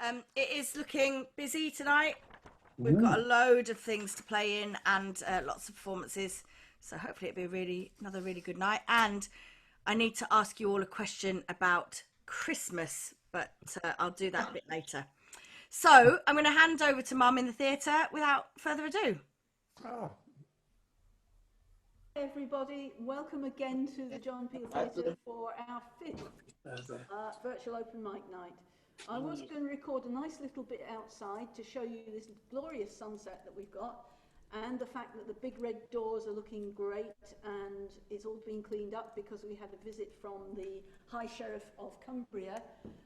It is looking busy tonight. We've got a Ooh. load of things to play in and lots of performances. So hopefully it'll be another really good night. And I need to ask you all a question about Christmas, but I'll do that a bit later. So I'm going to hand over to Mum in the theatre without further ado. Oh, Everybody, welcome again to the John Peel Theatre for our fifth virtual open mic night. I was going to record a nice little bit outside to show you this glorious sunset that we've got and the fact that the big red doors are looking great and it's all been cleaned up because we had a visit from the High Sheriff of Cumbria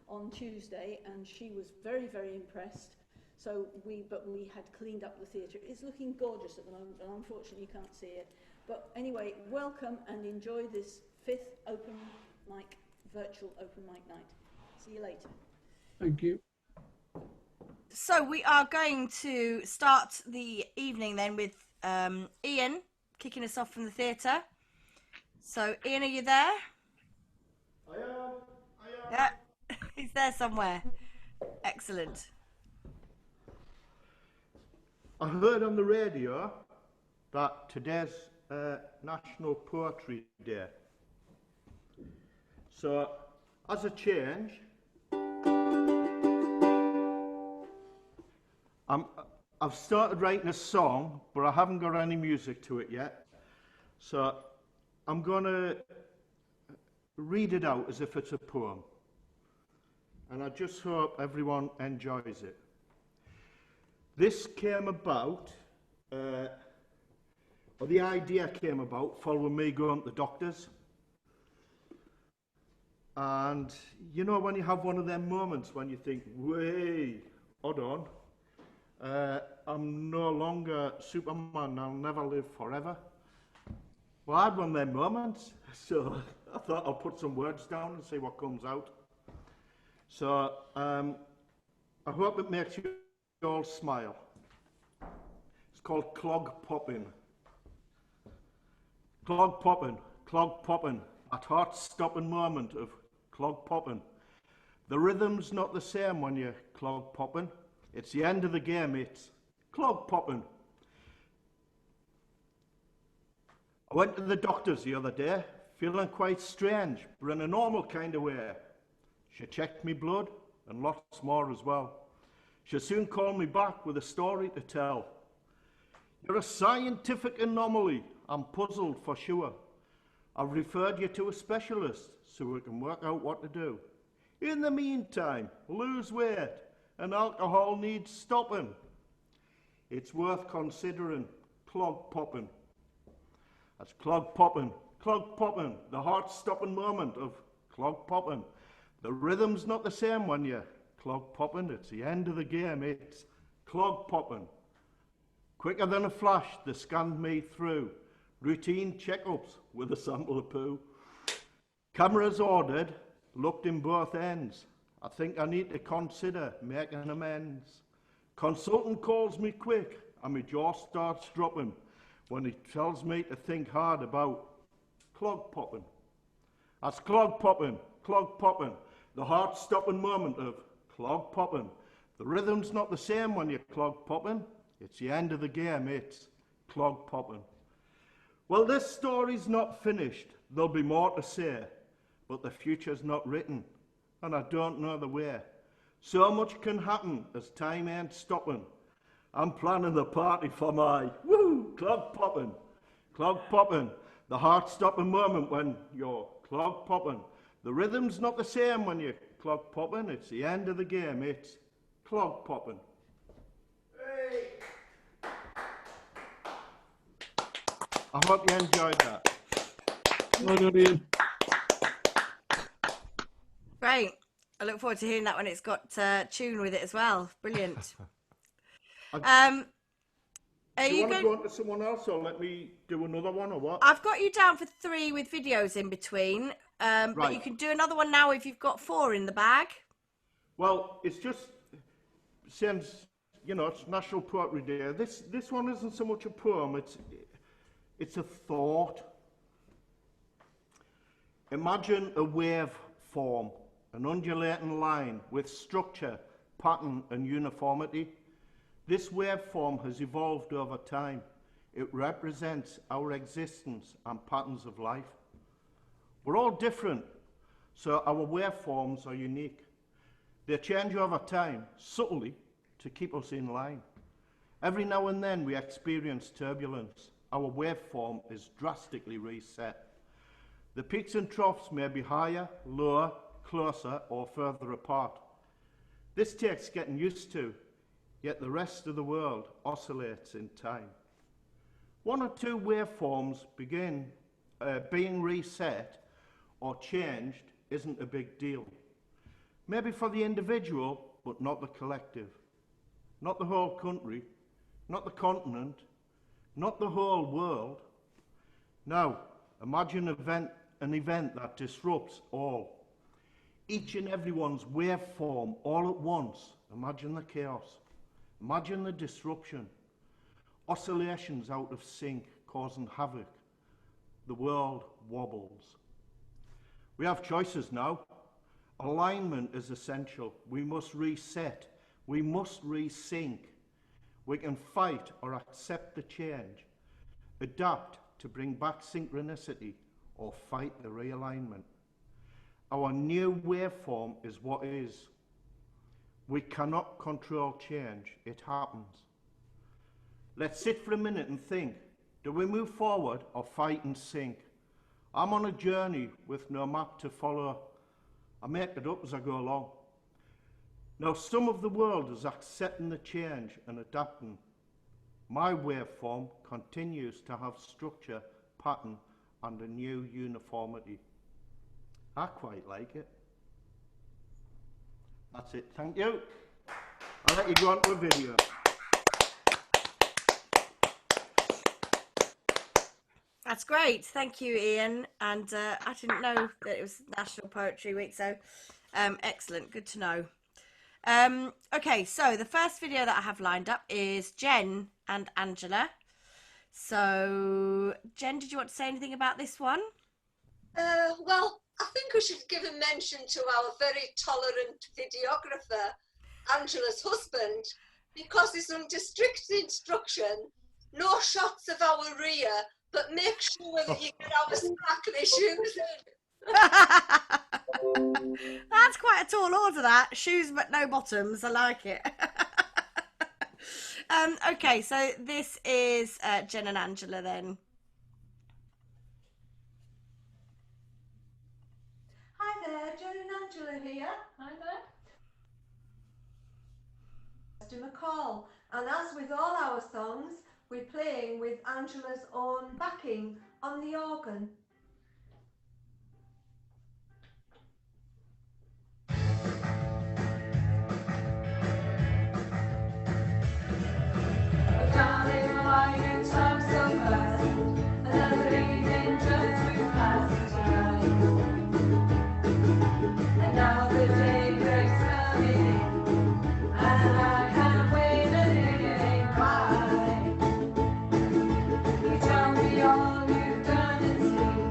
on Tuesday and she was very, very impressed. But we had cleaned up the theatre. It's looking gorgeous at the moment, but unfortunately you can't see it. But anyway, welcome and enjoy this fifth virtual open mic night. See you later. thank you. So we are going to start the evening then with Ian kicking us off from the theatre. So Ian, are you there? I am. Yeah, he's there somewhere. Excellent. I heard on the radio that today's National Poetry Day. So, as a change, I've started writing a song, but I haven't got any music to it yet. So, I'm going to read it out as if it's a poem. And I just hope everyone enjoys it. This came about, or the idea came about following me going to the doctors. And you know when you have one of them moments when you think, wait, hold on, I'm no longer Superman, I'll never live forever. Well, I had one of them moments, so I thought I'll put some words down and see what comes out. So I hope it makes you all smile. It's called Clog Popping. Clog popping, that heart-stopping moment of clog popping. The rhythm's not the same when you're clog popping. It's the end of the game, it's clog popping. I went to the doctors the other day, feeling quite strange, but in a normal kind of way. She checked me blood and lots more as well. She soon called me back with a story to tell. You're a scientific anomaly. I'm puzzled for sure. I've referred you to a specialist so we can work out what to do. In the meantime, lose weight and alcohol needs stopping. It's worth considering clog popping. That's clog popping, the heart-stopping moment of clog popping. The rhythm's not the same when you're clog popping. It's the end of the game. It's clog popping. Quicker than a flash, they scanned me through. Routine checkups with a sample of poo. Cameras ordered, looked in both ends. I think I need to consider making amends. Consultant calls me quick and my jaw starts dropping when he tells me to think hard about clog popping. That's clog popping, the heart-stopping moment of clog popping. The rhythm's not the same when you're clog popping. It's the end of the game, it's clog popping. Well, this story's not finished. There'll be more to say, but the future's not written, and I don't know the way. So much can happen as time ain't stopping. I'm planning the party for my clog popping, the heart-stopping moment when you're clog popping. The rhythm's not the same when you're clog popping. It's the end of the game. It's clog popping. Hey. I hope you enjoyed that. Well done, Ian. Great. I look forward to hearing that when it's got tune with it as well. Brilliant. Are Do you you want to going? go on to someone else or let me do another one or what? I've got you down for 3 with videos in between, but Right. you can do another one now if you've got 4 in the bag. Well, it's just, since, you know, it's National Poetry Day, this one isn't so much a poem, it's a thought. Imagine a wave form, an undulating line with structure pattern and uniformity. This waveform has evolved over time. It represents our existence and patterns of life. We're all different, so our waveforms are unique. They change over time, subtly, to keep us in line. Every now and then we experience turbulence. Our waveform is drastically reset. The peaks and troughs may be higher, lower, closer, or further apart. This takes getting used to, yet the rest of the world oscillates in time. One or two waveforms begin being reset or changed isn't a big deal. Maybe for the individual, but not the collective. Not the whole country, not the continent, not the whole world. Now, imagine an event that disrupts all. Each and everyone's waveform all at once. Imagine the chaos. Imagine the disruption. Oscillations out of sync causing havoc. The world wobbles. We have choices now. Alignment is essential. We must reset. We must resync. We can fight or accept the change, adapt to bring back synchronicity, or fight the realignment. Our new waveform is what is. We cannot control change. It happens. Let's sit for a minute and think. Do we move forward or fight and sink? I'm on a journey with no map to follow. I make it up as I go along. Now, some of the world is accepting the change and adapting. My waveform continues to have structure, pattern, and a new uniformity. I quite like it. That's it. Thank you. I'll let you go on to a video. That's great. Thank you, Ian. And I didn't know that it was National Poetry Week, so excellent. Good to know. Okay, so the first video that I have lined up is Jen and Angela. So, Jen, did you want to say anything about this one? Well, I think we should give a mention to our very tolerant videographer, Angela's husband, because he's under strict instruction, no shots of our rear, but make sure that you get our sparkly shoes in. That's quite a tall order, that. Shoes but no bottoms. I like it. Okay, so this is Jen and Angela then. Hi there, Jen and Angela here. Hi there. Mr. McCall, and as with all our songs, we're playing with Angela's own backing on the organ. Darling, why you time so fast? Another evening just we've passed by. And now the day breaks coming in, and I can't wait a day by. You tell me all you've done and seen.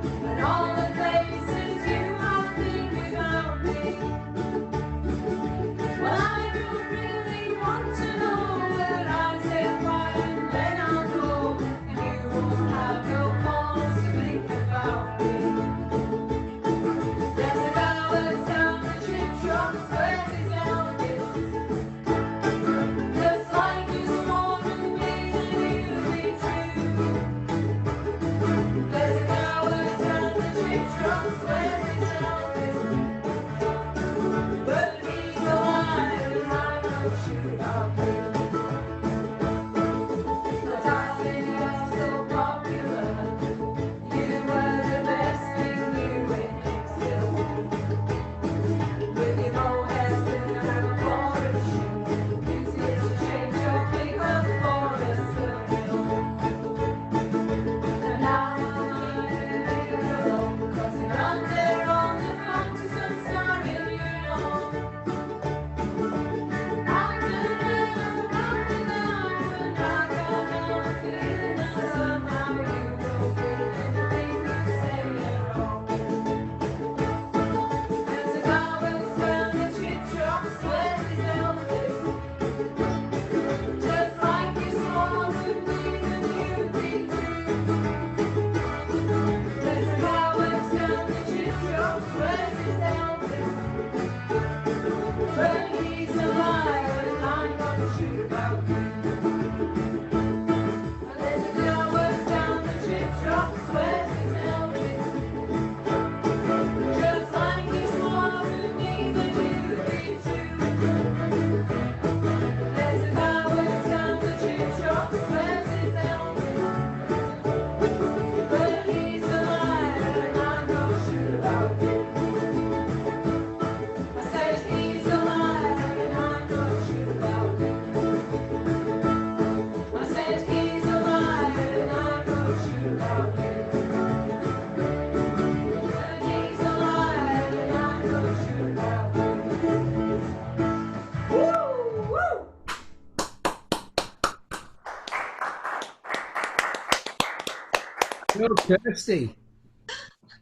go, Kirsty.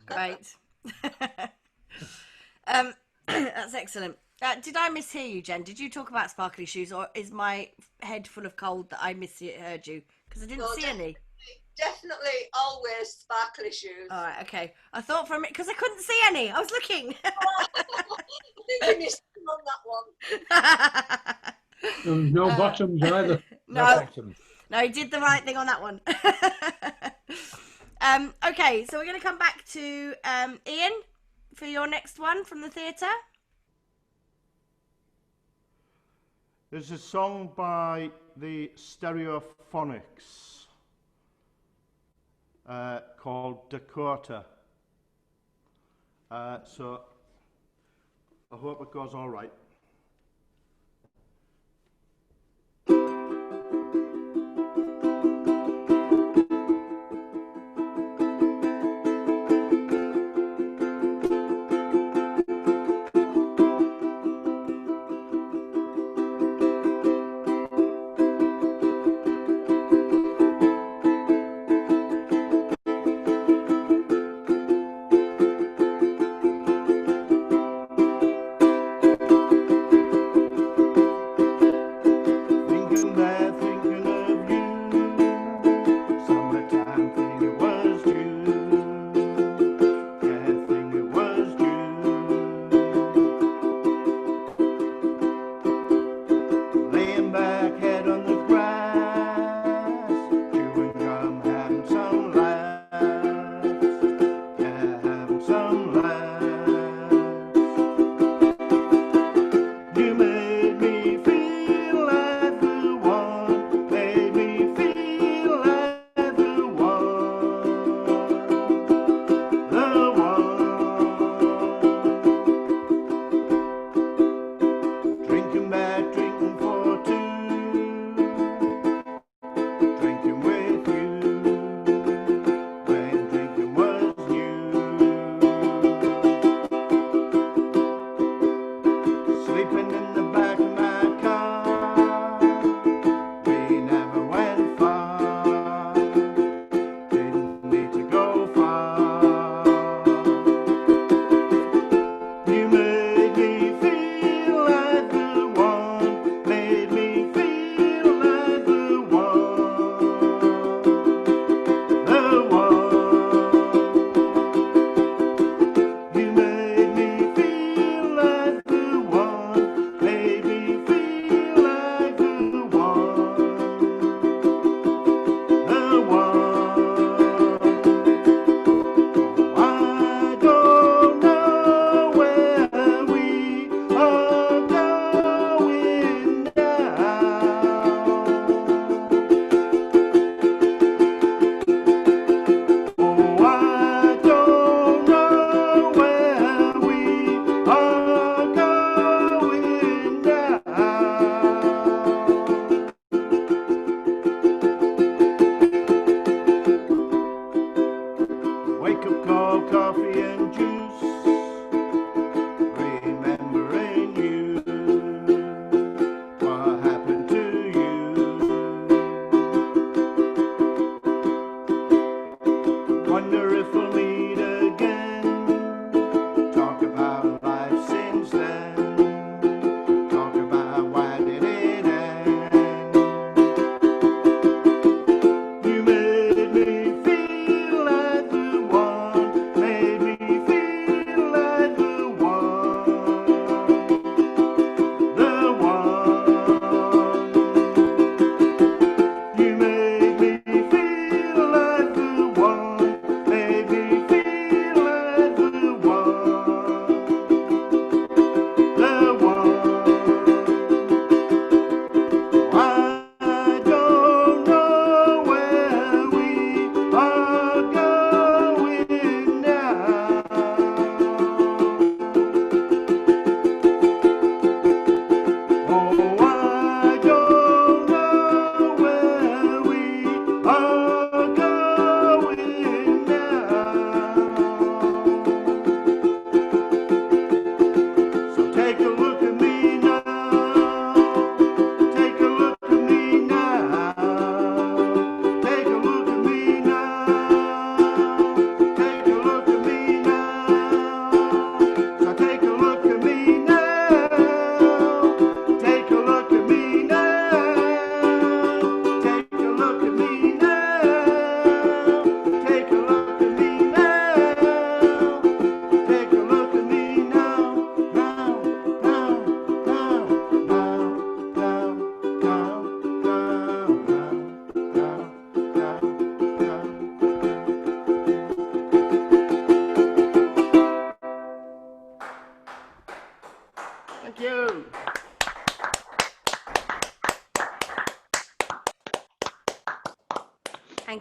Great. That's excellent. Did I mishear you, Jen? Did you talk about sparkly shoes, or is my head full of cold that I misheard you? Because I didn't No, see any. Definitely always sparkly shoes. All right, okay. I thought for a minute, because I couldn't see any. I was looking. I think you missed him on that one. No bottoms either. No, bottoms. no, he did the right thing on that one. Okay, so we're going to come back to Ian for your next one from the theatre. There's a song by the Stereophonics called Dakota. So I hope it goes all right.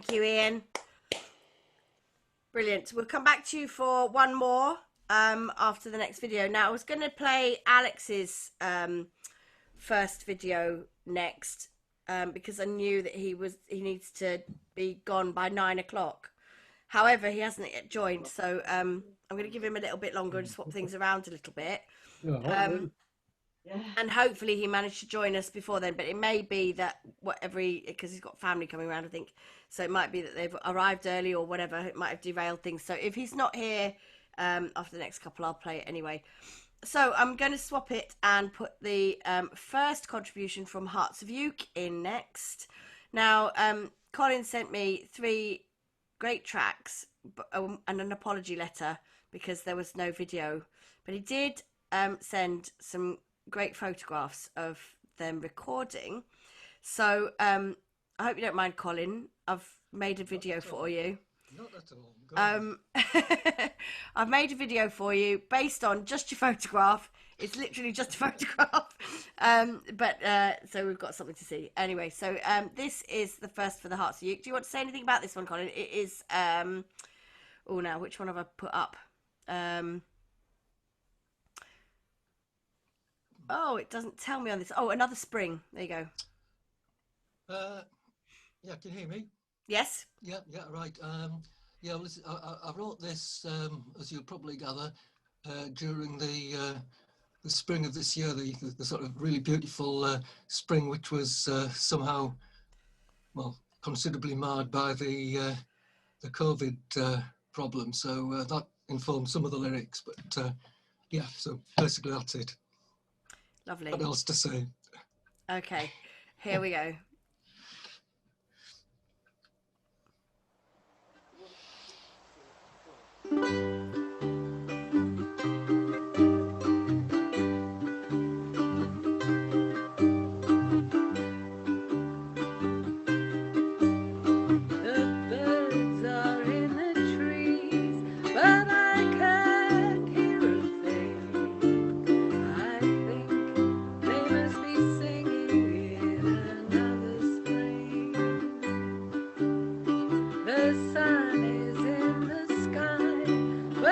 Thank you, Ian. Brilliant. We'll come back to you for one more after the next video. Now, I was going to play Alex's first video next because I knew that he needs to be gone by 9 o'clock. However, he hasn't yet joined, so I'm going to give him a little bit longer and swap things around a little bit. And hopefully he managed to join us before then, but it may be that because he's got family coming around, I think, so it might be that they've arrived early or whatever. It might have derailed things. So if he's not here after the next couple, I'll play it anyway. So I'm going to swap it and put the first contribution from Hearts of Uke in next. Now, Colin sent me 3 great tracks and an apology letter because there was no video, but he did send some great photographs of them recording. So I hope you don't mind, Colin. I've made a video for you. Not at all. I've made a video for you based on just your photograph. It's literally just a photograph. So we've got something to see. Anyway, so this is the first for the Hearts of Uke. Do you want to say anything about this one, Colin? It is now which one have I put up? Oh, it doesn't tell me on this. Oh, Another Spring. There you go. Yeah, can you hear me? Yes. Yeah, right. Yeah, well, listen, I wrote this, as you'll probably gather, during the spring of this year, the sort of really beautiful spring, which was somehow, well, considerably marred by the COVID problem. So that informed some of the lyrics. But yeah, so basically that's it. Lovely. What else to say? Okay, here we go. The sun is in the sky,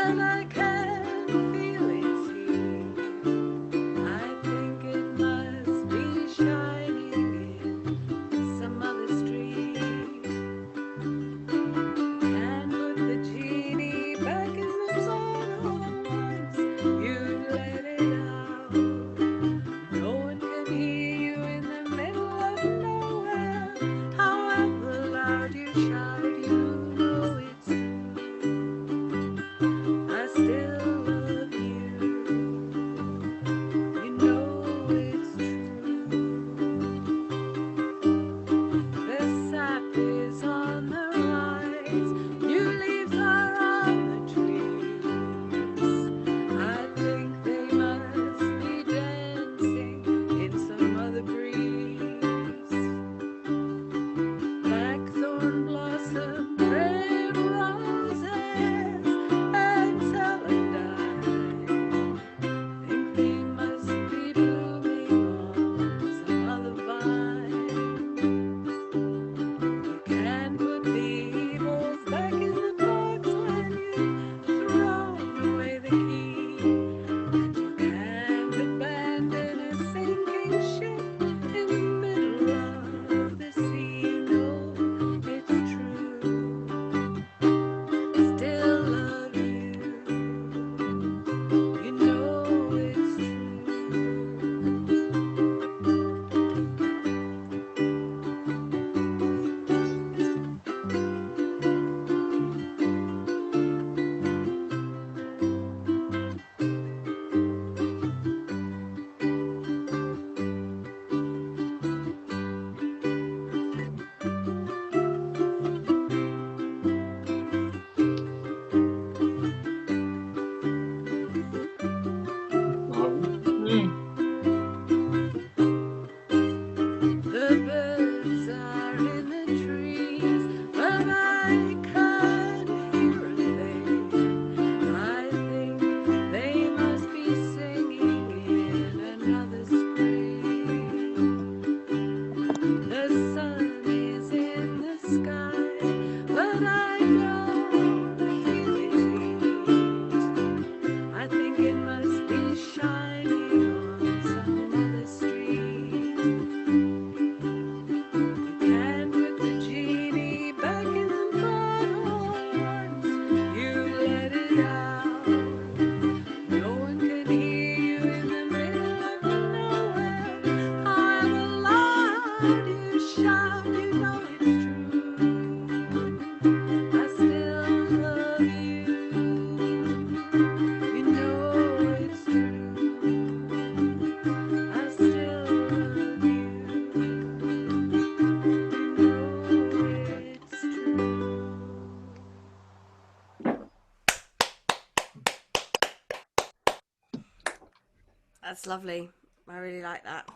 That's lovely. I really like that.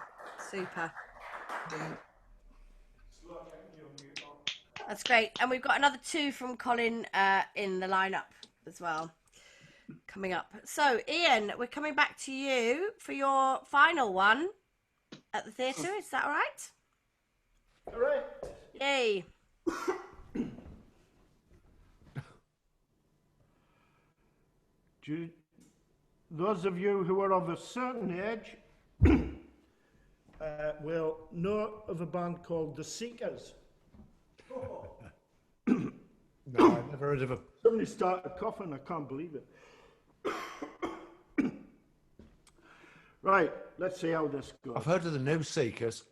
Super. That's great. And we've got another 2 from Colin in the lineup as well coming up. So, Ian, we're coming back to you for your final one at the theatre. Is that all right? All right. Yay. Those of you who are of a certain age will know of a band called The Seekers. No, I've never heard of a. Somebody started coughing, I can't believe it. Right, let's see how this goes. I've heard of the New Seekers.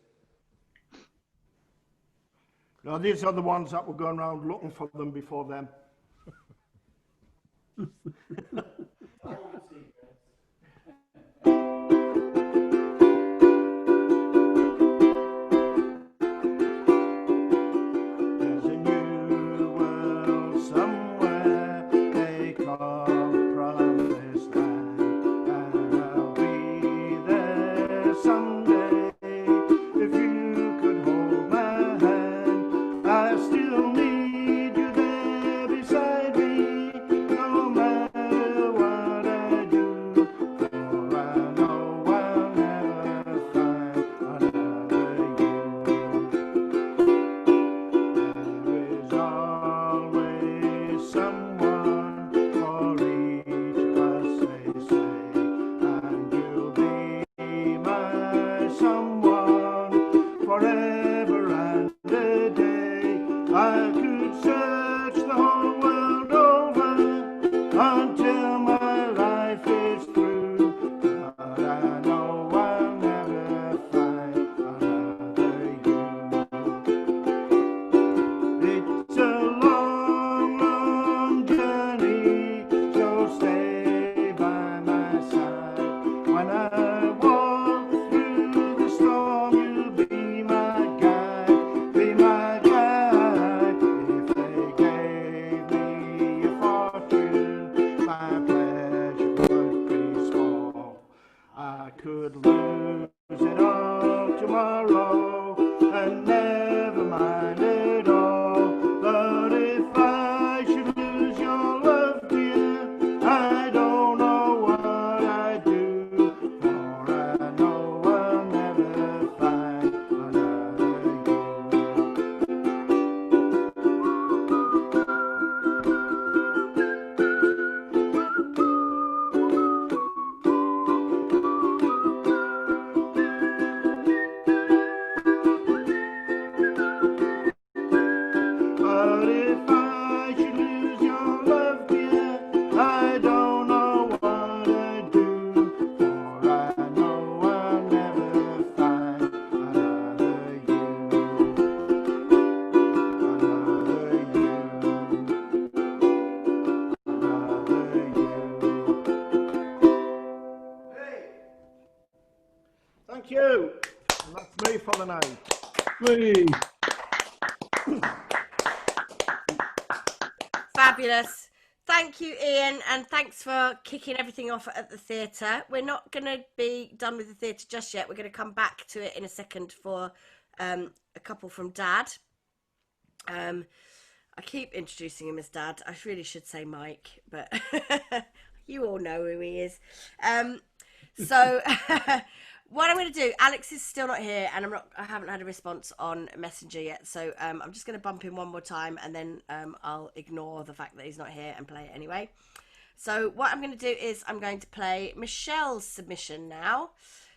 Now, these are the ones that were going around looking for them before them. There's a new world somewhere they call Promised Land, and I'll be there someday. If you could hold my hand, I still need you there beside me, no matter what I do, for I know I'll never find another you. There is always someone for each of us, they say, and you'll be my someone forever and a day. I could search the whole world over until my life is through, but I know I'll never find another you. It's a long, long journey, so stay by my side. When I walk through the storm, you'll be my guide, be my guide. If they gave me a fortune, my pleasure would be small. I could lose it all tomorrow and never mind it all. But if I should lose your love, dear, I don't know what I'd do, for I know I'll never find another you. But if I should lose your love, dear, I don't know what I'd do, for I know I'll never find another you, another you, another you. Hey, thank you. And that's me for the night. Whee! Fabulous. Thank you, Ian, and thanks for kicking everything off at the theatre. We're not going to be done with the theatre just yet. We're going to come back to it in a second for a couple from Dad. I keep introducing him as Dad. I really should say Mike, but you all know who he is. So what I'm going to do, Alex is still not here, and I haven't had a response on Messenger yet. So I'm just going to bump him one more time, and then I'll ignore the fact that he's not here and play it anyway. So what I'm going to do is I'm going to play Michelle's submission now.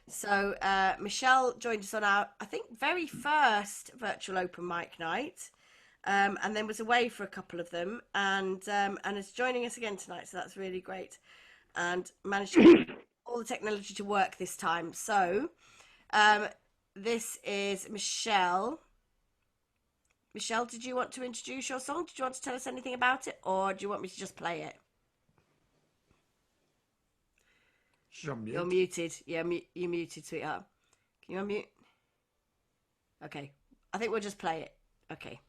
So Michelle joined us on our, I think, very first virtual open mic night, and then was away for a couple of them, and is joining us again tonight. So that's really great, and managed to get all the technology to work this time. So this is Michelle. Michelle, did you want to introduce your song? Did you want to tell us anything about it, or do you want me to just play it? You're muted. Yeah, you're muted, sweetheart. Can you unmute? Okay. I think we'll just play it. Okay.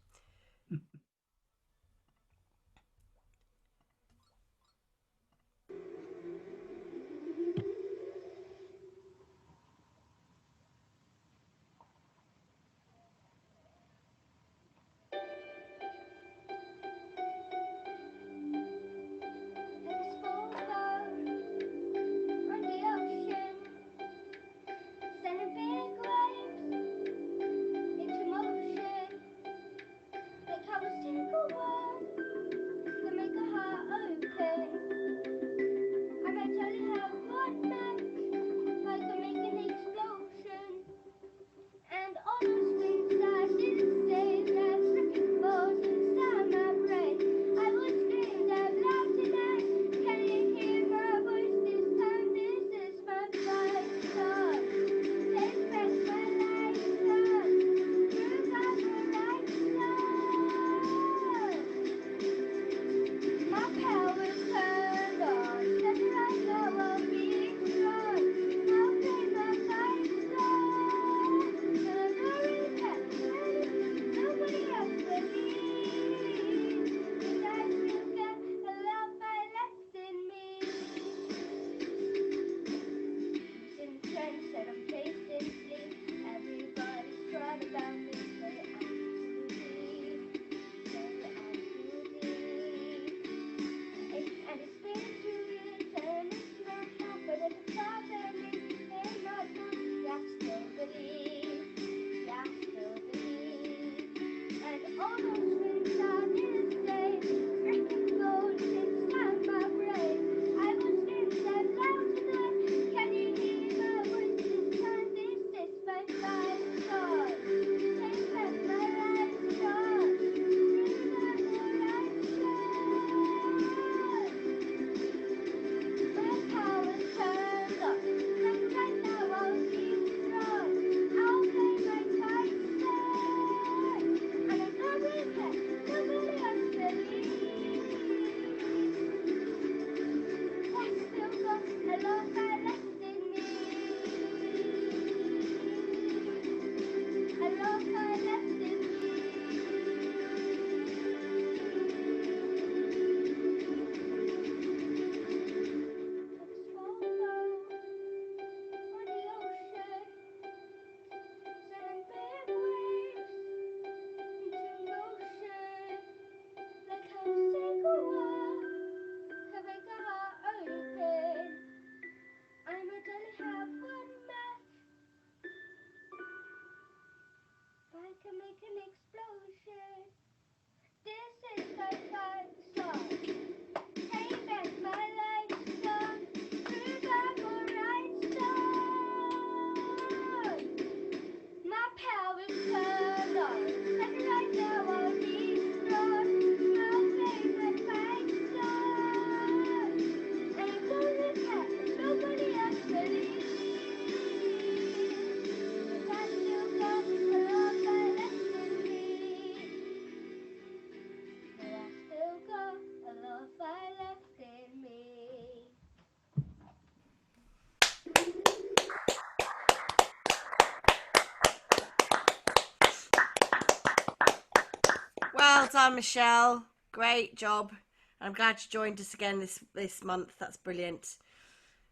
done, Michelle. Great job. I'm glad you joined us again this month. That's brilliant.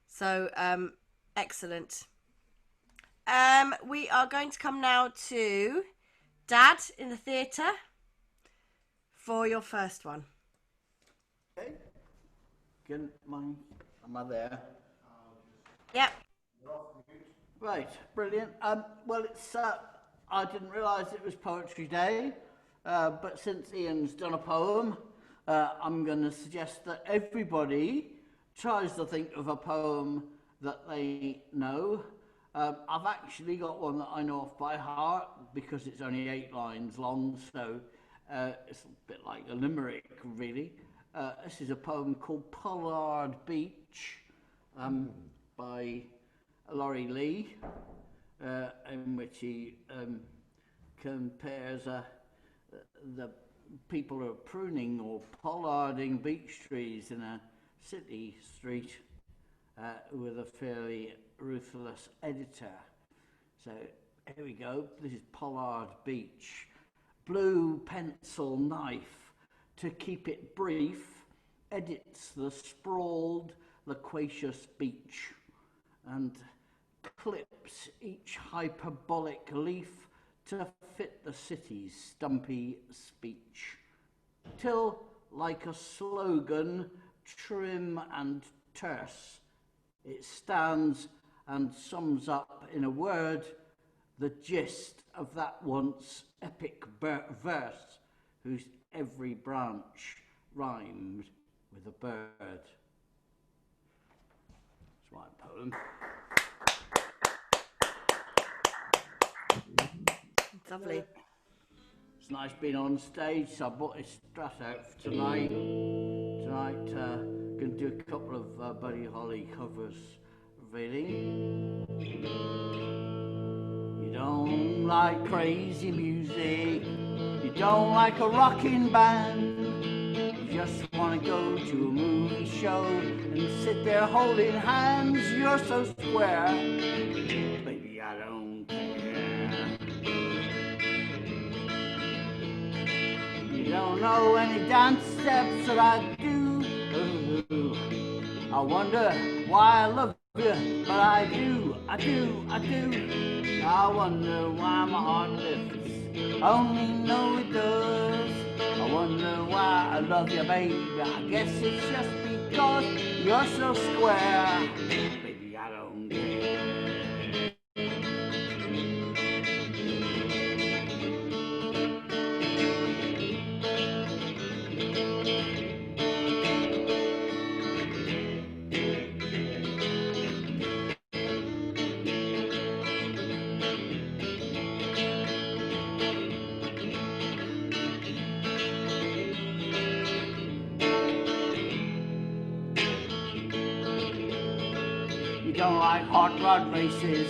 So, excellent. We are going to come now to Dad in the theatre for your first one. Okay. Am I there? Yep. Right, brilliant. Well, it's I didn't realise it was Poetry Day, but since Ian's done a poem, I'm going to suggest that everybody tries to think of a poem that they know. I've actually got one that I know off by heart because it's only 8 lines long, so it's a bit like a limerick, really. This is a poem called Pollard Beach by Laurie Lee, in which he compares the people who are pruning or pollarding beech trees in a city street with a fairly ruthless editor. So here we go. This is Pollard Beach. Blue pencil knife, to keep it brief, edits the sprawled, loquacious beach and clips each hyperbolic leaf to fit the city's stumpy speech, till, like a slogan, trim and terse, it stands and sums up in a word the gist of that once epic verse, whose every branch rhymed with a bird. That's my poem. Lovely. It's nice being on stage, so I brought this Strat out for tonight. Going to do a couple of Buddy Holly covers, really. You don't like crazy music, you don't like a rocking band, you just want to go to a movie show and sit there holding hands. You're so square, baby, I don't care. You don't know any dance steps that I do. I wonder why I love you, but I do. I wonder why my heart lifts, only know it does. I wonder why I love you, baby. I guess it's just because you're so square. Baby, I don't care. You don't like hot rod races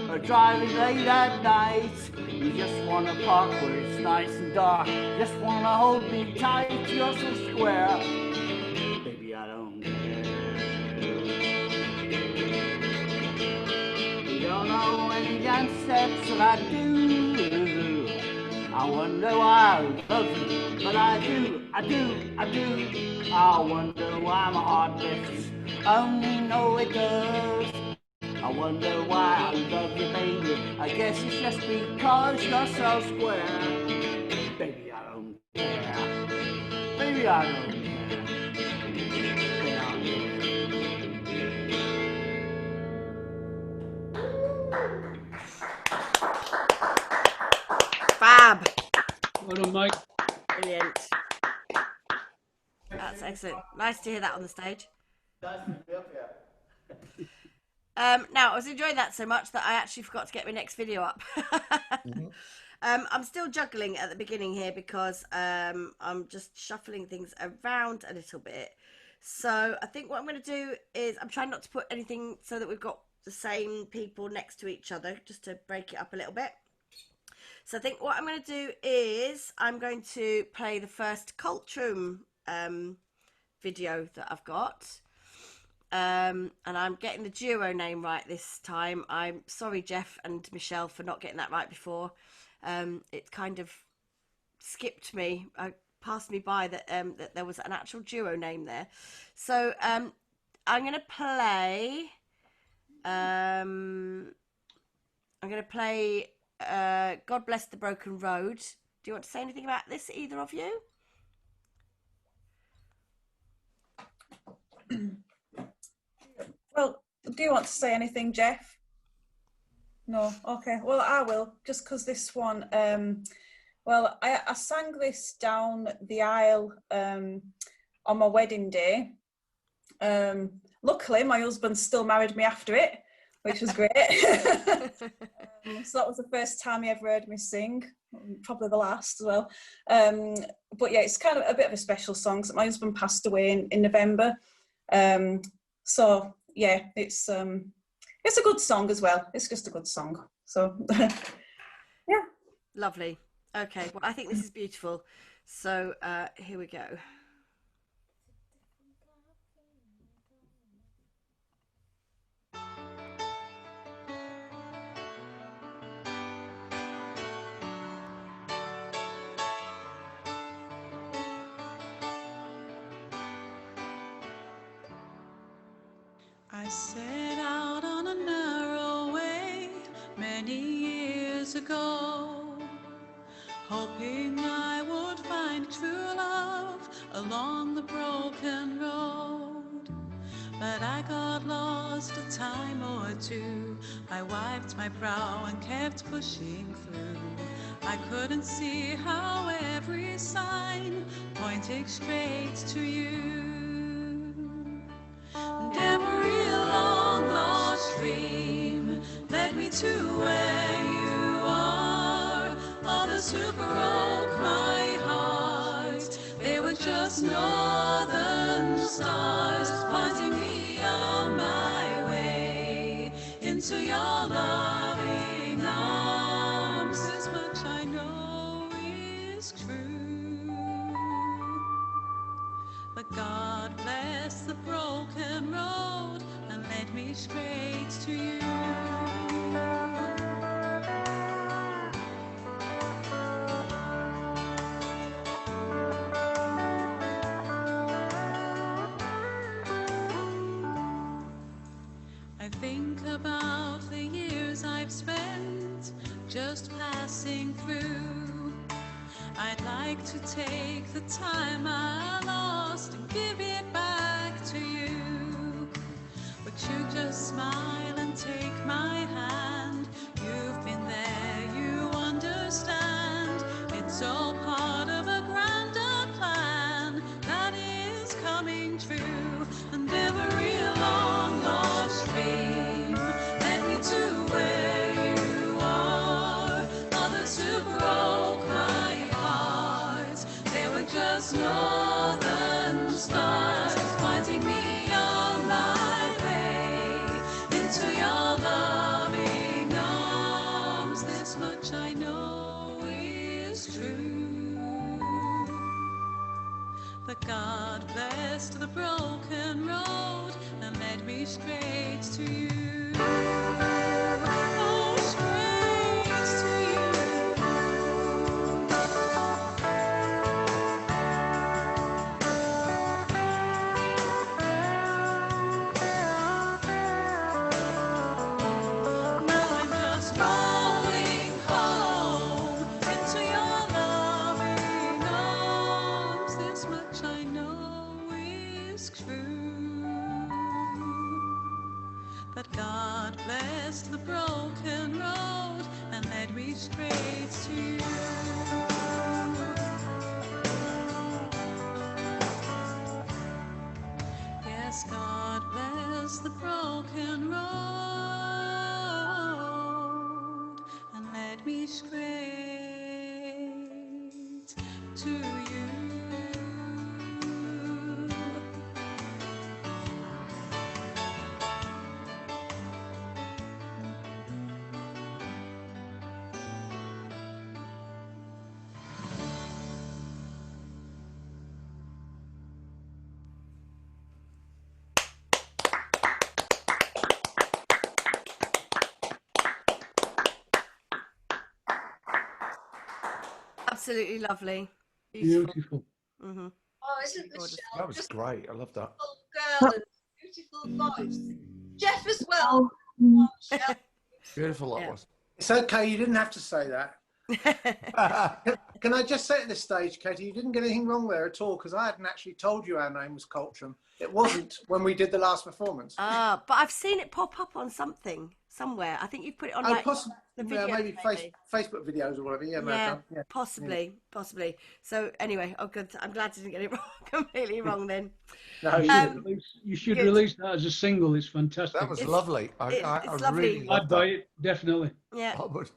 or driving late at night. You just want to park where it's nice and dark. Just want to hold me tight. You're so square. Baby, I don't care. You don't know any dance steps that I do. I wonder why I love you, but I do. I wonder why my heart lifts, only know it does. I wonder why I love you, baby. I guess it's just because you're so square. Baby, I don't care. Baby, I don't care. Baby, I don't care. Fab. Well done, Mike. Brilliant. That's excellent. Nice to hear that on the stage. Nice to be up here. Now, I was enjoying that so much that I actually forgot to get my next video up. I'm still juggling at the beginning here because I'm just shuffling things around a little bit. So I think what I'm going to do is I'm trying not to put anything so that we've got the same people next to each other, just to break it up a little bit. So I think what I'm going to do is I'm going to play the first Cultrum video that I've got. And I'm getting the duo name right this time. I'm sorry, Jeff and Michelle, for not getting that right before. It kind of skipped me. I passed me by that that there was an actual duo name there. So I'm going to play. I'm going to play God Bless the Broken Road. Do you want to say anything about this, either of you? Well, do you want to say anything, Jeff? No? Okay. Well, I will, just because this one, well, I sang this down the aisle on my wedding day. Luckily, my husband still married me after it, which was great. So that was the first time he ever heard me sing, probably the last as well. But yeah, it's kind of a bit of a special song. So my husband passed away in November. So yeah, it's a good song as well. It's just a good song. So yeah. Lovely. Okay, well, I think this is beautiful. So here we go. I set out on a narrow way many years ago, hoping I would find true love along the broken road. But I got lost a time or two. I wiped my brow and kept pushing through. I couldn't see how every sign pointed straight to you. And every long lost dream led me to where you are. Others who broke my heart, they were just northern stars, pointing me on my way into your loving arms. This much I know is true. But God bless the broken road and led me straight to you. I think about the years I've spent just passing through. I'd like to take the time I lost and give it back to you. But you just smile and take my hand. You've been there, you understand. It's all part of a grander plan that is coming true. And every long lost dream led me to where you are. Others who broke my heart, they were just northern stars, pointing me on my way into your loving arms. This much I know is true. But God blessed the broken road and led me straight to you. Oh, straight to you. Now I'm just rolling home into your loving arms. This much I know is true. But God blessed the broken road and led me straight to you. Yes, God bless the broken road and led me straight to you. Absolutely lovely. Beautiful. Mm-hmm. Oh, isn't Gorgeous. Michelle That was just great. I love that. a girl and beautiful voice? Jeff as well. Oh, Michelle. Beautiful that Yeah. was. It's okay, you didn't have to say that. Can I just say at this stage, Katie, you didn't get anything wrong there at all, because I hadn't actually told you our name was Coltram. It wasn't when we did the last performance. But I've seen it pop up on something somewhere. I think you put it on Oh, like possibly, the video, maybe Facebook videos or whatever. Yeah, Yeah, yeah. possibly. So anyway, oh good. I'm glad I didn't get it wrong, completely wrong then. No, You should good. release that as a single. It's fantastic. That was It's- lovely. I it's lovely. really I'd loved buy that. it, definitely. Yeah, I would.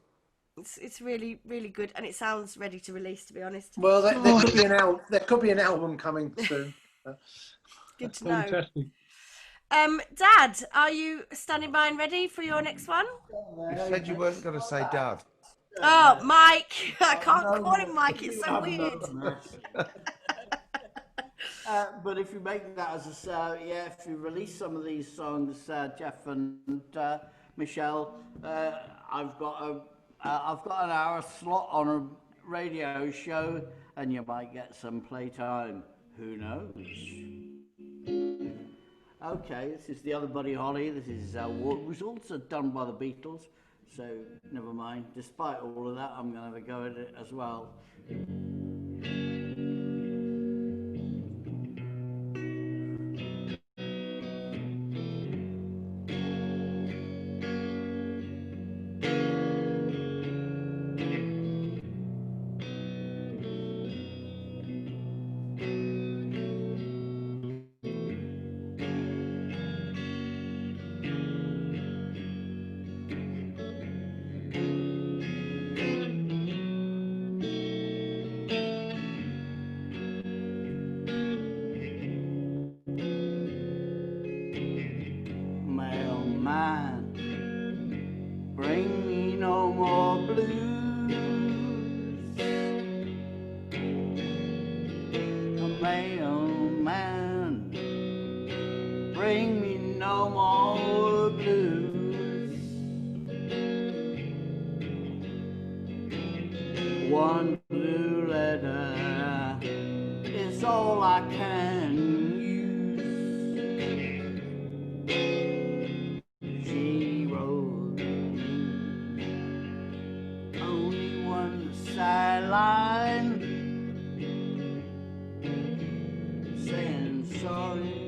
it's really good, and it sounds ready to release. To be honest, Well, there could be an album. There could be an album coming soon. good to know. Fantastic. Dad, are you standing by and ready for your next one? You said you weren't going to say Dad. Oh, Mike! I can't call him Mike. It's so weird. But if you make that as a, if you release some of these songs, Jeff and Michelle, I've got an hour slot on a radio show, and you might get some playtime. Who knows? Okay, this is the other Buddy Holly. This is what was also done by the Beatles. So never mind. Despite all of that, I'm going to have a go at it as well. Bring me no more blues. Mailman, bring me no more blues. One blue letter is all I can use. She wrote only one sideline saying sorry.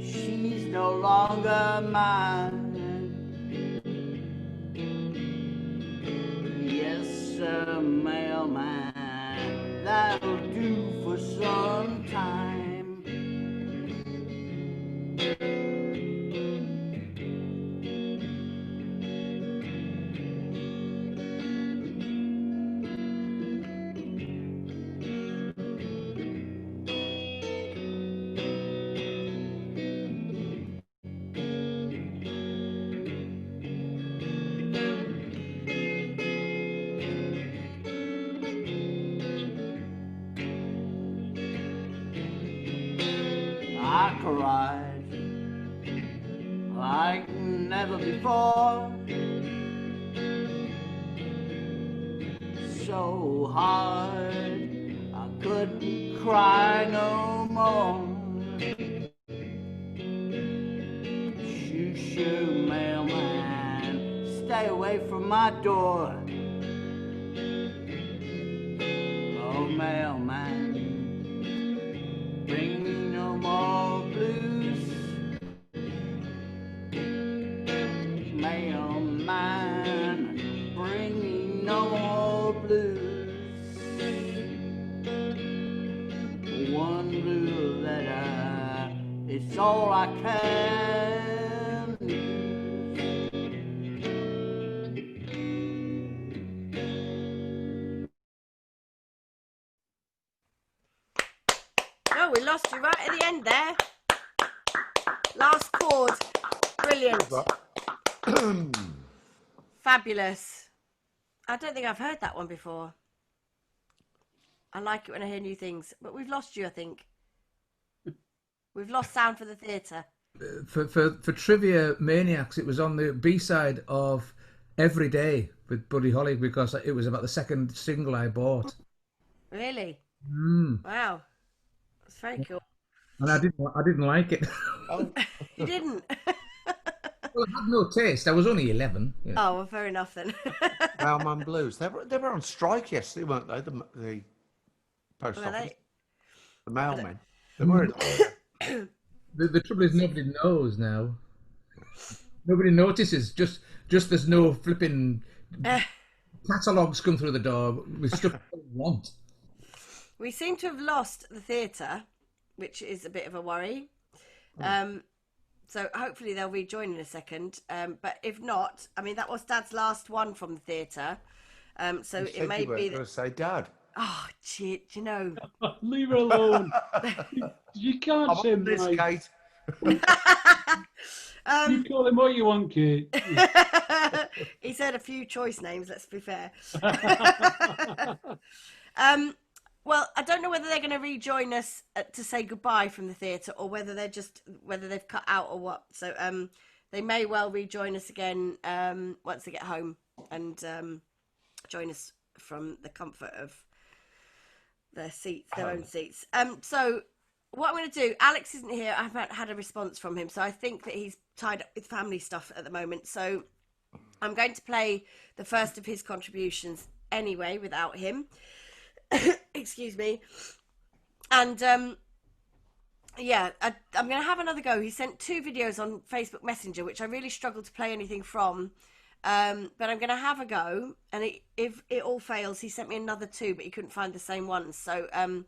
She's no longer mine. Yes, sir, mailman, that'll do for some time. I cried like never before, so hard I couldn't cry no more. Shoo shoo, mailman, stay away from my door. Oh, mailman, bring me no more blues. Mailman, bring me no more blues. One blue letter, it's all I can use. Oh, we lost you right at the end there. Last chord. Brilliant. Fabulous. I don't think I've heard that one before. I like it when I hear new things, but we've lost you, I think. We've lost sound for the theatre. For Trivia Maniacs, it was on the B-side of Every Day with Buddy Holly, because it was about the second single I bought. Really? Mm. Wow. That's very cool. And I didn't like it. Oh, You didn't? Well, I had no taste. I was only 11. You know. Oh, well, fair enough then. Mailman Blues. They were on strike yesterday, weren't they? The post Were office. they? The mailmen. They were. The trouble is nobody knows now. Nobody notices. Just there's no flipping catalogues come through the door with stuff they want. We seem to have lost the theatre, which is a bit of a worry. So hopefully they'll rejoin in a second. But if not, I mean, that was Dad's last one from the theatre. So You it said may you weren't be going that. to say Dad. Oh, gee, do you know? Leave her alone. You can't I'm say on this, Mike. Kate. You call him what you want, Kate. He said a few choice names, let's be fair. Well, I don't know whether they're going to rejoin us to say goodbye from the theatre, or whether they've cut out or what. So they may well rejoin us again once they get home and join us from the comfort of their seats, their own seats. So what I'm going to do, Alex isn't here. I haven't had a response from him, so I think that he's tied up with family stuff at the moment. So I'm going to play the first of his contributions anyway without him. Excuse me. And yeah, I'm going to have another go. He sent 2 videos on Facebook Messenger, which I really struggled to play anything from. But I'm going to have a go. And if it all fails, he sent me another 2, but he couldn't find the same ones. So I'm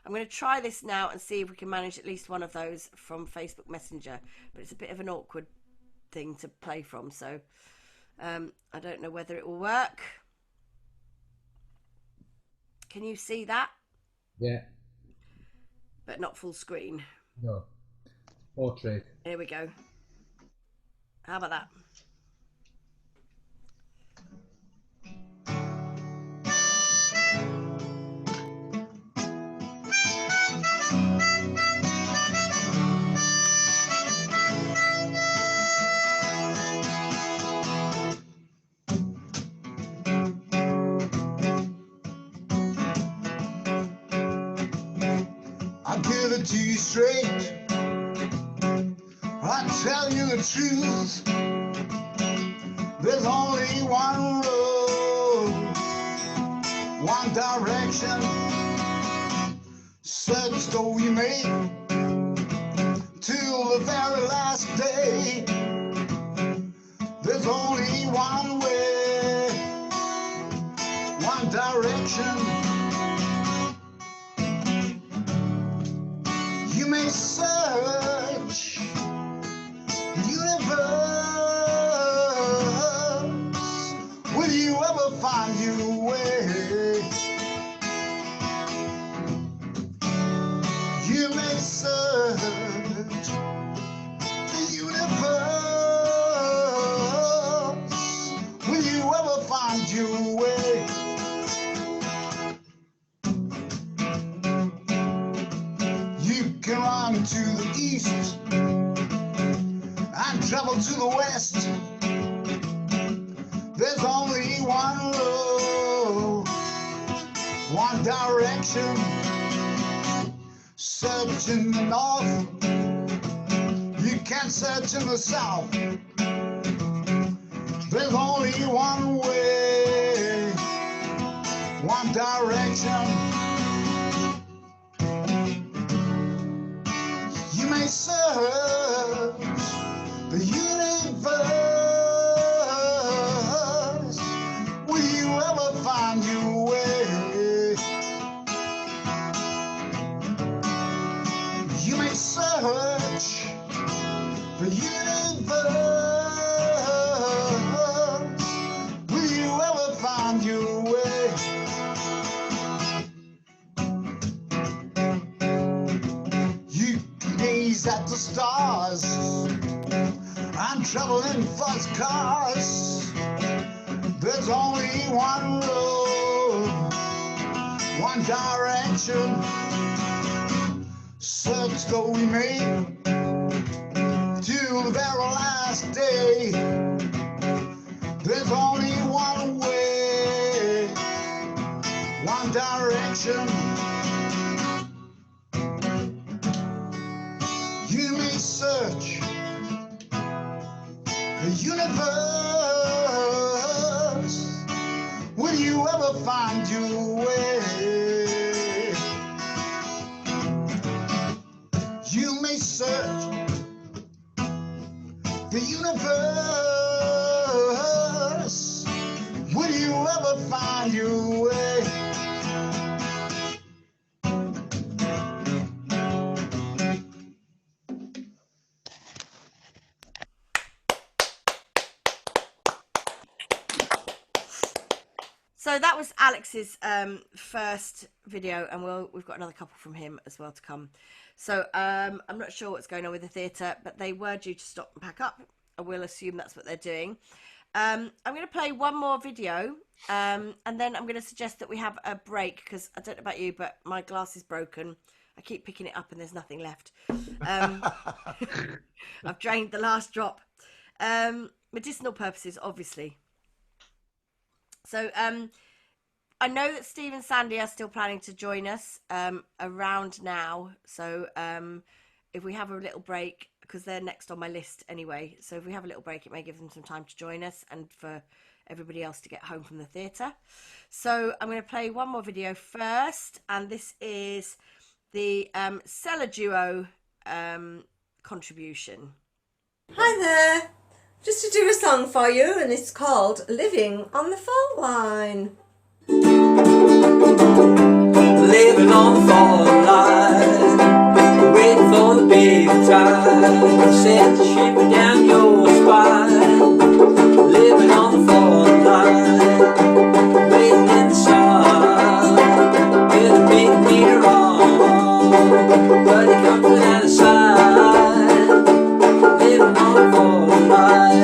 going to try this now and see if we can manage at least one of those from Facebook Messenger. But it's a bit of an awkward thing to play from. So I don't know whether it will work. Can you see that? Yeah. But not full screen. No. Portrait. Here we go. How about that? I'll give it to you straight. I'll tell you the truth. There's only one road, one direction. Search though we may, till the very last day. There's only one way, one direction. You may search the universe. Will you ever find your way? You may search the universe. Will you ever find your way? You can run to the east and travel to the west. There's only one road, one direction. Search in the north, you can search in the south. There's only one way, one direction. You may search the universe. Will you ever find your way? You may search the universe. Will you ever find your way? You can gaze at the stars and travel in fast cars. There's only one road, one direction. Search though we may, till the very last day. There's only one way, one direction. You may search the universe. Will you ever find your way? You may search the universe. Will you ever find your way? So that was Alex's first video, and we've got another couple from him as well to come. So I'm not sure what's going on with the theatre, but they were due to stop and pack up. I will assume that's what they're doing. I'm going to play one more video, and then I'm going to suggest that we have a break, because I don't know about you, but my glass is broken. I keep picking it up and there's nothing left. I've drained the last drop. Medicinal purposes, obviously. So I know that Steve and Sandy are still planning to join us around now. So if we have a little break, because they're next on my list anyway. So if we have a little break, it may give them some time to join us and for everybody else to get home from the theatre. So I'm going to play one more video first. And this is the Cellar Duo contribution. Hi there. Just to do a song for you, and it's called Living on the Fault Line. Living on the fault line, waiting for the big time, set the shiver down your spine. Living on the fault line, waiting in the sun, with a big meter on, but it comes without a sign. Living on the fault line.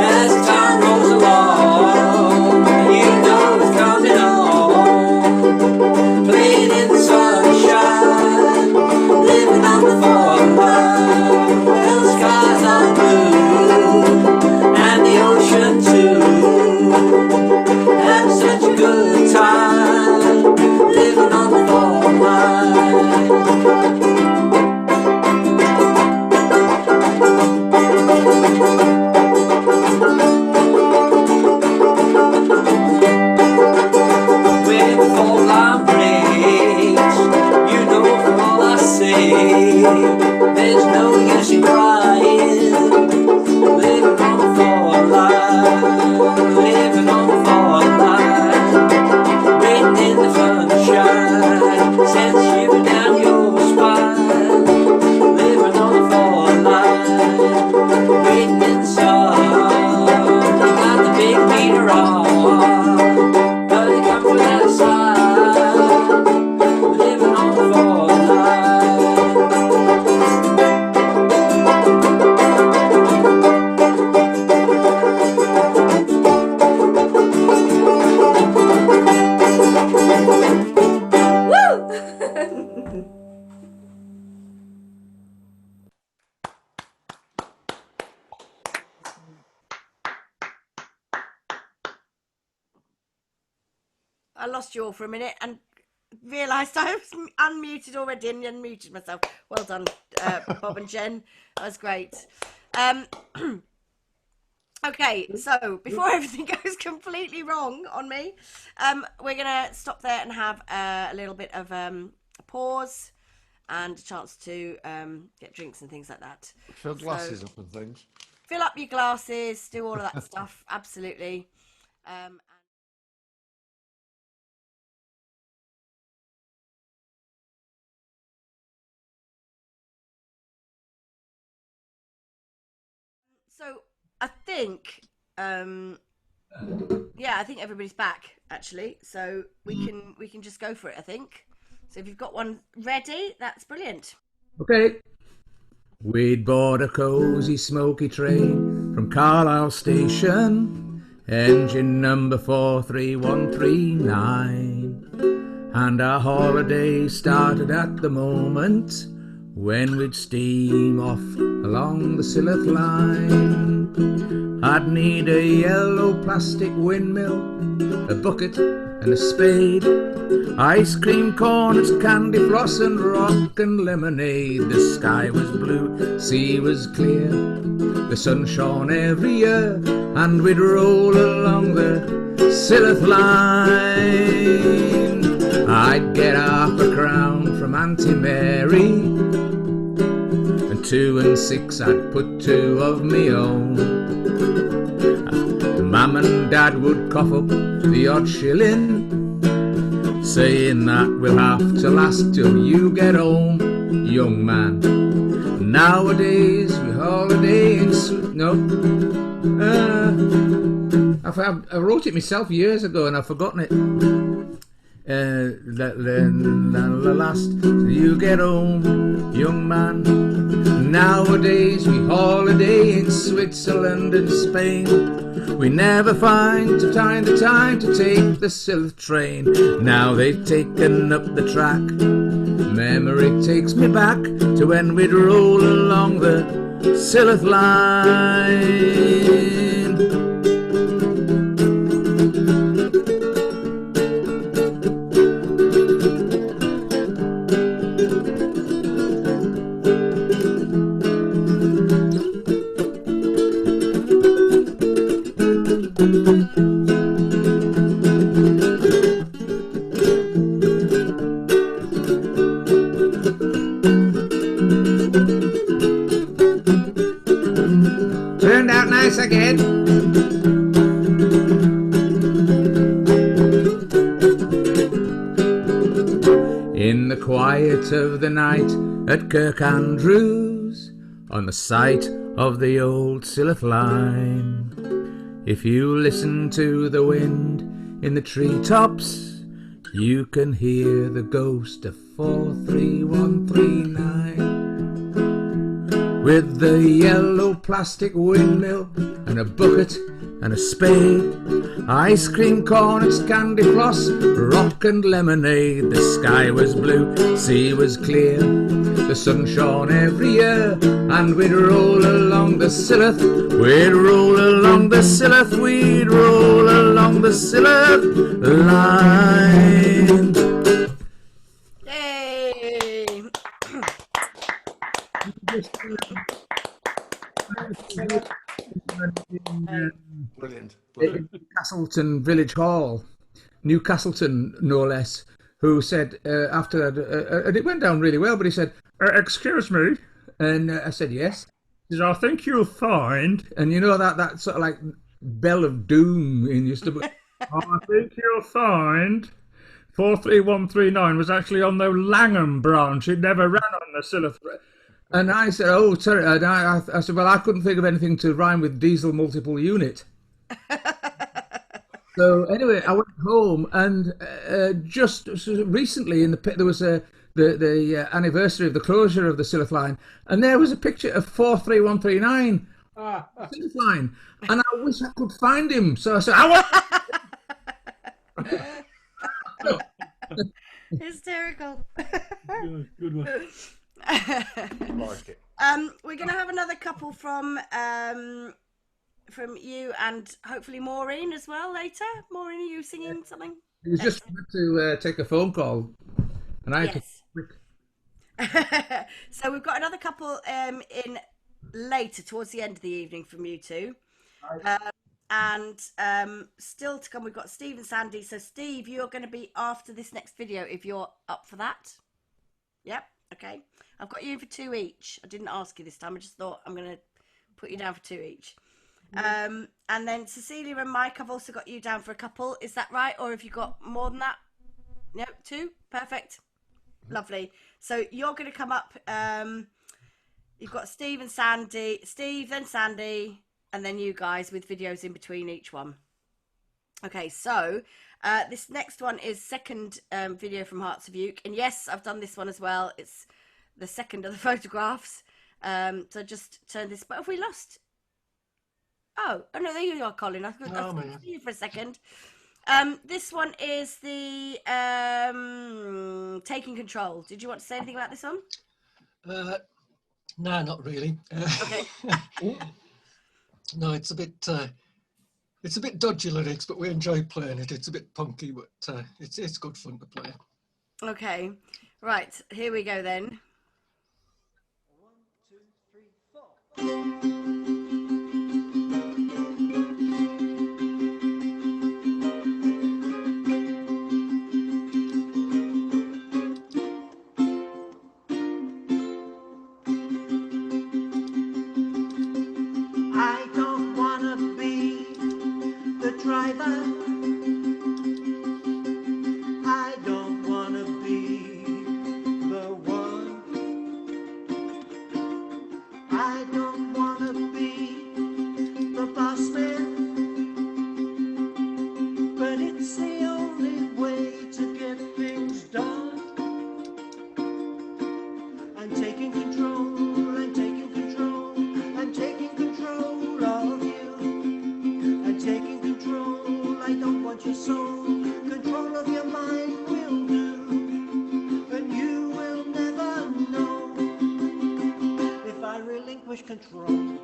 As time rolls along, you know it's coming on. Playing in the sunshine, living on the fault line. Well, the skies are blue, and the ocean too. Having such a good time, living on the fault line. When the fault line breaks, you know from all I say, there's no use in crying. Living on the fault line, living on the fault line, waiting in the sunshine, send the shiver down your spine. Living on the fault line, waiting in the sun, you got the big meter on. But it comes without a sign, living on the fault I lost you all for a minute and realised I was unmuted already and unmuted myself. Well done, Bob and Jen. That was great. Okay, so before everything goes completely wrong on me, we're going to stop there and have a little bit of a pause and a chance to get drinks and things like that. Fill glasses up and things. Fill up your glasses, do all of that stuff, absolutely. So I think, yeah, I think everybody's back actually. So we can just go for it. I think. So if you've got one ready, that's brilliant. Okay. We'd bought a cosy smoky train from Carlisle Station, engine number 43139. and our holiday started at the moment when we'd steam off along the Silloth line. I'd need a yellow plastic windmill, a bucket and a spade, ice cream, cornets, candy floss and rock and lemonade. The sky was blue, sea was clear, the sun shone every year, and we'd roll along the Silloth line. I'd get half a crown from Auntie Mary, and 2 and 6 I'd put 2 of me own. Mum and Dad would cough up the odd shilling, saying that we'll have to last till you get home, young man. Nowadays we holiday in I wrote it myself years ago and I've forgotten it. Last till you get home, young man. Nowadays we holiday in Switzerland and Spain. We never find the time to take the Silloth train. Now they've taken up the track. Memory takes me back to when we'd roll along the Silloth line. Turned out nice again. In the quiet of the night at Kirkandrews, on the site of the old Silloth line, if you listen to the wind in the treetops, you can hear the ghost of 43139. With the yellow plastic windmill and a bucket and a spade, ice cream, cornets, candy floss, rock and lemonade. The sky was blue, sea was clear, the sun shone every year, and we'd roll along the Silloth, we'd roll along the Silloth, we'd roll along the Silloth line. Yay! Brilliant. In Castleton Village Hall, Newcastleton no less, who said after that, and it went down really well, but he said, excuse me, and I said yes. He said, I think you'll find, and you know that sort of like bell of doom in your stomach. I think you'll find 43139 was actually on the Langham branch. It never ran on the Silloth. And I said, oh, sorry. And I said, well, I couldn't think of anything to rhyme with diesel multiple unit. So anyway, I went home, and just recently there was the anniversary of the closure of the Silloth line, and there was a picture of 43139 Silloth line, and I wish I could find him. So I said, Hysterical. Good one. Like it. We're going to have another couple from you and hopefully Maureen as well later. Maureen, are you singing something? He was just about to take a phone call, and I had to... So we've got another couple in later towards the end of the evening from you two. And still to come, we've got Steve and Sandy. So Steve, you're going to be after this next video if you're up for that. Yep. Okay. I've got you in for 2 each. I didn't ask you this time. I just thought I'm going to put you down for 2 each. And then Cecilia and Mike, I've also got you down for a couple. Is that right? Or have you got more than that? No, 2? Perfect. Lovely. So you're going to come up. You've got Steve and Sandy. Steve, then Sandy, and then you guys with videos in between each one. Okay, so this next one is second video from Hearts of Uke. And yes, I've done this one as well. It's the second of the photographs. So just turn this. But have we lost? Oh no, there you are, Colin. I couldn't see you for a second. This one is the Taking Control. Did you want to say anything about this one? No, not really. Okay. No, it's a bit dodgy lyrics, but we enjoy playing it. It's a bit punky, but it's good fun to play. Okay, right, here we go then. 1, 2, 3, 4. I don't wanna be the driver. I don't wanna be the one. I don't wanna be the boss man. But it's the only way to get things done. I'm taking control, I'm taking control, I'm taking control of you. I'm taking control, I don't want your soul. Control of your mind will do. And you will never know if I relinquish control.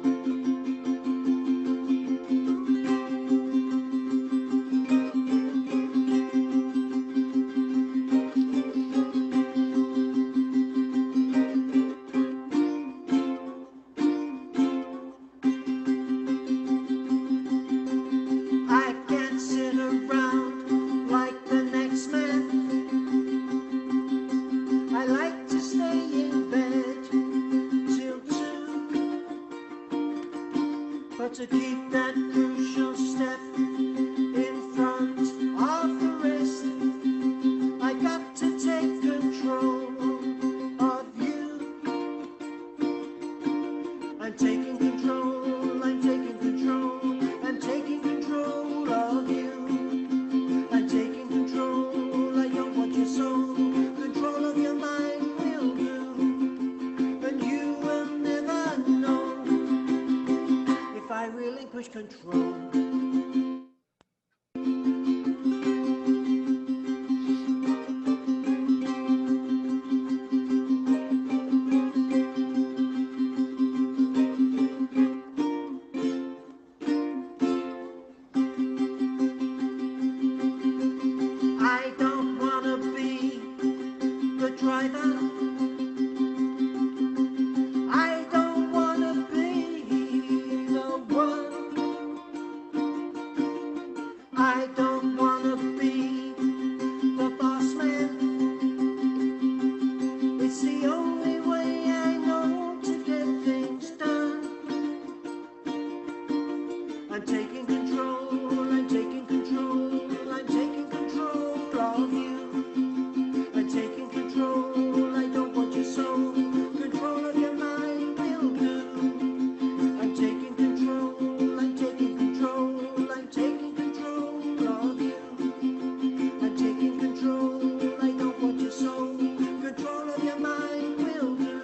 I can't sit around like the next man. I like to stay in bed till 2. But to keep that crucial step in front of the rest, I got to take control of you. I'm taking control, I'm taking control, I'm taking control of you. I'm taking control, I don't want your soul. Control of your mind will do. And you will never know if I relinquish control. I don't wanna be the driver. I don't wanna be the one. I don't wanna be the boss man. It's the only way I know to get things done. I'm taking control, I'm taking control, I'm taking control of you. I'm taking control, I don't want your soul. Control of your mind will do. I'm taking control, I'm taking control, I'm taking control of you. I'm taking control, I don't want your soul. Control of your mind will do.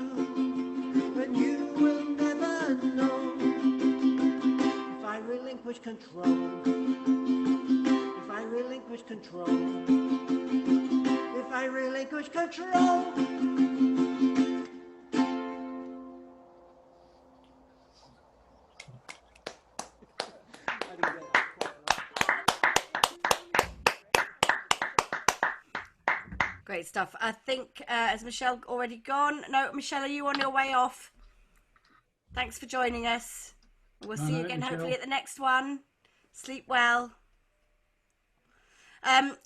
And you will never know if I relinquish control. If I relinquish control. If I relinquish control. Great stuff. I think, has Michelle already gone? No, Michelle, are you on your way off? Thanks for joining us. We'll see you Alright, again Michelle. hopefully at the next one. Sleep well.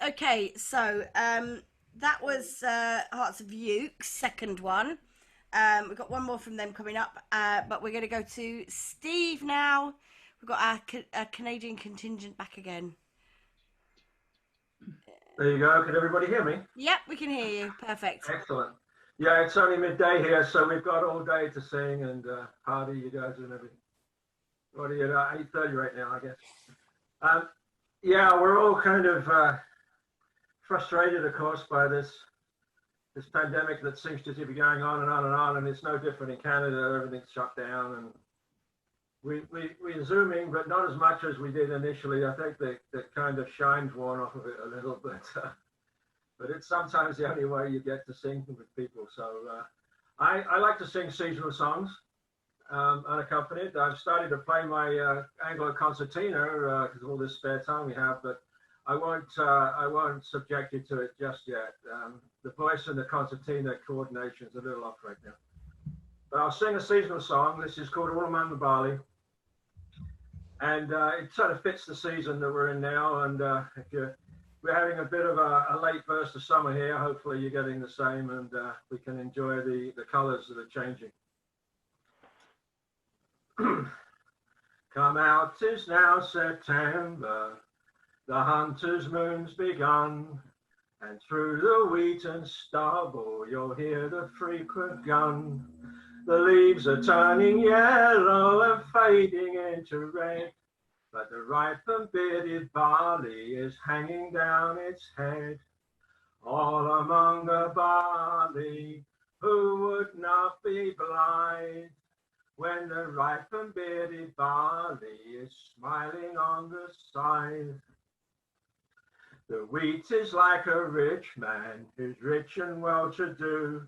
Okay, so that was Hearts of Uke's second one. We've got one more from them coming up, but we're going to go to Steve now. We've got our Canadian contingent back again. There you go. Can everybody hear me? Yep, we can hear you. Perfect. Excellent. Yeah, it's only midday here, so we've got all day to sing and party, you guys, and everything. What are you at 8:30 right now, I guess. Yeah, we're all kind of frustrated, of course, by this pandemic that seems to be going on and on and on, and it's no different in Canada. Everything's shut down, and we're zooming, but not as much as we did initially. I think the kind of shine's worn off of it a little bit. But it's sometimes the only way you get to sing with people. So I like to sing seasonal songs unaccompanied. I've started to play my Anglo concertina because of all this spare time we have, but I won't subject you to it just yet. The voice and the concertina coordination is a little off right now. But I'll sing a seasonal song. This is called All Among the Barley. And it sort of fits the season that we're in now. And if we're having a bit of a late burst of summer here, hopefully you're getting the same, and we can enjoy the colors that are changing. Come out, 'tis now September, the hunter's moon's begun, and through the wheat and stubble you'll hear the frequent gun. The leaves are turning yellow and fading into red, but the ripe and bearded barley is hanging down its head. All among the barley, who would not be blithe, when the ripe and bearded barley is smiling on the scythe? The wheat is like a rich man who's rich and well-to-do.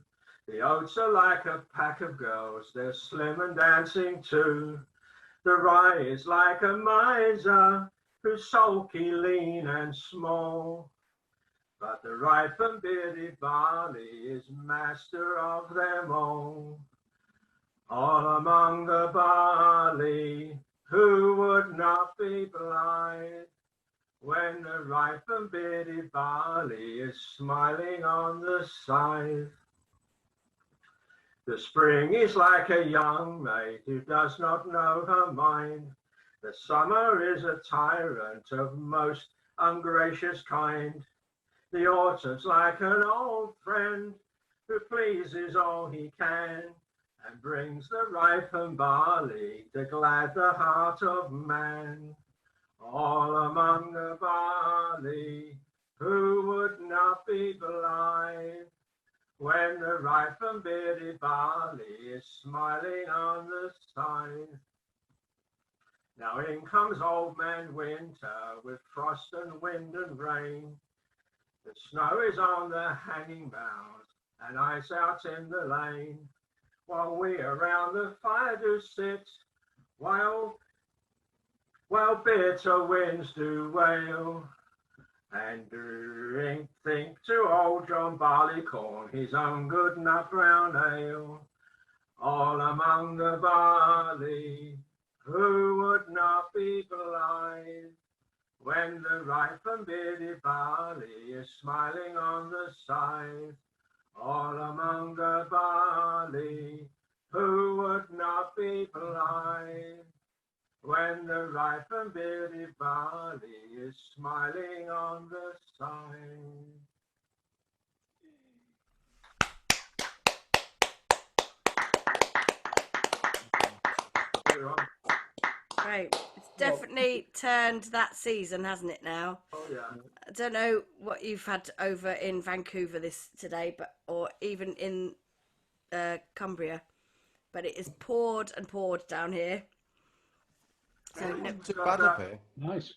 The oats are like a pack of girls, they're slim and dancing too. The rye is like a miser who's sulky, lean and small. But the ripe and bearded barley is master of them all. All among the barley, who would not be blithe, when the ripe and bearded barley is smiling on the scythe? The spring is like a young maid who does not know her mind. The summer is a tyrant of most ungracious kind. The autumn's like an old friend who pleases all he can, and brings the ripened barley to glad the heart of man. All among the barley, who would not be blithe, when the ripe and bearded barley is smiling on the scythe? Now in comes old man winter with frost and wind and rain. The snow is on the hanging boughs and ice out in the lane, while we around the fire do sit, while bitter winds do wail, and think to old John Barleycorn his own good nut brown ale. All among the barley, who would not be blithe, when the ripe and bearded barley is smiling on the scythe? All among the barley, who would not be blithe, when the ripe and bearded barley is smiling on the scythe? Great. It's definitely turned that season, hasn't it now? Oh yeah. I don't know what you've had over in Vancouver today, or even in Cumbria, but it is poured and poured down here. So Too bad up here. Nice.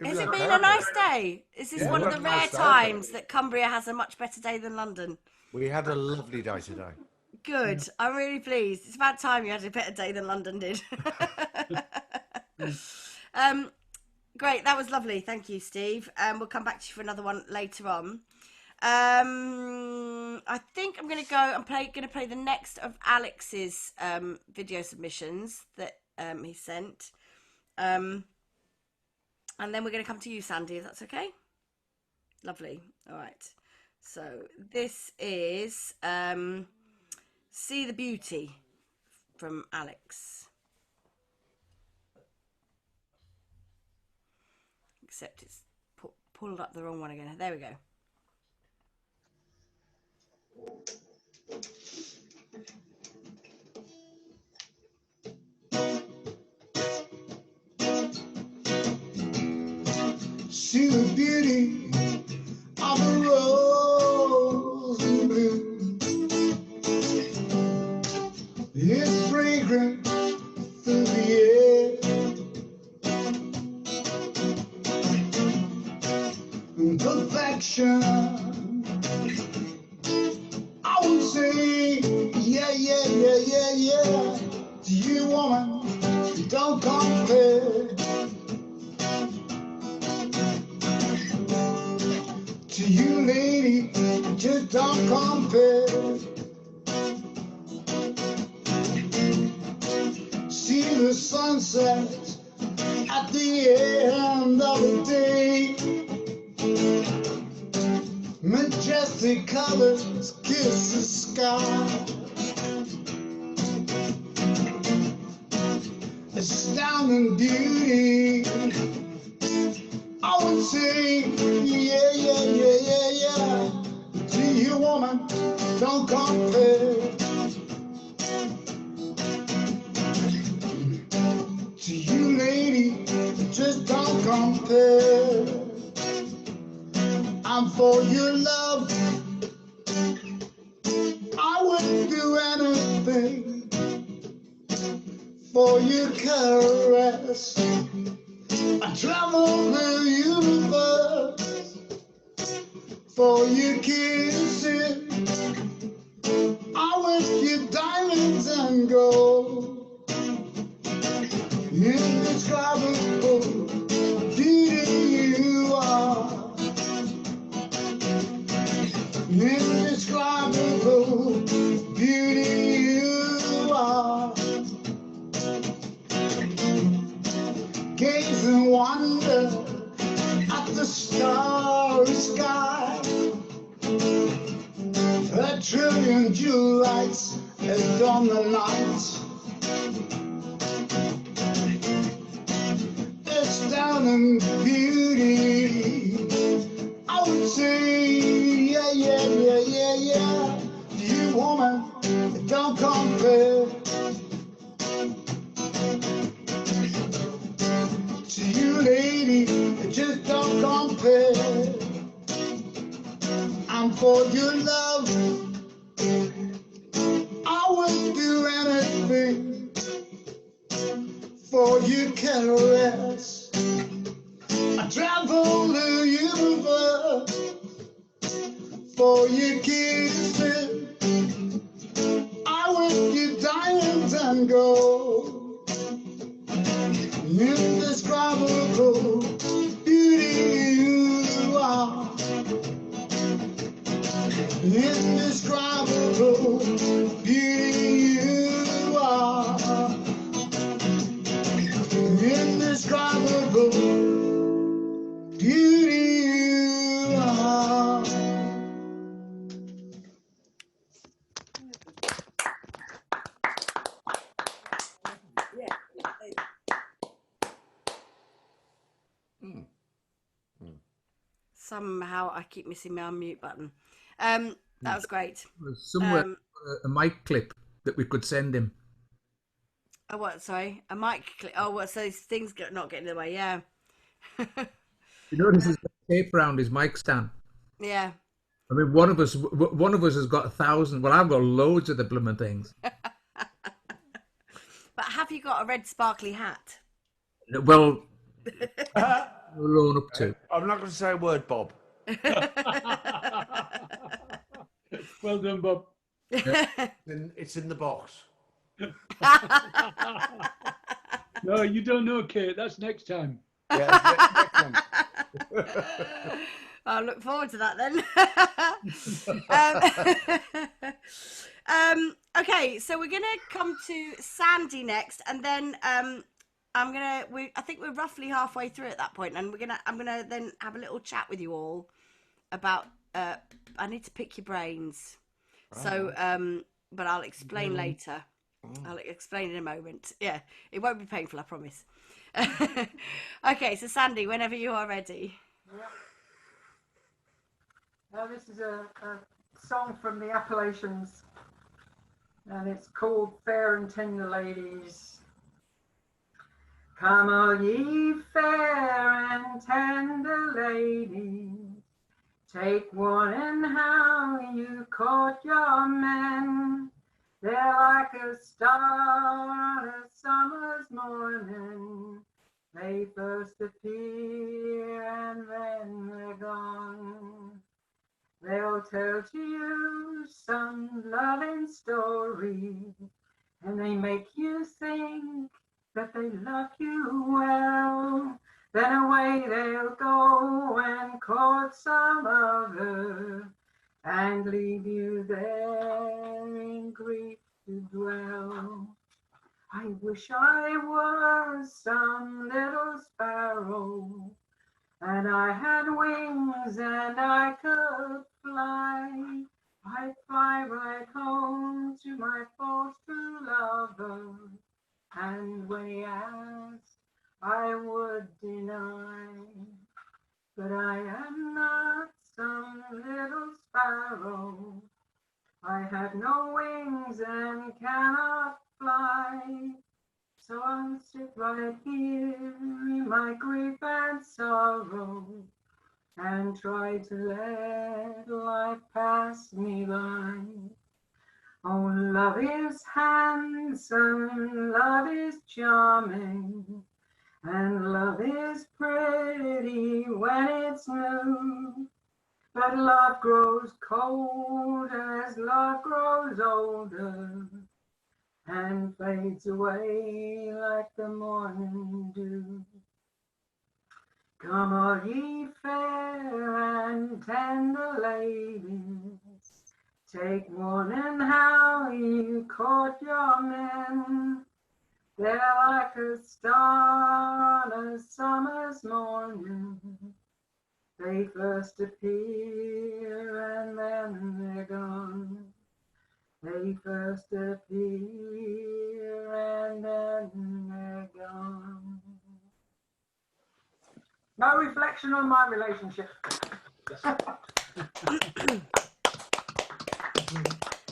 Has it been a nice day? Is this one of the rare times that Cumbria has a much better day than London? We had a lovely day today. Good. I'm really pleased. It's about time you had a better day than London did. Great. That was lovely. Thank you, Steve. We'll come back to you for another one later on. I think I'm going to go and play the next of Alex's video submissions that he sent. And then we're going to come to you, Sandy, if that's okay. Lovely. All right. So this is See the Beauty from Alex. Except it's pulled up the wrong one again. There we go. See the beauty of a rose in bloom. It's fragrant through the air. affection. I would say, yeah, yeah, yeah, yeah, yeah. To you, woman, don't compare. To you, lady, just don't compare. See the sunset at the end of the day. Majestic colors kiss the sky. Astounding beauty. I would say, yeah, yeah, yeah, yeah, yeah. To you, woman, don't compare. To you, lady, just don't compare. I'm for your love. I would do anything for your caress. I travel the universe for your kisses. I wish you diamonds and gold. Indescribable beauty you are. Indescribable beauty you are. Gaze and wonder at the starry sky. A trillion jewel lights adorn the night. Astounding beauty. I would say, yeah, yeah, yeah, yeah, yeah. You, woman, don't compare. To you, lady, just don't compare. I'm for your love. I would do anything for your caress. I travel the universe for your kisses. I wish you diamonds and gold. Indescribable beauty you are. Indescribable beauty you are. Indescribable beauty you are. Somehow I keep missing my unmute button. That was great. There's somewhere a mic clip that we could send him. Oh, what? Sorry, a mic clip. Oh, what? So these things not getting in the way. Yeah. You notice there's tape around his mic stand. Yeah. I mean, one of us has got 1,000. Well, I've got loads of the blooming things. But have you got a red sparkly hat? Well, we're on up to. I'm not going to say a word, Bob. Well done, Bob. It's in the box. No, you don't know, Kate. That's next time. Yeah, next one. I'll look forward to that then. Okay, so we're gonna come to Sandy next, and then I think we're roughly halfway through at that point, and I'm gonna then have a little chat with you all about. I need to pick your brains, so but I'll explain later. I'll explain in a moment. Yeah, it won't be painful, I promise. Okay, so Sandy, whenever you are ready. Yep. Now this is a song from the Appalachians, and it's called Fair and Tender Ladies. Come all ye fair and tender ladies, take warning how you court your men. They're like a star on a summer's morning. They first appear and then they're gone. They'll tell to you some loving story, and they make you think that they love you well. Then away they'll go and court some other, and leave you there in grief to dwell. I wish I was some little sparrow, and I had wings and I could fly. I'd fly right home to my false true lover, and when he asked, I would deny. But I am not some little sparrow. I have no wings and cannot fly. So I'll sit right here in my grief and sorrow, and try to let life pass me by. Oh, love is handsome, love is charming, and love is pretty when it's new. But love grows cold as love grows older, and fades away like the morning dew. Come all ye fair and tender ladies, take warning how you court your men. They're like a star on a summer's morning. They first appear and then they're gone. They first appear and then they're gone. No reflection on my relationship. Can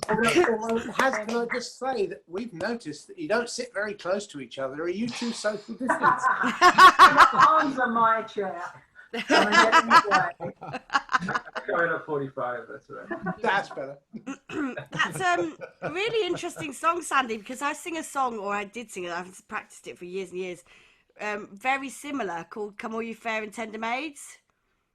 I just say that we've noticed that you don't sit very close to each other. Are you two social distance? My arms are my chair. Going up 45, that's right. That's better. That's a really interesting song, Sandy, because I sing a song, or I did sing it, I've practiced it for years and years, very similar, called Come All You Fair and Tender Maids.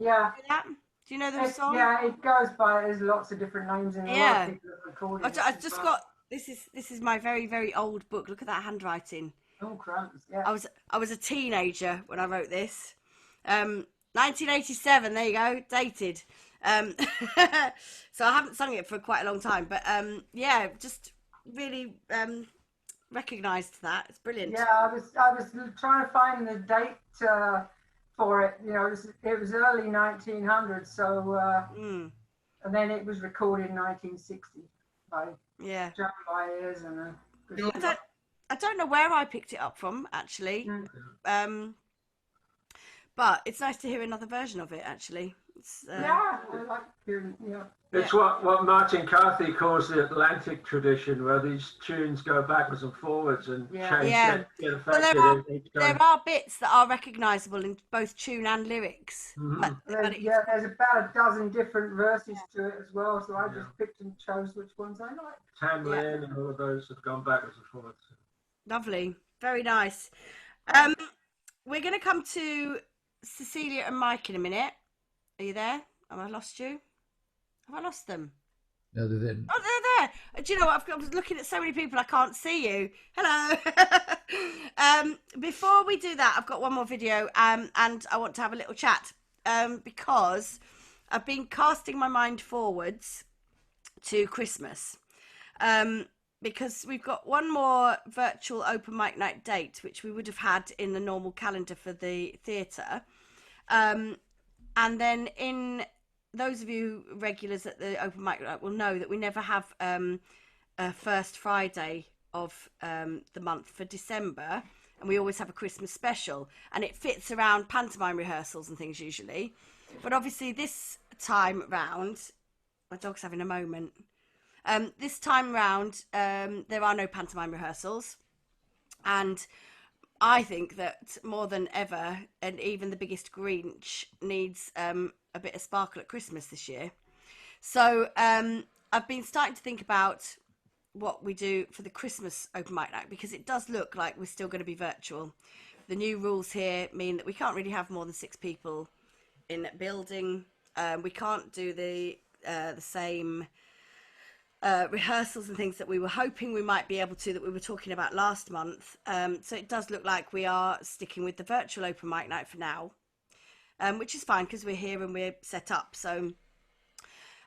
Yeah. Do you know the song? Yeah, it goes by, there's lots of different names in it. A lot of people have recorded I just got, this is my very, very old book. Look at that handwriting. Oh, crumbs, yeah. I was a teenager when I wrote this. 1987, there you go, dated. So I haven't sung it for quite a long time, but yeah, just really recognised that. It's brilliant. Yeah, I was trying to find the date for it. You know, it was early 1900s, so and then it was recorded in 1960 by John Byers and I don't know where I picked it up from, actually. But it's nice to hear another version of it, actually. It's, yeah, I like hearing, It's what Martin Carthy calls the Atlantic tradition, where these tunes go backwards and forwards and change, get affected. Well, each there time. are bits that are recognisable in both tune and lyrics. Mhm. There's about a dozen different verses to it as well, so I just picked and chose which ones I liked. Tamlin and all of those have gone backwards and forwards. Lovely. Very nice. We're going to come to Cecilia and Mike in a minute. Are you there? Have I lost you? Have I lost them? No, they're there. Oh, they're there. Do you know what? I was looking at so many people, I can't see you. Hello. Before we do that, I've got one more video and I want to have a little chat because I've been casting my mind forwards to Christmas because we've got one more virtual open mic night date, which we would have had in the normal calendar for the theatre. And then in those of you regulars at the open mic night will know that we never have a first Friday of the month for December, and we always have a Christmas special, and it fits around pantomime rehearsals and things usually. But obviously this time round, my dog's having a moment. This time round, there are no pantomime rehearsals, and I think that more than ever, and even the biggest Grinch needs a bit of sparkle at Christmas this year. So I've been starting to think about what we do for the Christmas open mic night, because it does look like we're still going to be virtual. The new rules here mean that we can't really have more than 6 people in a building. We can't do the the same rehearsals and things that we were hoping we might be able to, that we were talking about last month. So it does look like we are sticking with the virtual open mic night for now, which is fine because we're here and we're set up. So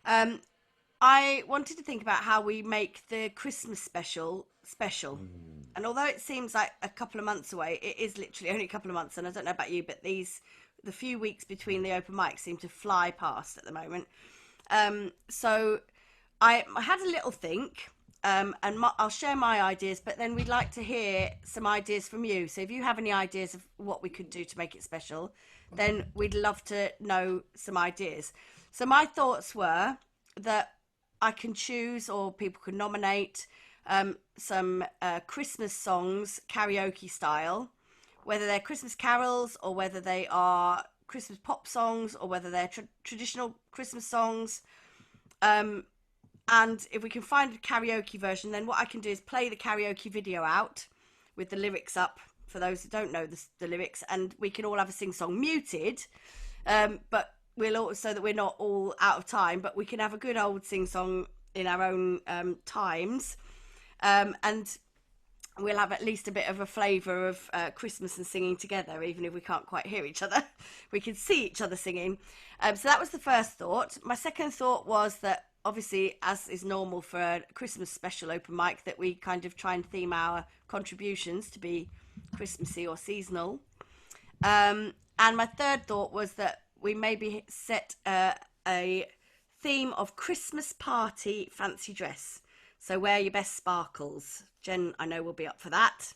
I wanted to think about how we make the Christmas special. And although it seems like a couple of months away, it is literally only a couple of months. And I don't know about you, but the few weeks between the open mics seem to fly past at the moment. So I had a little think, and I'll share my ideas, but then we'd like to hear some ideas from you. So if you have any ideas of what we could do to make it special, then we'd love to know some ideas. So my thoughts were that I can choose, or people can nominate, some Christmas songs, karaoke style, whether they're Christmas carols or whether they are Christmas pop songs or whether they're traditional Christmas songs. And if we can find a karaoke version, then what I can do is play the karaoke video out with the lyrics up for those who don't know the lyrics, and we can all have a sing-song muted, but we'll also, so that we're not all out of time, but we can have a good old sing-song in our own times, and we'll have at least a bit of a flavour of Christmas and singing together, even if we can't quite hear each other. We can see each other singing. So that was the first thought. My second thought was that, obviously, as is normal for a Christmas special open mic, that we kind of try and theme our contributions to be Christmassy or seasonal. And my third thought was that we maybe set a theme of Christmas party fancy dress. So wear your best sparkles. Jen, I know, will be up for that.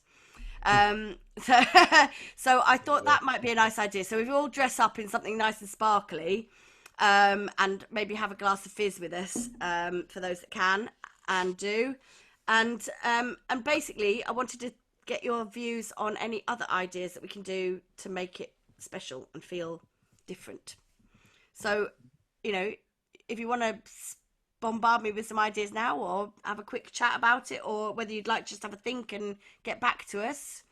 So I thought that might be a nice idea. So if we all dress up in something nice and sparkly, and maybe have a glass of fizz with us, for those that can and do, and basically I wanted to get your views on any other ideas that we can do to make it special and feel different. So, you know, if you want to bombard me with some ideas now, or have a quick chat about it, or whether you'd like to just have a think and get back to us.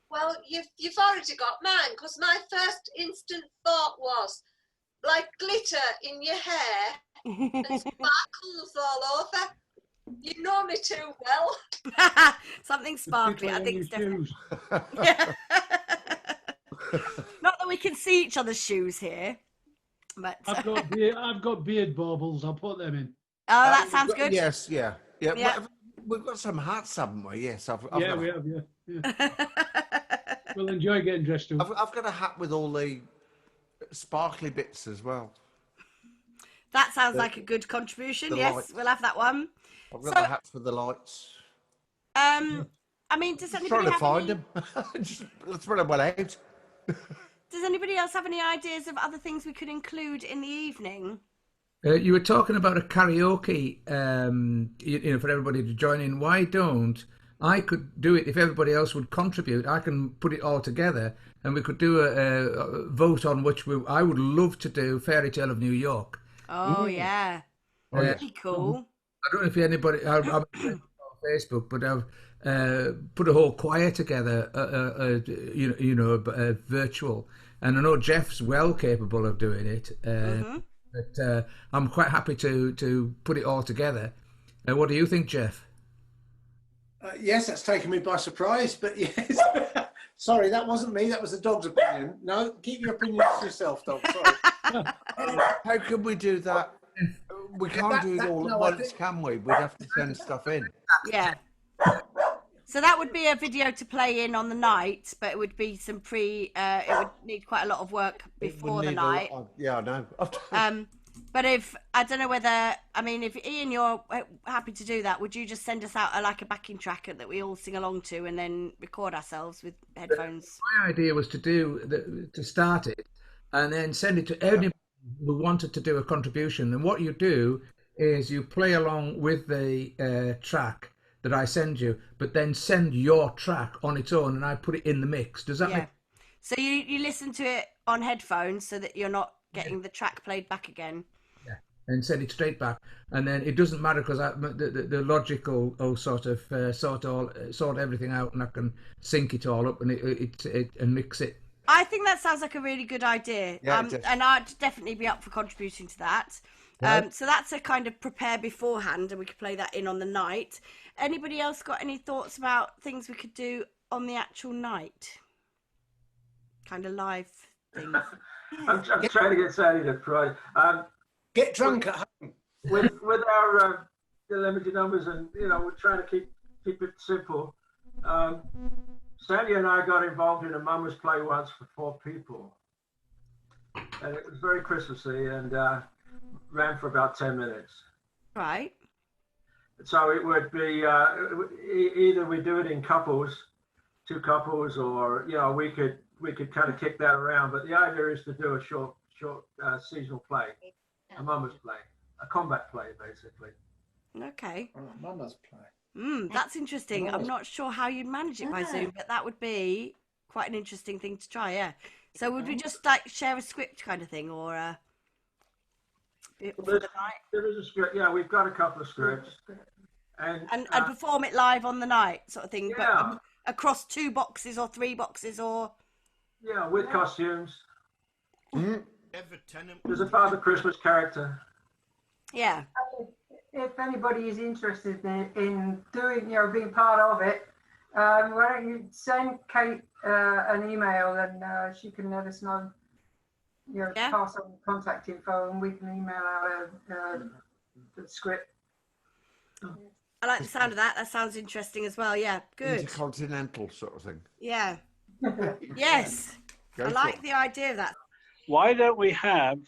Well, you've already got mine, because my first instant thought was like glitter in your hair and sparkles all over. You know me too well. Something sparkly, I think it's definitely. Yeah. Not that we can see each other's shoes here, but I've got beard baubles. I'll put them in. Oh, that sounds good. Yes, yeah. Yeah. We've got some hats, haven't we? Yes, I've Yeah, got, we have. Yeah. We'll enjoy getting dressed up. I've got a hat with all the sparkly bits as well. That sounds like a good contribution. Yes, lights. we'll have that one. I've got the hats for the lights. I mean, does Just anybody trying to have find any, them. Just throw them well out. does anybody else have any ideas of other things we could include in the evening? You were talking about a karaoke, you know, for everybody to join in. Why don't I could do it if everybody else would contribute? I can put it all together, and we could do a vote on which I would love to do Fairy Tale of New York. Oh, yeah. That'd be cool. I don't know if anybody, I'm on Facebook, but I've put a whole choir together, virtual. And I know Jeff's well capable of doing it. But I'm quite happy to put it all together. What do you think, Jeff? Yes, that's taken me by surprise, but yes. Sorry, that wasn't me. That was the dog's opinion. No, keep your opinion to yourself, dog. Sorry. How can we do that? We can't do it all at once, can we? We'd have to send stuff in. Yeah. So that would be a video to play in on the night, but it would be some it would need quite a lot of work before the night. Yeah, I know. But if, I don't know whether, I mean, if Ian, you're happy to do that, would you just send us out a backing track that we all sing along to and then record ourselves with headphones? My idea was to start it and then send it to anybody who wanted to do a contribution. And what you do is you play along with the track that I send you, but then send your track on its own and I put it in the mix. Does that make sense? So you listen to it on headphones so that you're not getting the track played back again. Yeah, and send it straight back. And then it doesn't matter because the logical sort of sort everything out, and I can sync it all up and and mix it. I think that sounds like a really good idea. Yeah, and I'd definitely be up for contributing to that. Right. So that's a kind of prepare beforehand, and we could play that in on the night. Anybody else got any thoughts about things we could do on the actual night? Kind of live things. I'm trying to get Sally to try. Get drunk at home. With our the limited numbers, and we're trying to keep it simple. Sally and I got involved in a Mama's Play once for 4 people, and it was very Christmassy, and ran for about 10 minutes. Right. So it would be either we do it in couples, 2 couples, or we could kind of kick that around. But the idea is to do a short seasonal play, a Mama's Play, a combat play, basically. Okay. Mama's Play. That's interesting. I'm not sure how you'd manage it by Zoom, but that would be quite an interesting thing to try. Yeah. So would we just like share a script kind of thing, or There is a script. Yeah, we've got a couple of scripts, and perform it live on the night, sort of thing. Yeah. But across 2 boxes or 3 boxes, or with costumes. Every tenant. There's a Father Christmas character. Yeah. If anybody is interested in doing, being part of it, why don't you send Kate an email, and she can let us know, pass on contact info, and we can email out the script. I like the sound of that. That sounds interesting as well. Yeah, good. Intercontinental sort of thing. Yeah. Yes. Go I for like it. the idea of that. Why don't we have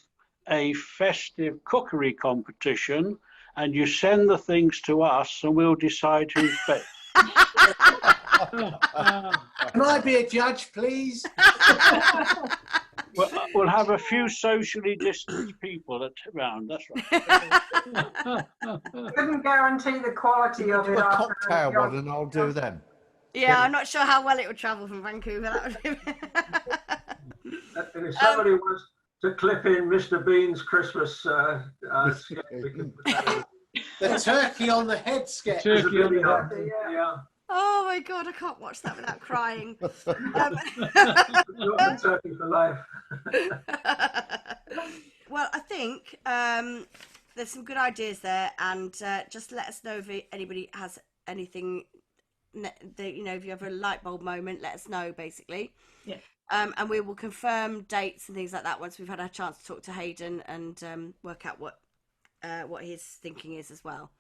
a festive cookery competition, and you send the things to us, and we'll decide who's best. Can I be a judge, please? We'll have a few socially distanced people around. That's right. Couldn't guarantee the quality of it. Do a after cocktail your- one, and I'll do them. Yeah, I'm not sure how well it would travel from Vancouver. That would be... And if somebody wants to clip in Mr. Bean's Christmas sketch, we can put that in. The turkey on the head sketch. Turkey on the head. Yeah. Oh my God, I can't watch that without crying. Turkey for life. Well, I think there's some good ideas there, and just let us know if anybody has anything that, if you have a light bulb moment, let us know, basically. Yeah. And we will confirm dates and things like that once we've had our chance to talk to Hayden and work out what his thinking is as well.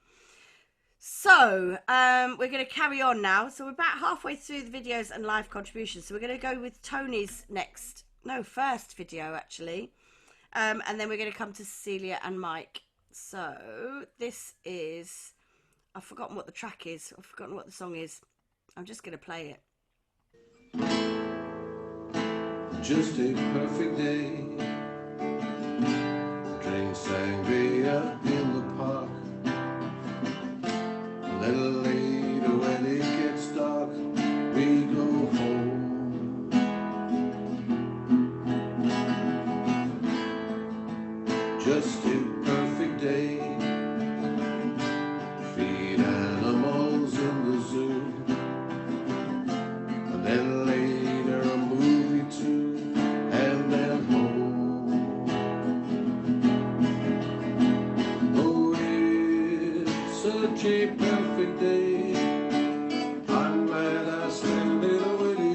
So we're going to carry on now. So we're about halfway through the videos and live contributions. So we're going to go with Tony's first video actually. And then we're going to come to Cecilia and Mike. So this is, I've forgotten what the track is. I've forgotten what the song is. I'm just going to play it. Just a perfect day. Drink sangria in the park. A little later when it gets dark, we go home. Just a perfect day. Feed animals in the zoo. And then later a movie too. And then home. Oh, it's such a perfect day. I'm glad I spent it with you.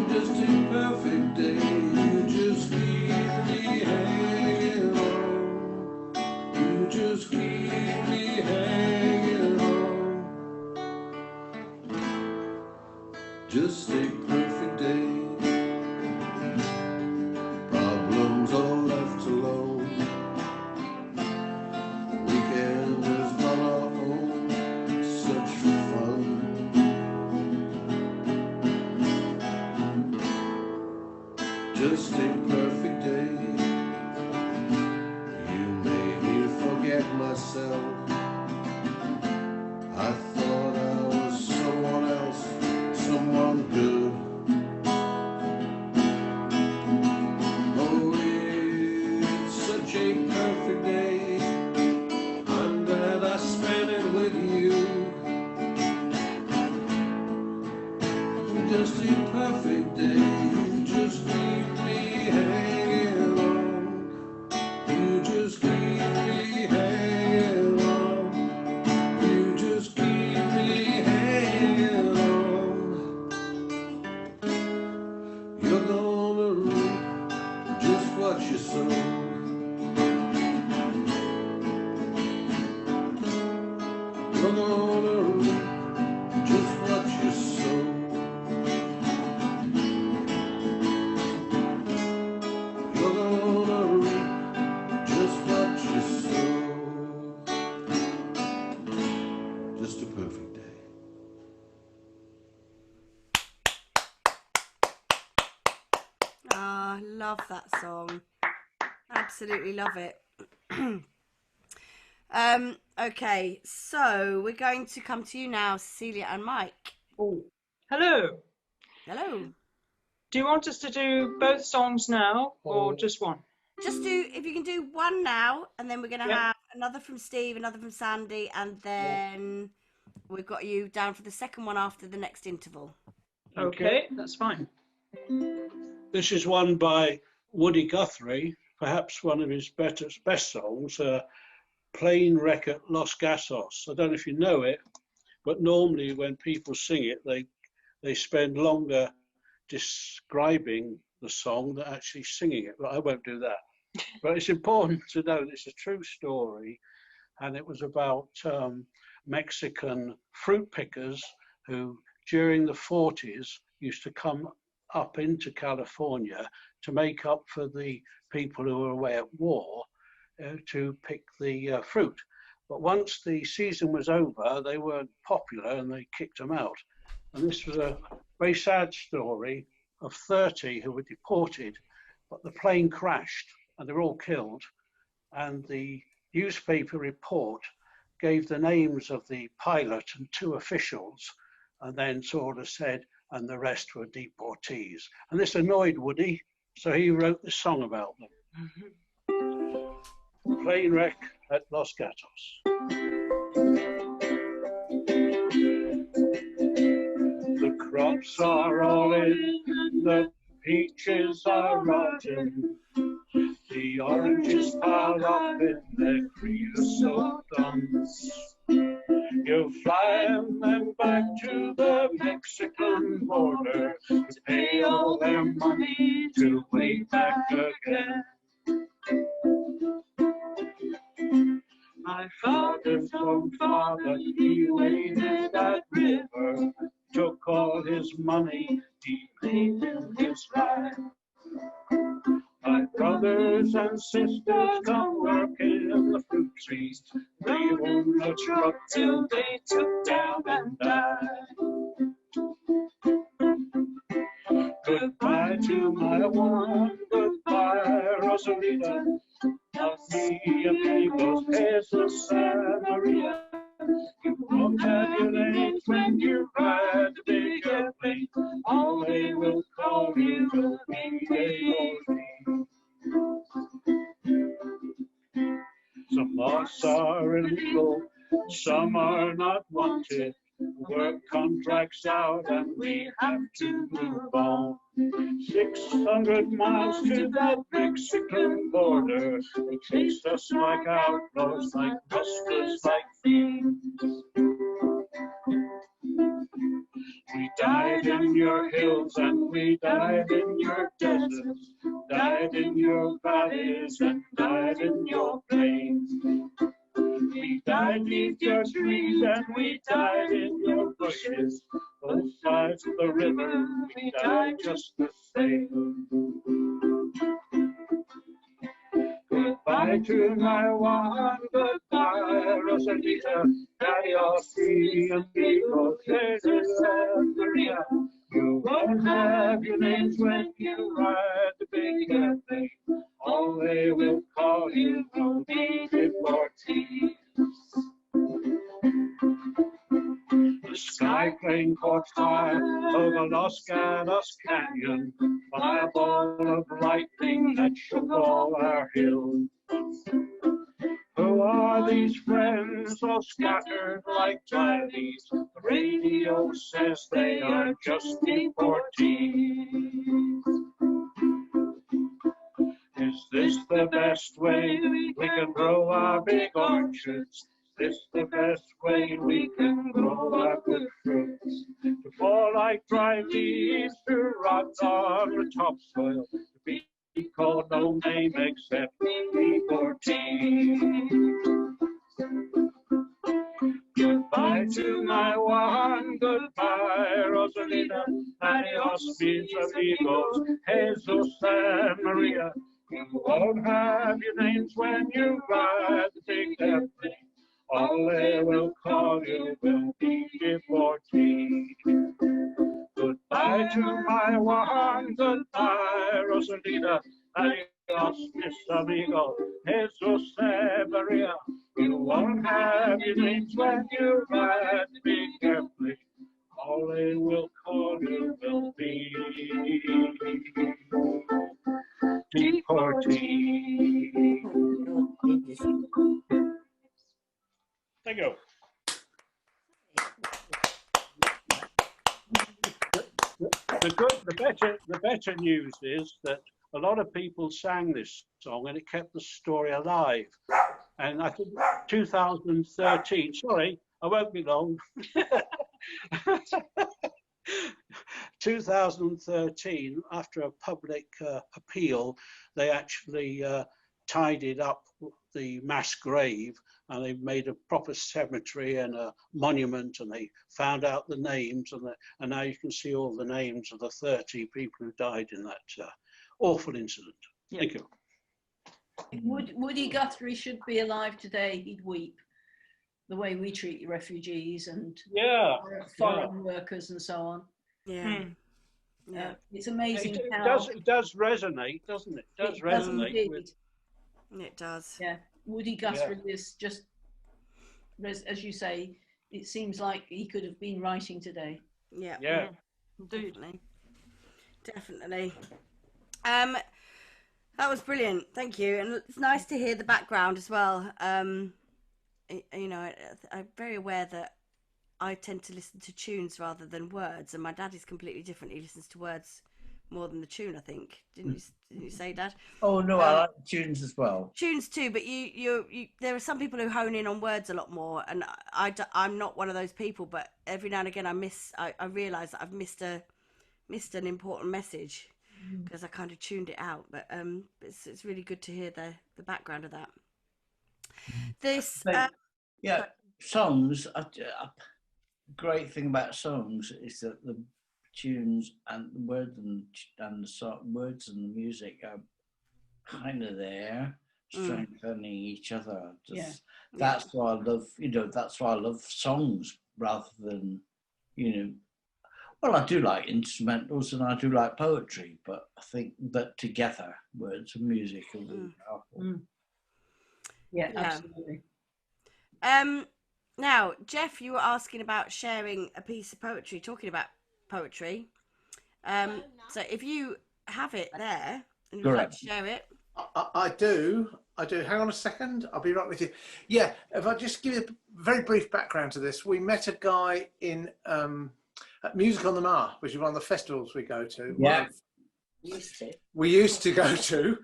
Just a perfect day. You just keep me hanging on. You just keep me hanging on. Just a perfect day. Problems all left alone. Weekend is gone off home. Such fun. Just a perfect day. You made me forget myself. I thought I was someone else, someone good. Oh, it's such a perfect day. I'm glad I spent it with you. Just a perfect day. You just keep me hanging You're gonna reap just what you sow. You're gonna reap just what you sow. You're gonna reap just what you sow. Just a perfect day. Ah, love that song. Absolutely love it. Okay, so we're going to come to you now, Cecilia and Mike. Oh, hello. Hello. Do you want us to do both songs now or just one? Just do, if you can do one now, and then we're going to Yep. have another from Steve, another from Sandy, and then we've got you down for the second one after the next interval. Okay, that's fine. This is one by Woody Guthrie, perhaps one of his best songs, Plane Wreck at Los Gatos. I don't know if you know it, but normally when people sing it, they spend longer describing the song than actually singing it, but I won't do that. But it's important to know that it's a true story, and it was about Mexican fruit pickers who, during the 40s, used to come up into California to make up for the people who were away at war to pick the fruit. But once the season was over, they weren't popular and they kicked them out. And this was a very sad story of 30 who were deported, but the plane crashed and they were all killed. And the newspaper report gave the names of the pilot and 2 officials, and then sort of said, and the rest were deportees. And this annoyed Woody, so he wrote this song about them. Plane Wreck at Los Gatos. The crops are all in, the peaches are rotten, the oranges piled up in their creosote thumbs. You fly them back to the Mexican border to pay all their money to way back again. My father's own father, he waded that river, took all his money, he made in his life. My brothers and sisters come working in the fruit trees, leaving the truck till they took down and died. Goodbye to my one, goodbye Rosalita, of me amigos, Jesus and Maria. You won't have your names when you ride the big airplane, all they will call you will be A.O.D. Some lots are illegal, some are not wanted. Work contracts out and we have to move on. 600 miles to that Mexican border. They chased us like outlaws, like rustlers, like thieves. We died in your hills and we died in your deserts, died in your valleys and died in your plains. We died beneath your trees and we died in your bushes, both sides of the river, we died just the same. Goodbye to my one, goodbye Rosalita, adios amigos, Jesus and Maria. You won't have your names when you ride the big airplane, all they will call you will be deportees. The sky plane caught fire over Los Gatos Canyon by a ball of lightning that shook all our hills. Who are these friends all scattered like ivys? The radio says they are just deportees. Is this the best way we can grow our big orchards? this the best way we can grow our good fruits? To fall like dry leaves to rot on the topsoil, to be called no name except tea for tea. Goodbye to my one, goodbye, Rosalina. Adios, mis amigos, Jesus and Maria. You won't have your names when you ride the big airplane. All they will call you will be for tea. Goodbye to my one, goodbye, Rosalina. Adios, mis amigos, Jesus and Maria. You won't have your names when you ride the big airplane. All they will call you will be tea for tea. There you go. The better news is that a lot of people sang this song and it kept the story alive. And I think 2013, sorry, I won't be long. 2013, after a public appeal, they actually tidied up the mass grave and they made a proper cemetery and a monument, and they found out the names, and now you can see all the names of the 30 people who died in that awful incident. Thank you. Woody Guthrie should be alive today. He'd weep the way we treat refugees and foreign workers and so on. Yeah. It's amazing It does resonate, doesn't it? It does resonate. It does. Yeah. Woody Guthrie is just, as you say, it seems like he could have been writing today. Yeah. Yeah. Definitely. That was brilliant. Thank you. And it's nice to hear the background as well. You know, I'm very aware that I tend to listen to tunes rather than words, and my dad is completely different. He listens to words more than the tune, I think. Didn't you say, Dad? Oh no, I like tunes as well. Tunes too, but you there are some people who hone in on words a lot more, and I'm not one of those people. But every now and again, I realise that I've missed an important message because I kind of tuned it out. But it's really good to hear the background of that. This songs. Great thing about songs is that the tunes and the words and the words and the music are kind of there, strengthening each other. That's why I love, that's why I love songs rather than, well, I do like instrumentals and I do like poetry, but I think that together, words and music are really powerful. Yeah, absolutely. Now, Jeff, you were asking about sharing a piece of poetry, talking about poetry. So if you have it there and you'd like to share it. I do. Hang on a second. I'll be right with you. Yeah, if I just give you a very brief background to this. We met a guy in at Music on the Mar, which is one of the festivals we go to. Yeah. We used to go to.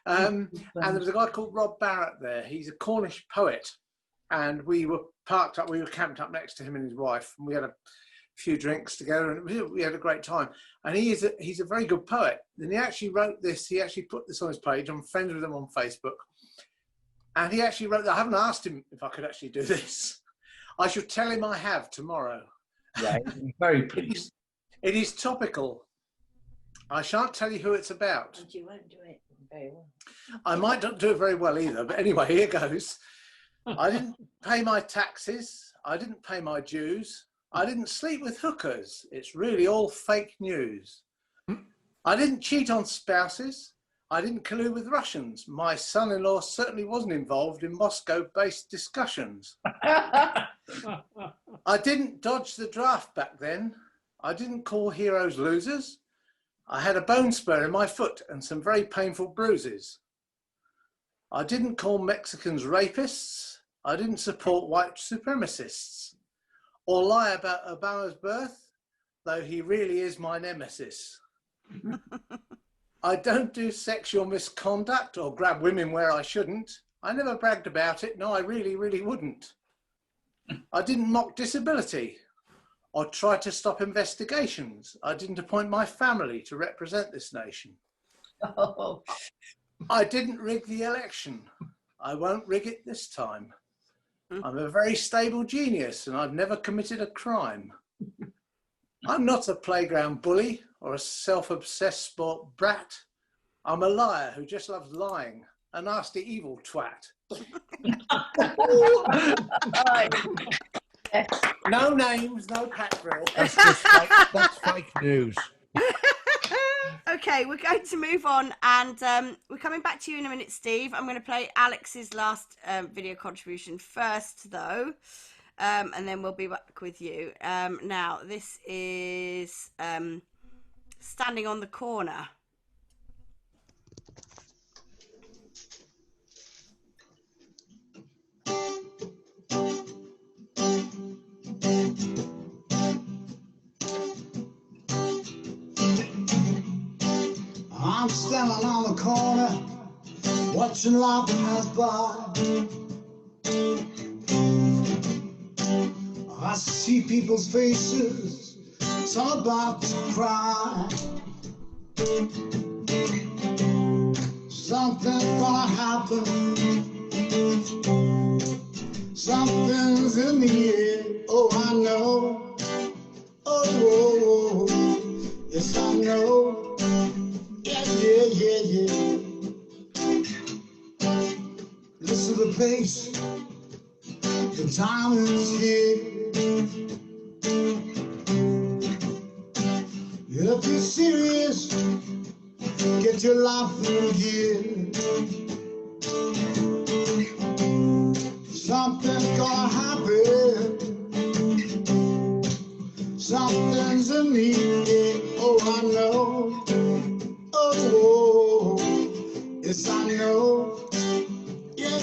And there was a guy called Rob Barrett there. He's a Cornish poet. And we were camped up next to him and his wife, and we had a few drinks together, and we had a great time. And he's a very good poet. And he actually wrote this. He actually put this on his page. I'm friends with him on Facebook, and he actually wrote that. I haven't asked him if I could actually do this. I shall tell him I have tomorrow. Yeah, very pleased. It is topical. I shan't tell you who it's about. And you won't do it very well. I might not do it very well either, but anyway, here goes. I didn't pay my taxes. I didn't pay my dues. I didn't sleep with hookers. It's really all fake news. I didn't cheat on spouses. I didn't collude with Russians. My son-in-law certainly wasn't involved in Moscow-based discussions. I didn't dodge the draft back then. I didn't call heroes losers. I had a bone spur in my foot and some very painful bruises. I didn't call Mexicans rapists. I didn't support white supremacists or lie about Obama's birth, though he really is my nemesis. I don't do sexual misconduct or grab women where I shouldn't. I never bragged about it. No, I really, really wouldn't. I didn't mock disability or try to stop investigations. I didn't appoint my family to represent this nation. Oh. I didn't rig the election. I won't rig it this time. I'm a very stable genius and I've never committed a crime. I'm not a playground bully or a self-obsessed sport brat. I'm a liar who just loves lying, a nasty evil twat. No names, no cat drill. That's fake news. Okay, we're going to move on, and we're coming back to you in a minute, Steve. I'm going to play Alex's last video contribution first, though, and then we'll be back with you. Now, this is Standing on the Corner. I'm standing on the corner, watching life pass by. I see people's faces, some about to cry. Something's gonna happen, something's in the air. Oh, I know, oh, yes, I know. Yeah. Listen to the pace, the time is here. If you're serious, get your life in gear. Something's gonna happen, something's in the air. Oh, I know. Oh, yes, I know. Yeah.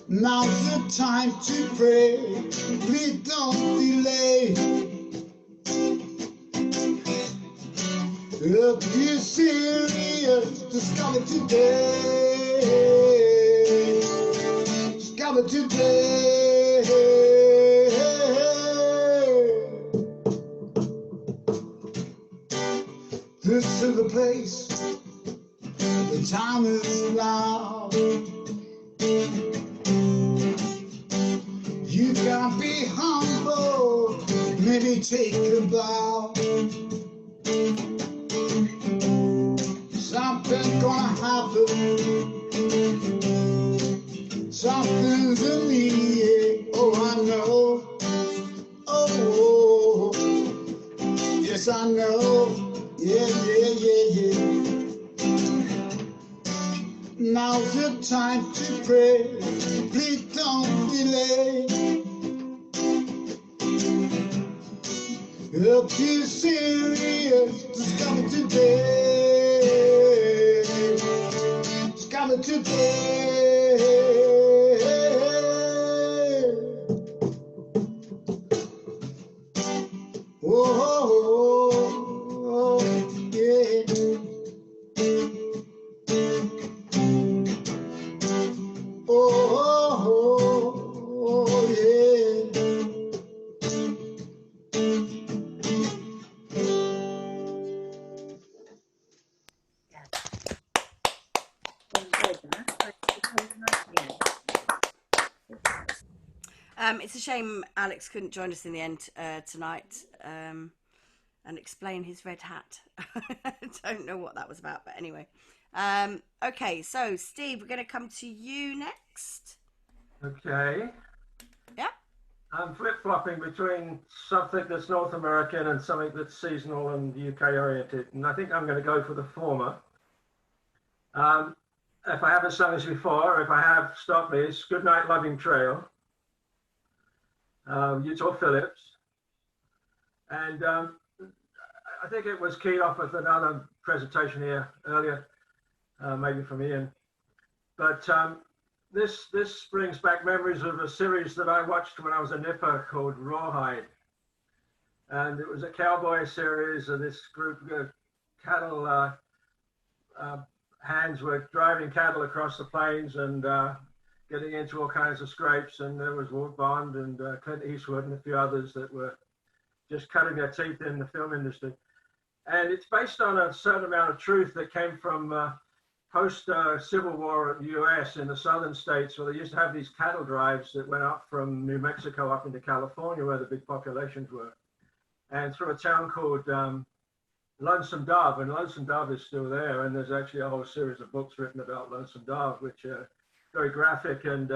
Now's the time to pray. Please don't delay. If you're serious, discover today. Discover today. This is the place, the time is now. You gotta be humble, maybe take a bow. Something's gonna happen, something's in the air. Oh, I know, oh, yes, I know. Yeah. Now's the time to pray. Please don't delay. If you're serious, discover today. Discover today. Oh, yeah. Oh, yeah. It's a shame Alex couldn't join us in the end tonight and explain his red hat. I don't know what that was about, but anyway. Okay, so Steve, we're going to come to you next. Okay. Yeah. I'm flip-flopping between something that's North American and something that's seasonal and UK oriented, and I think I'm going to go for the former. If I haven't sung this before, if I have, stop me. It's Goodnight Loving Trail, Utah Phillips. And I think it was keyed off with another presentation here earlier, maybe from Ian. But this brings back memories of a series that I watched when I was a nipper called Rawhide. And it was a cowboy series of this group of cattle hands were driving cattle across the plains and getting into all kinds of scrapes, and there was Walt Bond and Clint Eastwood and a few others that were just cutting their teeth in the film industry. And it's based on a certain amount of truth that came from post-Civil War in the US in the southern states, where they used to have these cattle drives that went up from New Mexico up into California, where the big populations were, and through a town called Lonesome Dove, and Lonesome Dove is still there, and there's actually a whole series of books written about Lonesome Dove, which are very graphic and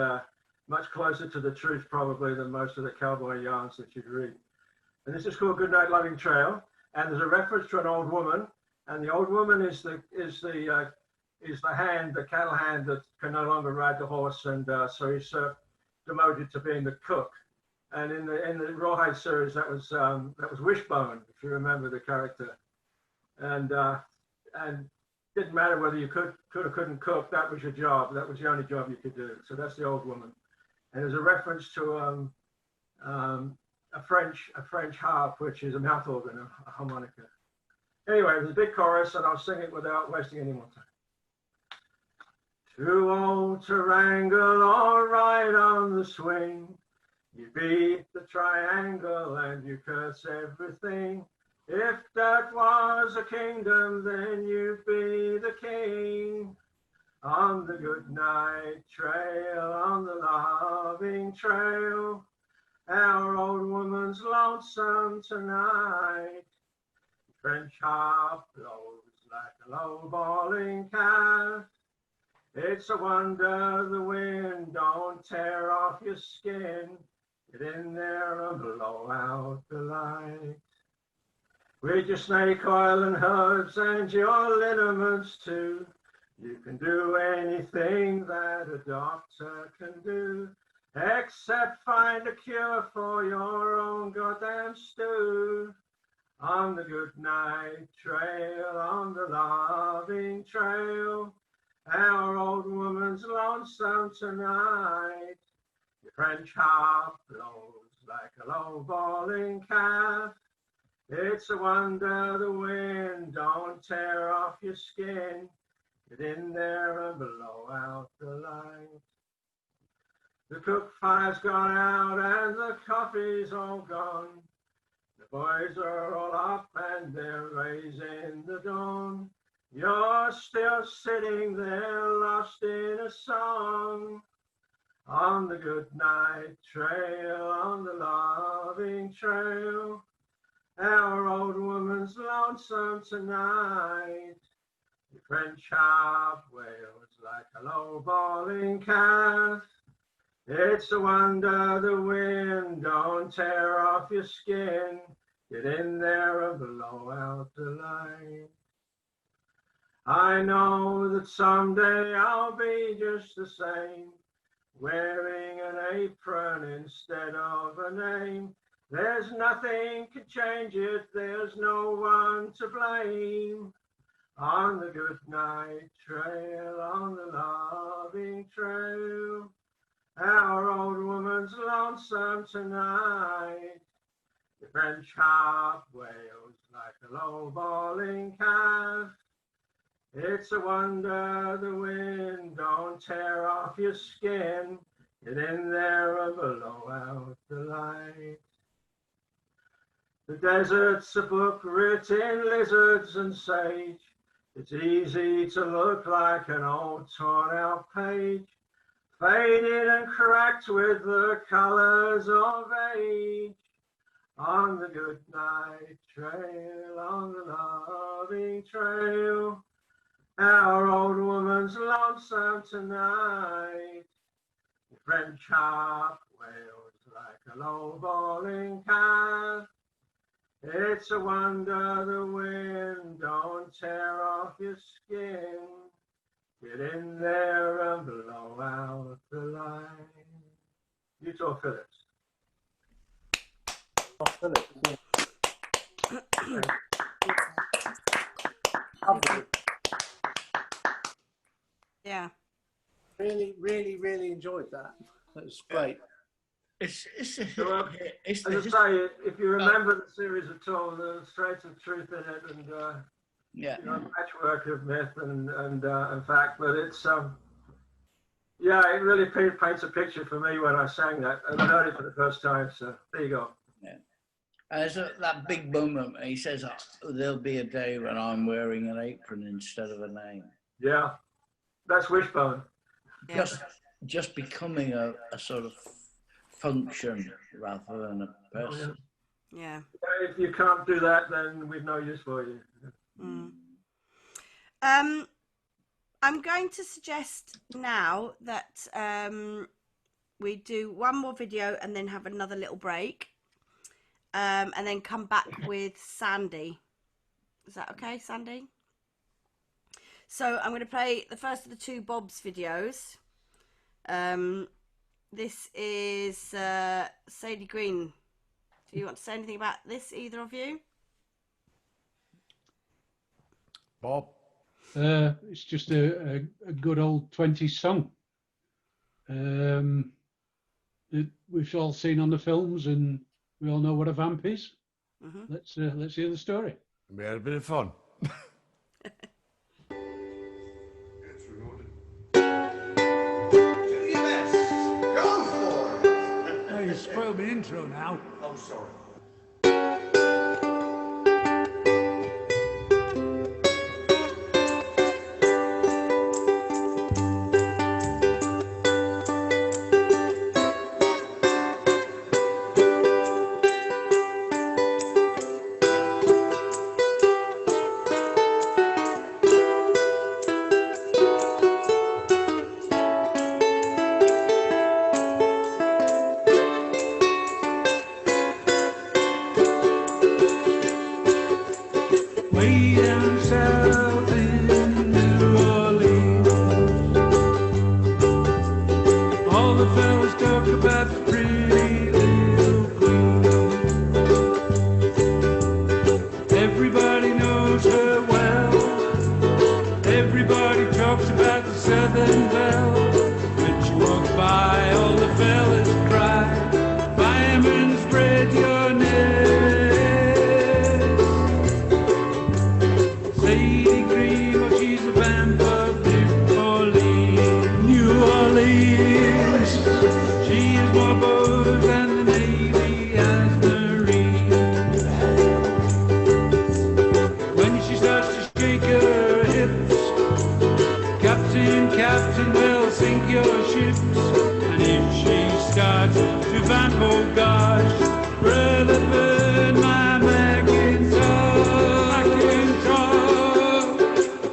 much closer to the truth probably than most of the cowboy yarns that you'd read. And this is called Goodnight Loving Trail, and there's a reference to an old woman, and the old woman is the hand, the cattle hand that can no longer ride the horse, and so he's demoted to being the cook. And in the Rawhide series, that was Wishbone, if you remember the character. And didn't matter whether you could or couldn't cook, that was your job. That was the only job you could do. So that's the old woman. And there's a reference to a French harp, which is a mouth organ, a harmonica. Anyway, there's a big chorus, and I'll sing it without wasting any more time. Too old to wrangle or ride on the swing. You beat the triangle and you curse everything. If that was a kingdom, then you'd be the king. On the Goodnight Trail, on the loving trail, our old woman's lonesome tonight. French harp blows like a low bawling calf. It's a wonder the wind don't tear off your skin. Get in there and blow out the light. With your snake oil and herbs and your liniments too, you can do anything that a doctor can do, except find a cure for your own goddamn stew. On the Goodnight Trail, on the loving trail, our old woman's lonesome tonight. Your French harp blows like a low bawling calf. It's a wonder the wind don't tear off your skin. Get in there and blow out the light. The cook fire's gone out and the coffee's all gone. The boys are all up and they're raising the dawn. You're still sitting there lost in a song. On the Goodnight Trail, on the loving trail, our old woman's lonesome tonight. The French harp wails like a low bawling calf. It's a wonder the wind don't tear off your skin. Get in there and blow out the light. I know that someday I'll be just the same, wearing an apron instead of a name. There's nothing could change it, there's no one to blame. On the Goodnight Trail, on the loving trail, our old woman's lonesome tonight. The French harp wails like a low bawling calf. It's a wonder the wind don't tear off your skin. Get in there and blow out the light. The desert's a book written lizards and sage. It's easy to look like an old torn out page, faded and cracked with the colors of age. On the Goodnight Trail, on the loving trail, our old woman's lonesome tonight. The French harp wails like a low bawling calf. It's a wonder the wind don't tear off your skin. Get in there and blow out the light. Utah Phillips. Yeah. Really enjoyed that. That was great. It's As I say, if you remember the series at all, there's threads of truth in it, and Yeah. You know, patchwork of myth and fact, but it's yeah, it really paints a picture for me when I sang that and I heard it for the first time. So there you go. Yeah. And it's that big moment. He says, oh, "There'll be a day when I'm wearing an apron instead of a name." Yeah, that's Wishbone. Just becoming a sort of function rather than a person. Yeah. If you can't do that, then we've no use for you. I'm going to suggest now that we do one more video and then have another little break, and then come back with Sandy. Is that okay, Sandy? So I'm going to play the first of the two Bob's videos. This is Sadie Green. Do you want to say anything about this, either of you? Bob? It's just a good old 20s song that we've all seen on the films, and we all know what a vamp is. Let's hear the story. We had a bit of fun. Oh, you spoiled my intro now. Oh, sorry. Way down south in New Orleans, all the fellas talk about the pretty little queen. Everybody knows her well. Everybody talks about the Southern Belle. When she walks by, all the fellas cry, "Fireman, spread your net." Sadie Green, well, she's a vamp of New Orleans. New Orleans. She is more bold than the Navy has Marines. When she starts to shake her hips, Captain, well, sink your ships. And if she starts to vamp, oh gosh, brother, burn my Macintosh.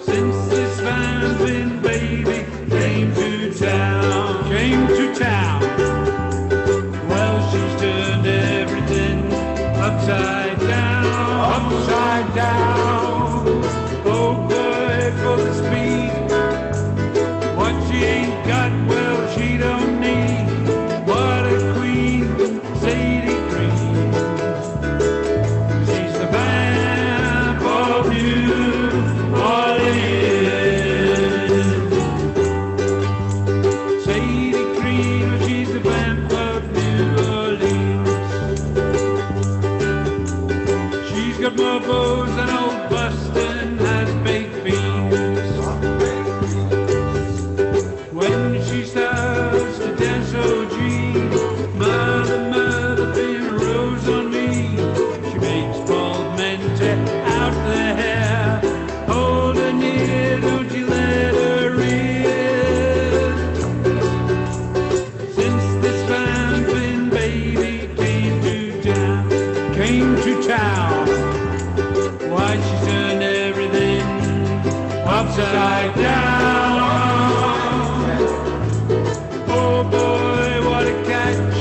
Since this vamping baby came to town, well, she's turned everything upside down. Oh boy, for the speed, what she ain't got, well, she don't need. What a queen, Sadie Green. She's the vamp of New Orleans. Sadie Green, she's the vamp of New Orleans. She's got more bows than old Boston has baked beans. When she starts to dance, oh gee, mother, pin a rose on me. She makes bald men tear out their hair. Hold her near, don't you let her in. Since this vamping baby came to town, why she turned everything upside down. Oh boy, what a catch.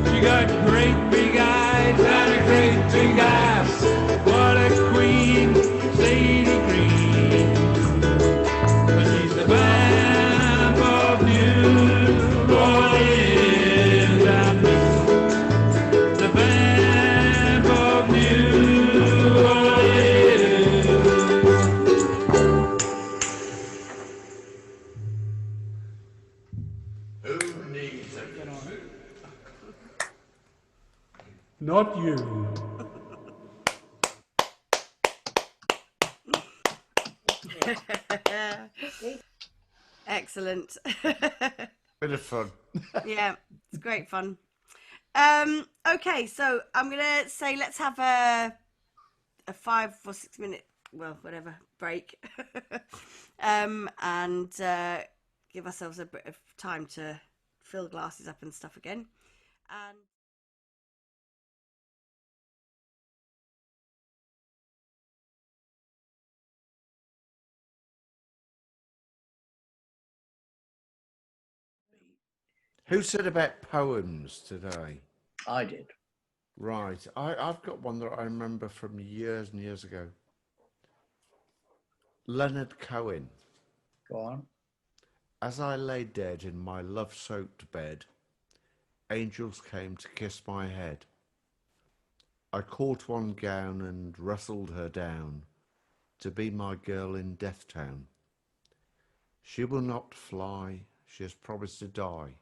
She got great big eyes and a great big ass. What a queen, Sadie Green. But she's the vamp of New Orleans. The vamp of New Orleans. Who needs a Not you. Excellent. Bit of fun. Yeah, it's great fun. Okay, so I'm gonna say let's have a 5 or 6 minute, well, whatever, break, and give ourselves a bit of time to fill glasses up and stuff again. And Who said about poems today? I did. Right. I've got one that I remember from years and years ago. Leonard Cohen. Go on. As I lay dead in my love-soaked bed, angels came to kiss my head. I caught one gown and wrestled her down to be my girl in Deathtown. She will not fly, she has promised to die.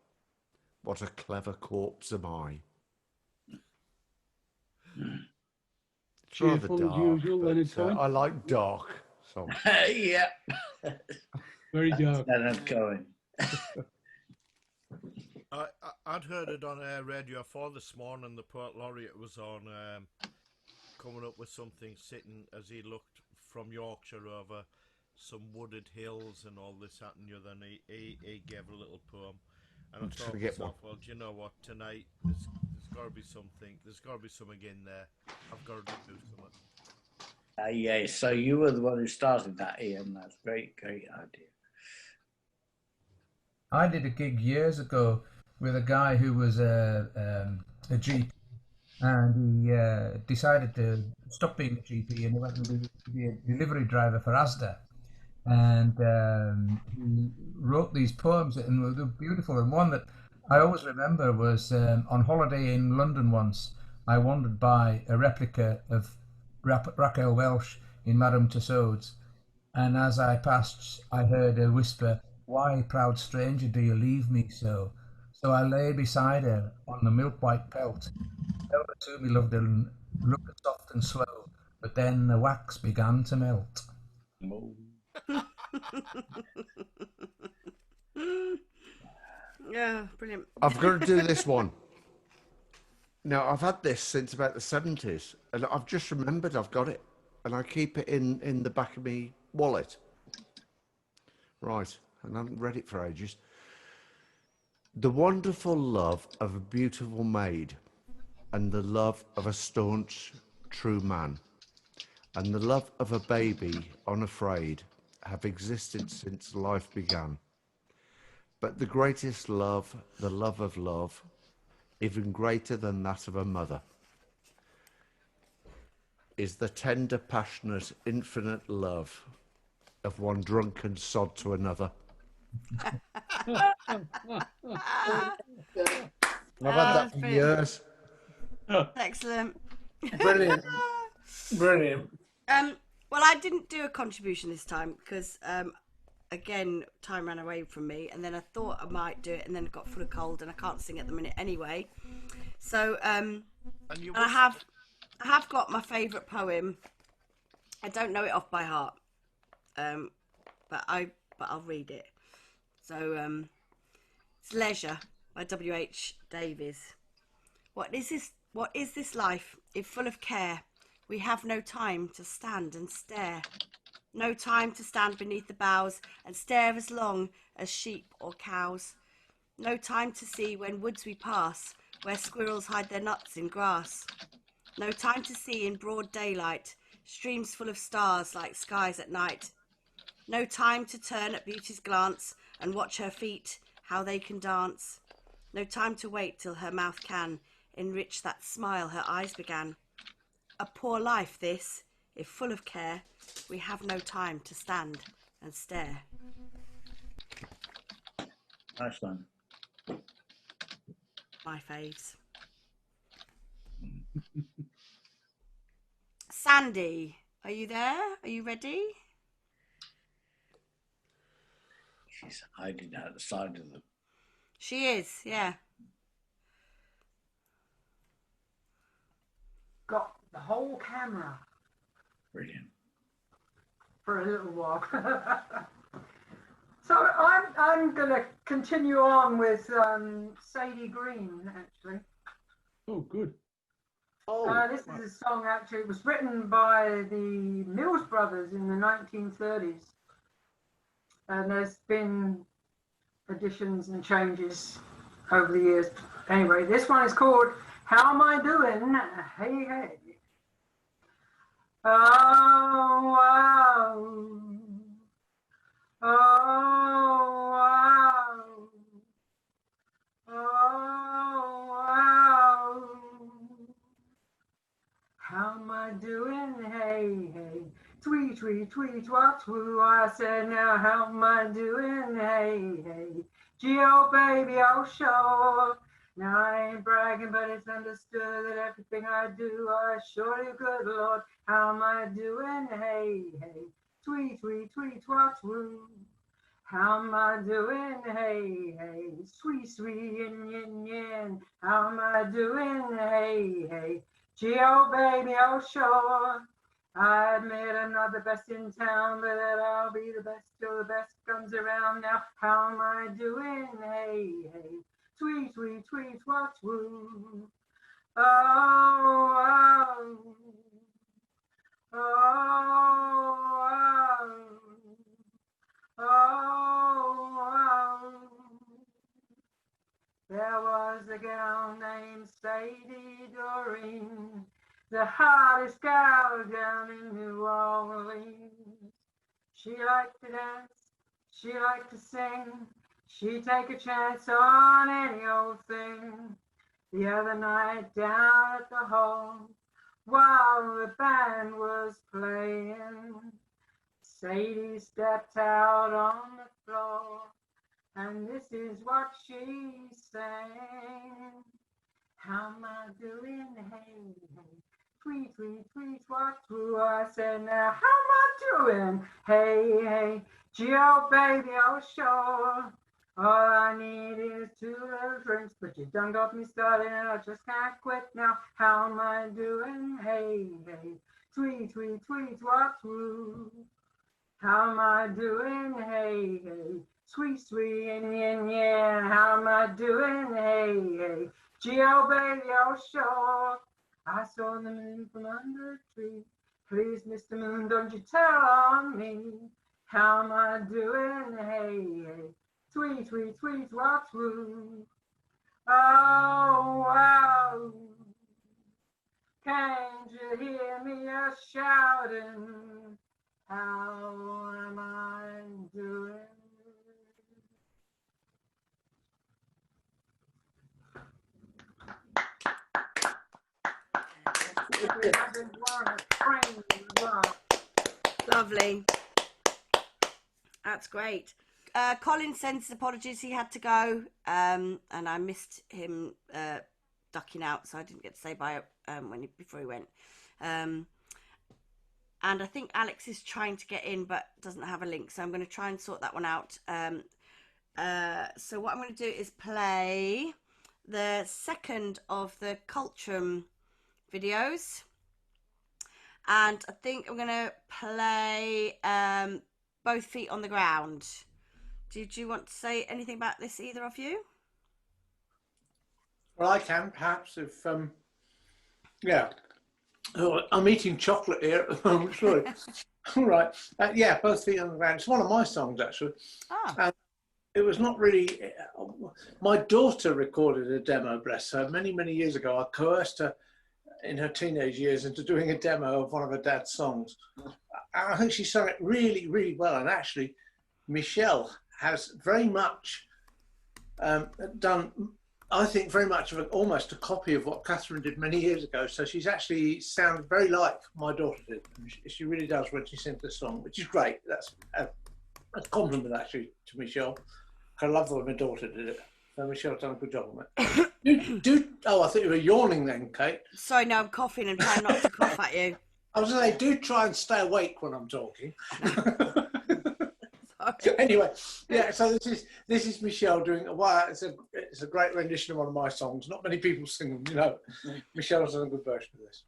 What a clever corpse am I. It's rather Cheerful as dark, usual, but, Leonard Cohen. I like dark songs. Yeah. Very dark. Leonard Cohen. I'd heard it on Radio 4 this morning. The Poet Laureate was on coming up with something, sitting as he looked from Yorkshire over some wooded hills and all this, that and the other, and he gave a little poem. And I thought to myself, well, do you know what, tonight there's got to be something, there's got to be something in there. I've got to do something. Yeah, so you were the one who started that, Ian. That's a great idea. I did a gig years ago with a guy who was a GP, and he decided to stop being a GP and he went to be a delivery driver for Asda. And he wrote these poems, and they're beautiful. And one that I always remember was on holiday in London once. I wandered by a replica of Raquel Welch in Madame Tussauds, and as I passed, I heard her whisper, "Why, proud stranger, do you leave me so?" So I lay beside her on the milk-white pelt, held her to me, loved her, and looked soft and slow, but then the wax began to melt. Yeah, brilliant. I've got to do this one. Now, I've had this since about the 70s, and I've just remembered I've got it, and I keep it in the back of my wallet. Right, and I haven't read it for ages. The wonderful love of a beautiful maid, and the love of a staunch, true man, and the love of a baby unafraid have existed since life began. But the greatest love, the love of love, even greater than that of a mother, is the tender, passionate, infinite love of one drunken sod to another. I've had that for years. Excellent. Brilliant. Brilliant. Well, I didn't do a contribution this time because, again, time ran away from me, and then I thought I might do it, and then it got full of cold, and I can't sing at the minute anyway. So, and I have got my favourite poem. I don't know it off by heart, but I'll read it. So, it's Leisure by W.H. Davies. What is this life, if full of care? We have no time to stand and stare. No time to stand beneath the boughs and stare as long as sheep or cows. No time to see when woods we pass, where squirrels hide their nuts in grass. No time to see in broad daylight, streams full of stars like skies at night. No time to turn at beauty's glance and watch her feet, how they can dance. No time to wait till her mouth can enrich that smile her eyes began. A poor life this, if full of care, we have no time to stand and stare. Nice one. My faves. Sandy, are you there? Are you ready? She's hiding outside of them. She is, yeah. Got the whole camera. Brilliant. for a little while. So I'm going to continue on with Sadie Green, actually. Oh, good. This is a song, actually, it was written by the Mills Brothers in the 1930s. And there's been additions and changes over the years. Anyway, this one is called How Am I Doing? Hey, hey. Oh, wow. Oh, wow. Oh, wow. How am I doing? Hey, hey. Tweet, tweet, tweet, what woo. I said, now how am I doing? Hey, hey. Geo, baby, oh, sure. Now I ain't bragging, but it's understood that everything I do, I sure do, good Lord. How am I doing? Hey, hey. Tweet, tweet, tweet, what woo. How am I doing? Hey, hey. Sweet, sweet, yin, yin, yin. How am I doing? Hey, hey. Geo, baby, oh, sure. I admit I'm not the best in town, but that I'll be the best till the best comes around. Now, how am I doing? Hey, hey. Tweet, tweet, tweet, what woo. Oh, oh. Oh, oh. There was a girl named Sadie Doreen, the hottest gal down in New Orleans. She liked to dance, she liked to sing, she'd take a chance on any old thing. The other night down at the hall, while the band was playing, Sadie stepped out on the floor, and this is what she sang. How am I doing? Hey, hey. Tweet, tweet, tweet, what do I say now? How am I doing? Hey, hey. Geo, baby, oh, sure. All I need is 2 little drinks, but you done got me started and I just can't quit now. How am I doing? Hey, hey. Tweet, tweet, tweet, what woo. How am I doing? Hey, hey. Sweet, sweet, yin, yin, yin. How am I doing? Hey, hey. Geo, baby, oh, sure. I saw the moon from under a tree. Please, Mr. Moon, don't you tell on me. How am I doing? Hey, hey. Tweet, tweet, tweet, what woo. Oh, wow. Can't you hear me a shouting? How am I doing? Lovely. That's great. Colin sends his apologies. He had to go, and I missed him ducking out, so I didn't get to say bye before he went. And I think Alex is trying to get in, but doesn't have a link, so I'm going to try and sort that one out. So what I'm going to do is play the second of the Cultrum videos, and I think I'm going to play Both Feet on the Ground. Did you want to say anything about this, either of you? Well, I can, perhaps, if, yeah. Oh, I'm eating chocolate here at the moment, sorry. All right. Yeah, Both Feet on the Ground. It's one of my songs, actually. And it was not really... my daughter recorded a demo, bless her, many, many years ago. I coerced her in her teenage years into doing a demo of one of her dad's songs. I think she sang it really, really well. And actually, Michelle has very much done, I think, very much of almost a copy of what Catherine did many years ago. So she's actually sounded very like my daughter did. She really does when she sings this song, which is great. That's a compliment, actually, to Michelle. I love the way my daughter did it. So Michelle's done a good job on it. Oh, I thought you were yawning then, Kate. Sorry, no, I'm coughing and trying not to cough at you. I was going to say, do try and stay awake when I'm talking. Anyway, yeah. So this is Michelle doing. Wow, it's a great rendition of one of my songs. Not many people sing them, you know. Michelle's done a good version of this.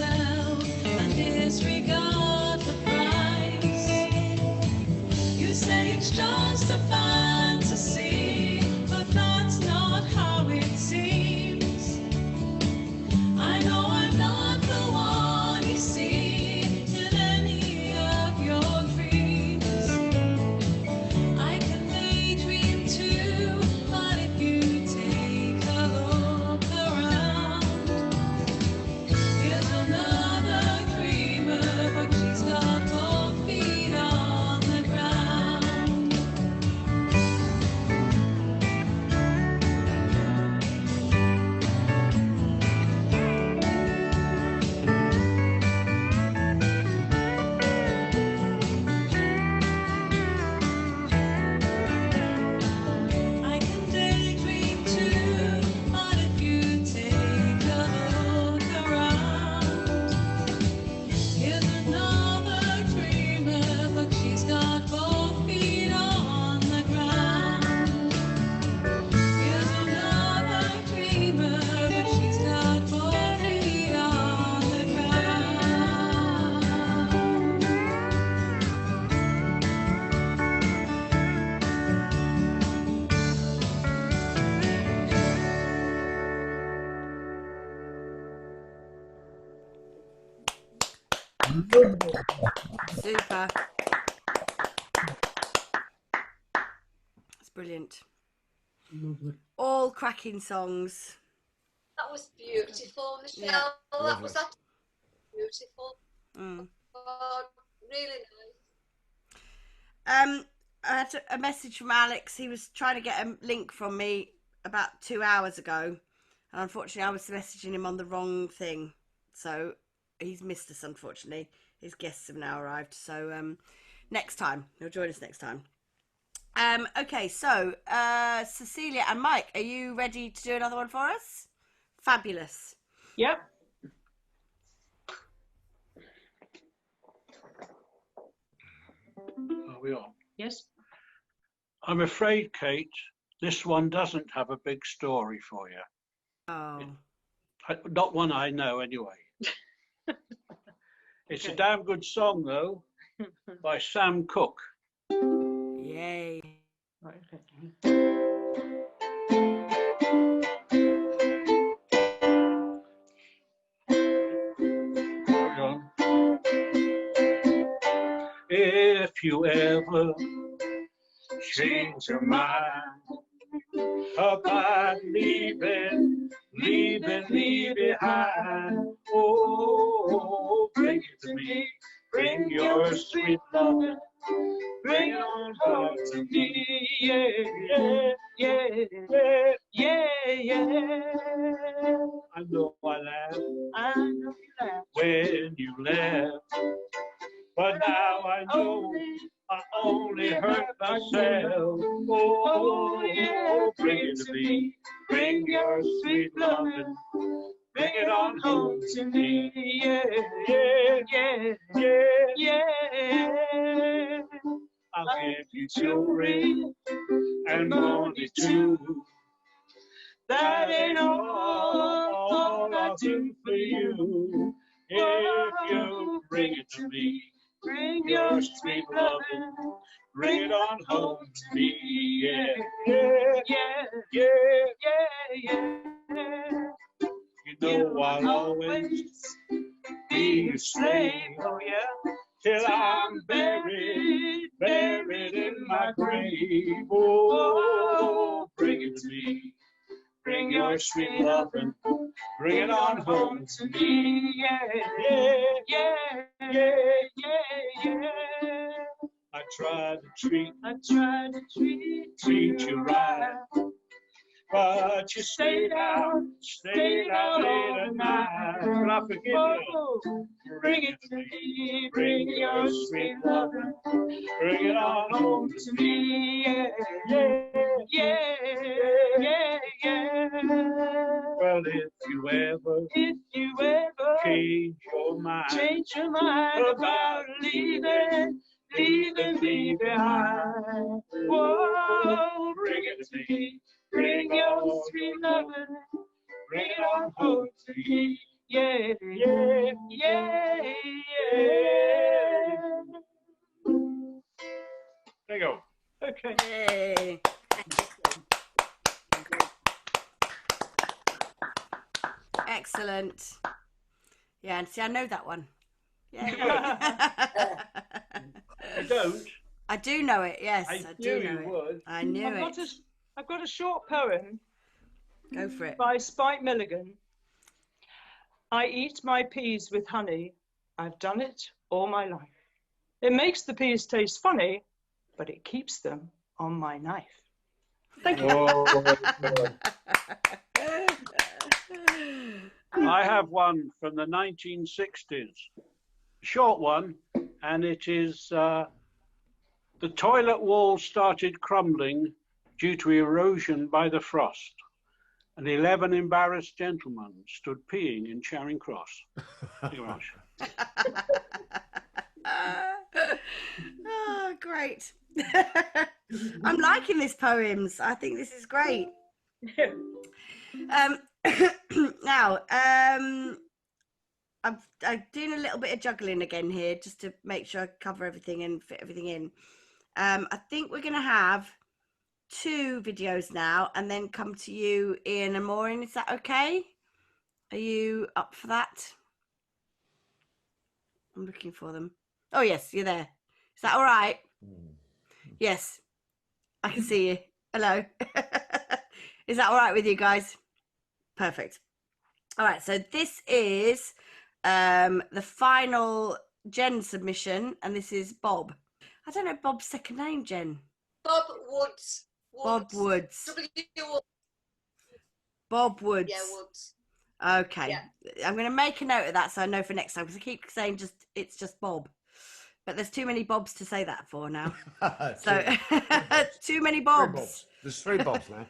yourself and disregard the price. You say it's just a fantasy, but that's not how it seems. I know I'm not the one you see in any of your dreams. I can daydream too, but if you take a look around, here's another dreamer, but she's got both feet on the ground. I can daydream too, but if you take a look around, here's another dreamer, but she's got both feet on the ground. Here's another dreamer, but she's got both feet on the ground. Super. It's brilliant. All cracking songs. That was beautiful, Michelle. Yeah. That Lovely. was absolutely beautiful. Mm. God, really nice. I had a message from Alex. He was trying to get a link from me about 2 hours ago, and unfortunately I was messaging him on the wrong thing, so he's missed us. Unfortunately, his guests have now arrived, so next time he'll join us next time. Okay, so Cecilia and Mike, are you ready to do another one for us? Fabulous. Yep. Are we on? Yes. I'm afraid, Kate, this one doesn't have a big story for you. Oh. Not one I know, anyway. It's a damn good song, though, by Sam Cooke. Yay. Right, okay. Hold on. If you ever change your mind about leaving me behind, oh, bring it to me, bring your sweet love, bring it on home to me, yeah, yeah, yeah, yeah, yeah. I know I laughed when you left, but now I know I only hurt myself. Oh, yeah, bring it to me, bring your sweet loving, bring it on home to me, yeah, yeah, yeah, yeah, yeah. I'll give you jewelry and money too. That ain't all I'll do for you. If you bring it to me, bring your sweet loving, bring it on home to me, yeah, yeah, yeah, yeah, yeah, yeah. You know I'll always be your slave, oh yeah, till I'm buried in my grave. Oh, bring it to me, bring your sweet loving, bring it on home to me, yeah, yeah, yeah, yeah, yeah, yeah. I tried to treat you right, but you stayed out late at night. But I forgive you. Bring it to me, bring your sweet loving, bring it on home to me, yeah, yeah, yeah, yeah, yeah. Well, if you ever change your mind about leaving me behind, whoa, bring it to me, bring your sweet loving, bring it on home to me, yeah, yeah, yeah, yeah. There you go. Okay. Yay. Excellent. Yeah, and see, I know that one. Yeah. You don't? I do know it. Yes, I I knew do know you it. would. I knew I've it. got a short poem. Go for it. By Spike Milligan. I eat my peas with honey. I've done it all my life. It makes the peas taste funny, but it keeps them on my knife. Thank you. I have one from the 1960s, short one, and it is the toilet wall started crumbling due to erosion by the frost, and 11 embarrassed gentlemen stood peeing in Charing Cross. Thank you very much. Oh, great. I'm liking these poems. I think this is great. Now, I'm doing a little bit of juggling again here just to make sure I cover everything and fit everything in. I think we're going to have 2 videos now and then come to you, Ian and Maureen. Is that okay? Are you up for that? I'm looking for them. Oh, yes, you're there. Is that all right? Yes, I can see you. Hello. Is that all right with you guys? Perfect. All right, so this is the final Jen submission, and this is Bob. I don't know Bob's second name, Jen. Bob Woods. Bob Woods. W. Bob Woods. Yeah, Woods. Okay. Yeah. I'm going to make a note of that so I know for next time, because I keep saying it's just Bob. But there's too many Bobs to say that for now. So too many Bobs. There's 3 Bobs now.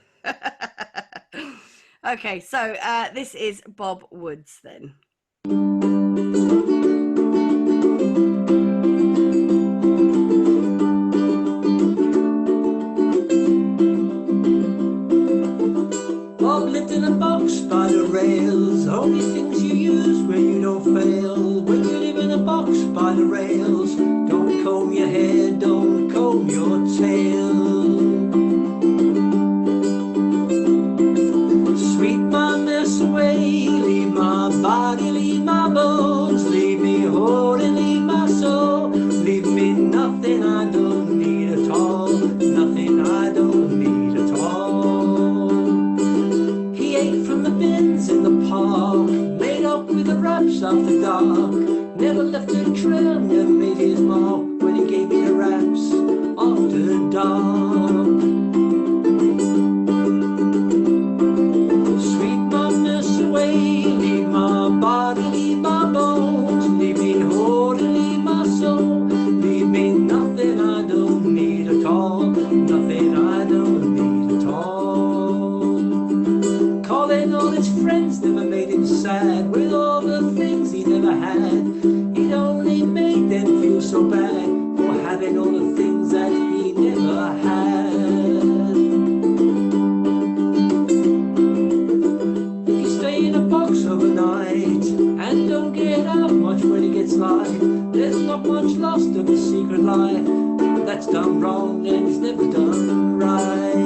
Okay, so this is Bob Woods then. Bob lived in a box by the rails. Only things you use when you don't fail. When you live in a box by the rails, don't comb your hair, don't comb your tail. Sweep my mess away, leave my body, leave my bones, leave me whole and leave my soul. Leave me nothing I don't need at all, nothing I don't need at all. He ate from the bins in the park, made up with the raps after dark. Never left a trail, never made his mark when he gave me the raps after dark. Sweep my mess away, leave my body, leave my bones, leave me whole and leave my soul. Leave me nothing I don't need at all, nothing I don't need at all. Calling all his friends never made him sad. With all the things he never had, it only made them feel so bad for having all the things that he never had. If you stay in a box overnight and don't get out much when it gets light, there's not much lost of a secret life that's done wrong and it's never done right.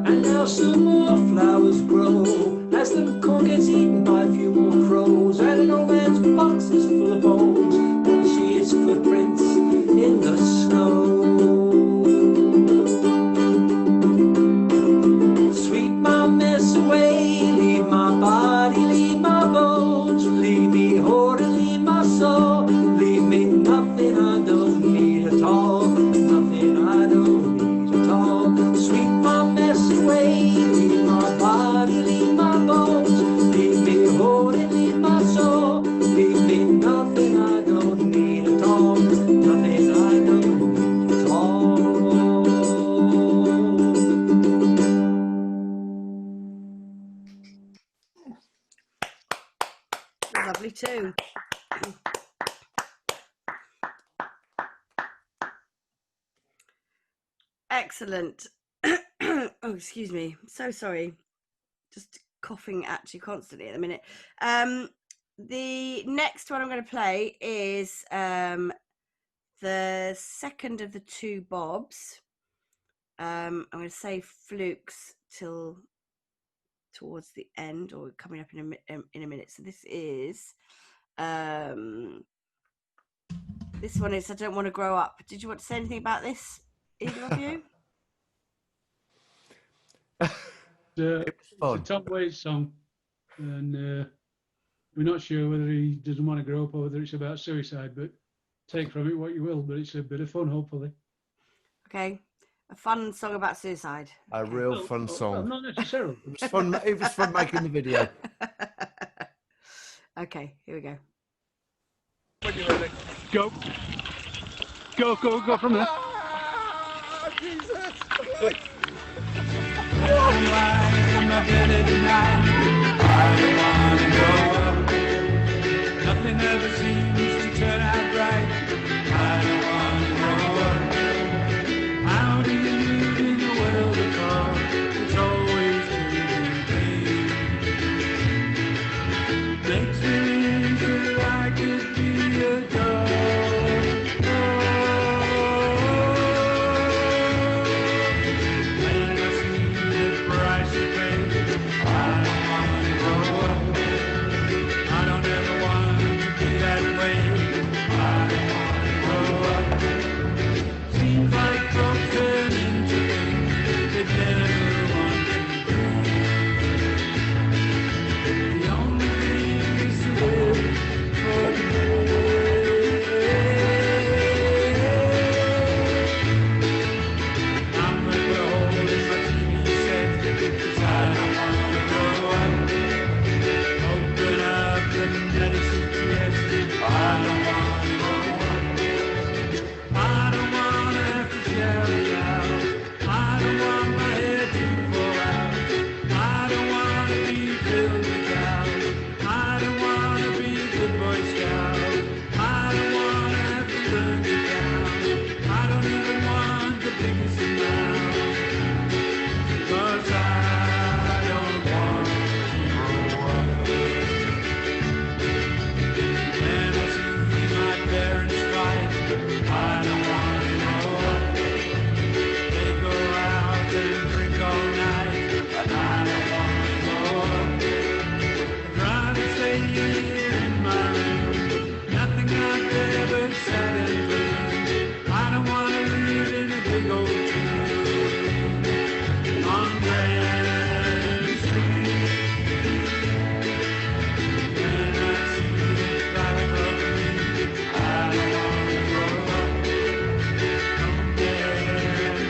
And now some more flowers grow as the corn gets eaten by a few more crows. And an old man's box is full of bones, and you see his footprints in the snow. Sweep my mess away, leave my body, leave my bones, leave me whole and leave my soul. Leave me nothing I don't need at all, nothing I don't need at all. Sweep my mess away, leave my body, leave my bones, leave me whole and leave my soul. Leave me nothing I don't need at all, nothing I don't need at all. Lovely too. Excellent. Oh, excuse me. So sorry. just coughing at you constantly at the minute. The next one I'm going to play is the second of the two Bobs. I'm going to say Flukes till towards the end, or coming up in a minute. So this is this one is I Don't Want to Grow Up. Did you want to say anything about this, either of you? It's a Tom Waits song, and we're not sure whether he doesn't want to grow up or whether it's about suicide, but take from it what you will, but it's a bit of fun, hopefully. Okay, a fun song about suicide. A real fun song. Well, not necessarily. It was fun. It was fun making the video. Okay, here we go. When you're ready. Go. Go from there. Nothing ever seems to turn out right. I don't want to grow up. How do you live in a world of love? It's always moving. Makes me wish that I could be a dog. When I see the price you pay, I don't want to grow up. I don't ever want to be that way. I don't want to grow up. Seems like folks turn into things they never want to be. The only thing is to live for the I'm gonna go home in my TV set, 'cause I don't want to grow up. Open up the medicine chest. I don't want to grow up. I don't want to have to shout it out. I don't want my head to fall out. I don't want to be filled with doubt. I don't want to be a good Boy Scout. I don't want to have to learn to count. I don't even want the biggest amount. 'Cause I don't want to grow up. When I see my parents fight, I don't want to grow up. They go out and drink all night, and I don't want to grow up. I'd rather stay here in my room, nothing out there but sad and blue. I don't want to live in a big old tomb on Grand Street. When I see the back of me, I don't want to grow up. Don't dare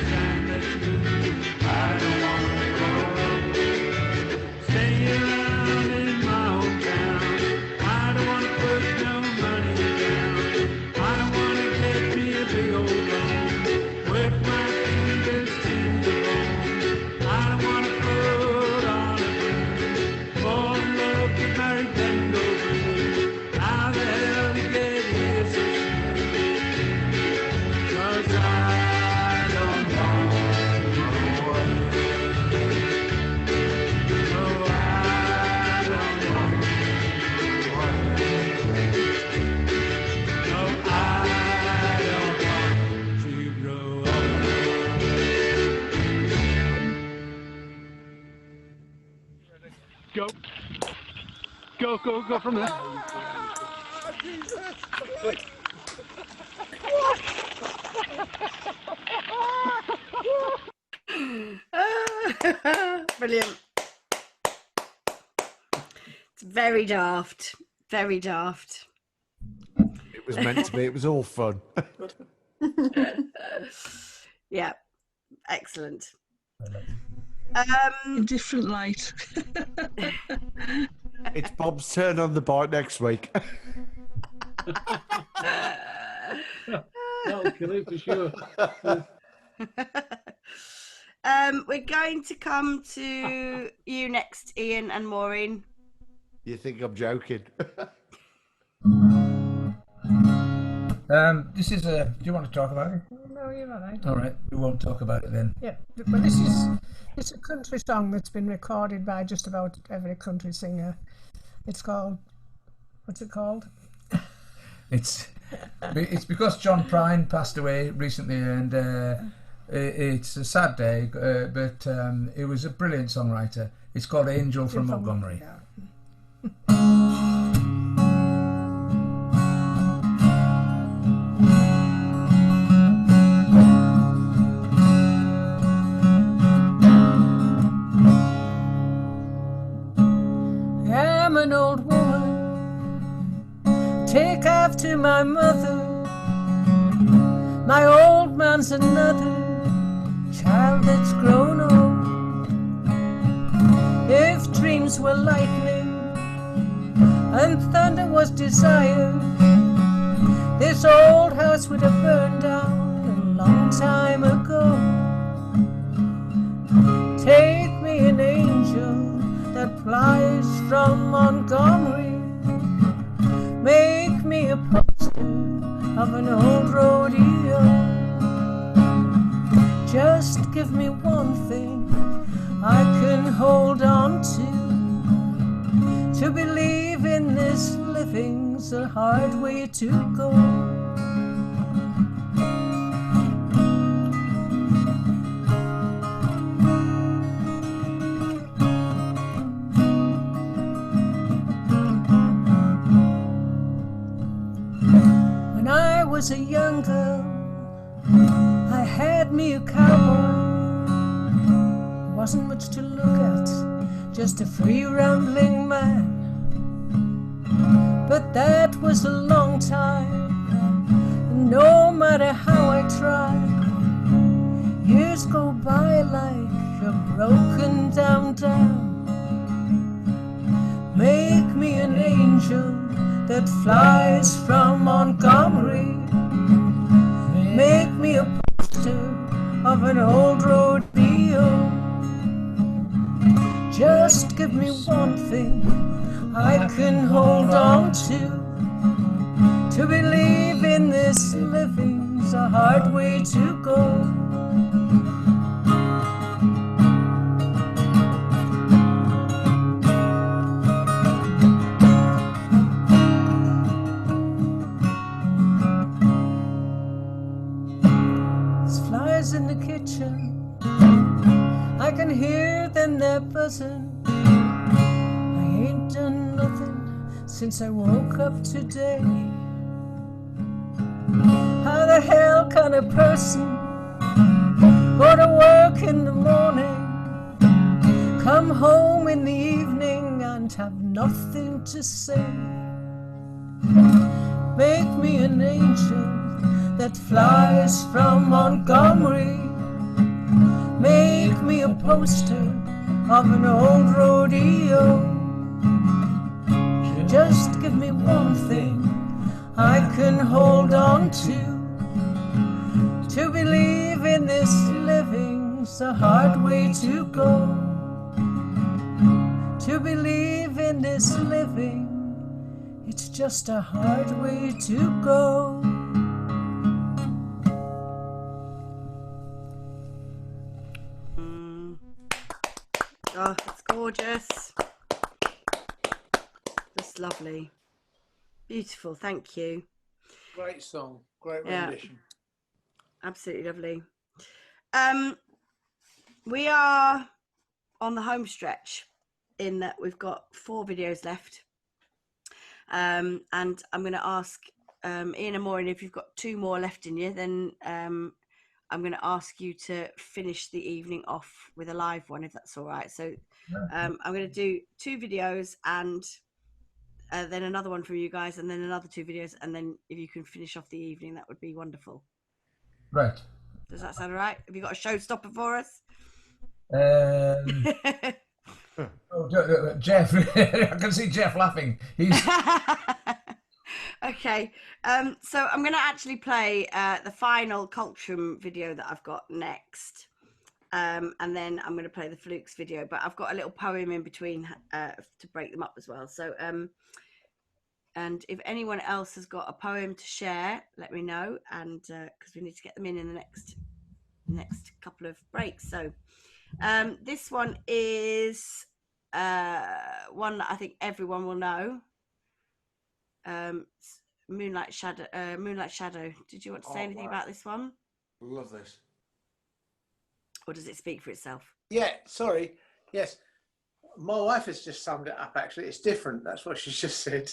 stand next to me, I don't want to grow up. Stay around in my hometown, I don't want to put no money down. I don't want to get me a big old loan, work my fingers to the bone. I don't want to put on a broom, fall in love with Mary Pendlebury. How the hell did you get here so soon? 'Cause I don't want to grow up. No, I don't want to grow up. No, I don't want to grow up. Go. Go from there. Brilliant. It's very daft. Very daft. It was meant to be. It was all fun. Yeah. Excellent. In different light. It's Bob's turn on the bike next week. That'll kill it for sure. We're going to come to you next, Ian and Maureen. You think I'm joking? This is a. Do you want to talk about it? No, you're all right. All right, we won't talk about it then. Yeah, but this is it's a country song that's been recorded by just about every country singer. It's called. What's it called? It's because John Prine passed away recently, and it's a sad day, but it was a brilliant songwriter. It's called Angel from Montgomery. I'm an old woman, take after my mother. My old man's another child that's grown old. If dreams were lightning and thunder was desire, this old house would have burned down a long time ago. Take me an angel that flies from Montgomery, make me a poster of an old rodeo. Just give me one thing I can hold on to believe in this living's a hard way to go. When I was a young girl, I had me a cowboy. Wasn't much to look at, just a free rambling man. But that was a long time, and no matter how I tried, years go by like a broken down dam. Make me an angel that flies from Montgomery, make me a poster of an old rodeo. Just give me one thing I can hold on to believe in this living's a hard way to go. There's flies in the kitchen, I can hear them, they're buzzing. I ain't done nothing since I woke up today. How the hell can a person go to work in the morning, come home in the evening and have nothing to say? Make me an angel that flies from Montgomery, make me a poster of an old rodeo. Just give me one thing I can hold on to believe in this living's a hard way to go. To believe in this living, it's just a hard way to go. Oh, it's gorgeous. Just lovely. Beautiful, thank you. Great song, great Yeah. rendition. Absolutely lovely. We are on the home stretch in that we've got 4 videos left. And I'm going to ask Ian and Maureen, if you've got 2 more left in you, then I'm going to ask you to finish the evening off with a live one, if that's all right. So I'm going to do 2 videos and then another one from you guys, and then another 2 videos, and then if you can finish off the evening, that would be wonderful. Right. Does that sound all right? Have you got a showstopper for us? Jeff, I can see Jeff laughing. He's Okay, so I'm going to actually play the final Cultrum video that I've got next, and then I'm going to play the Flukes video, but I've got a little poem in between to break them up as well. So And if anyone else has got a poem to share, let me know, and because we need to get them in the next couple of breaks. So this one is one that I think everyone will know. Moonlight Shadow. Moonlight Shadow. Did you want to say anything about this one? Love this. Or does it speak for itself? Yeah, sorry. Yes. My wife has just summed it up, actually. It's different. That's what she just said.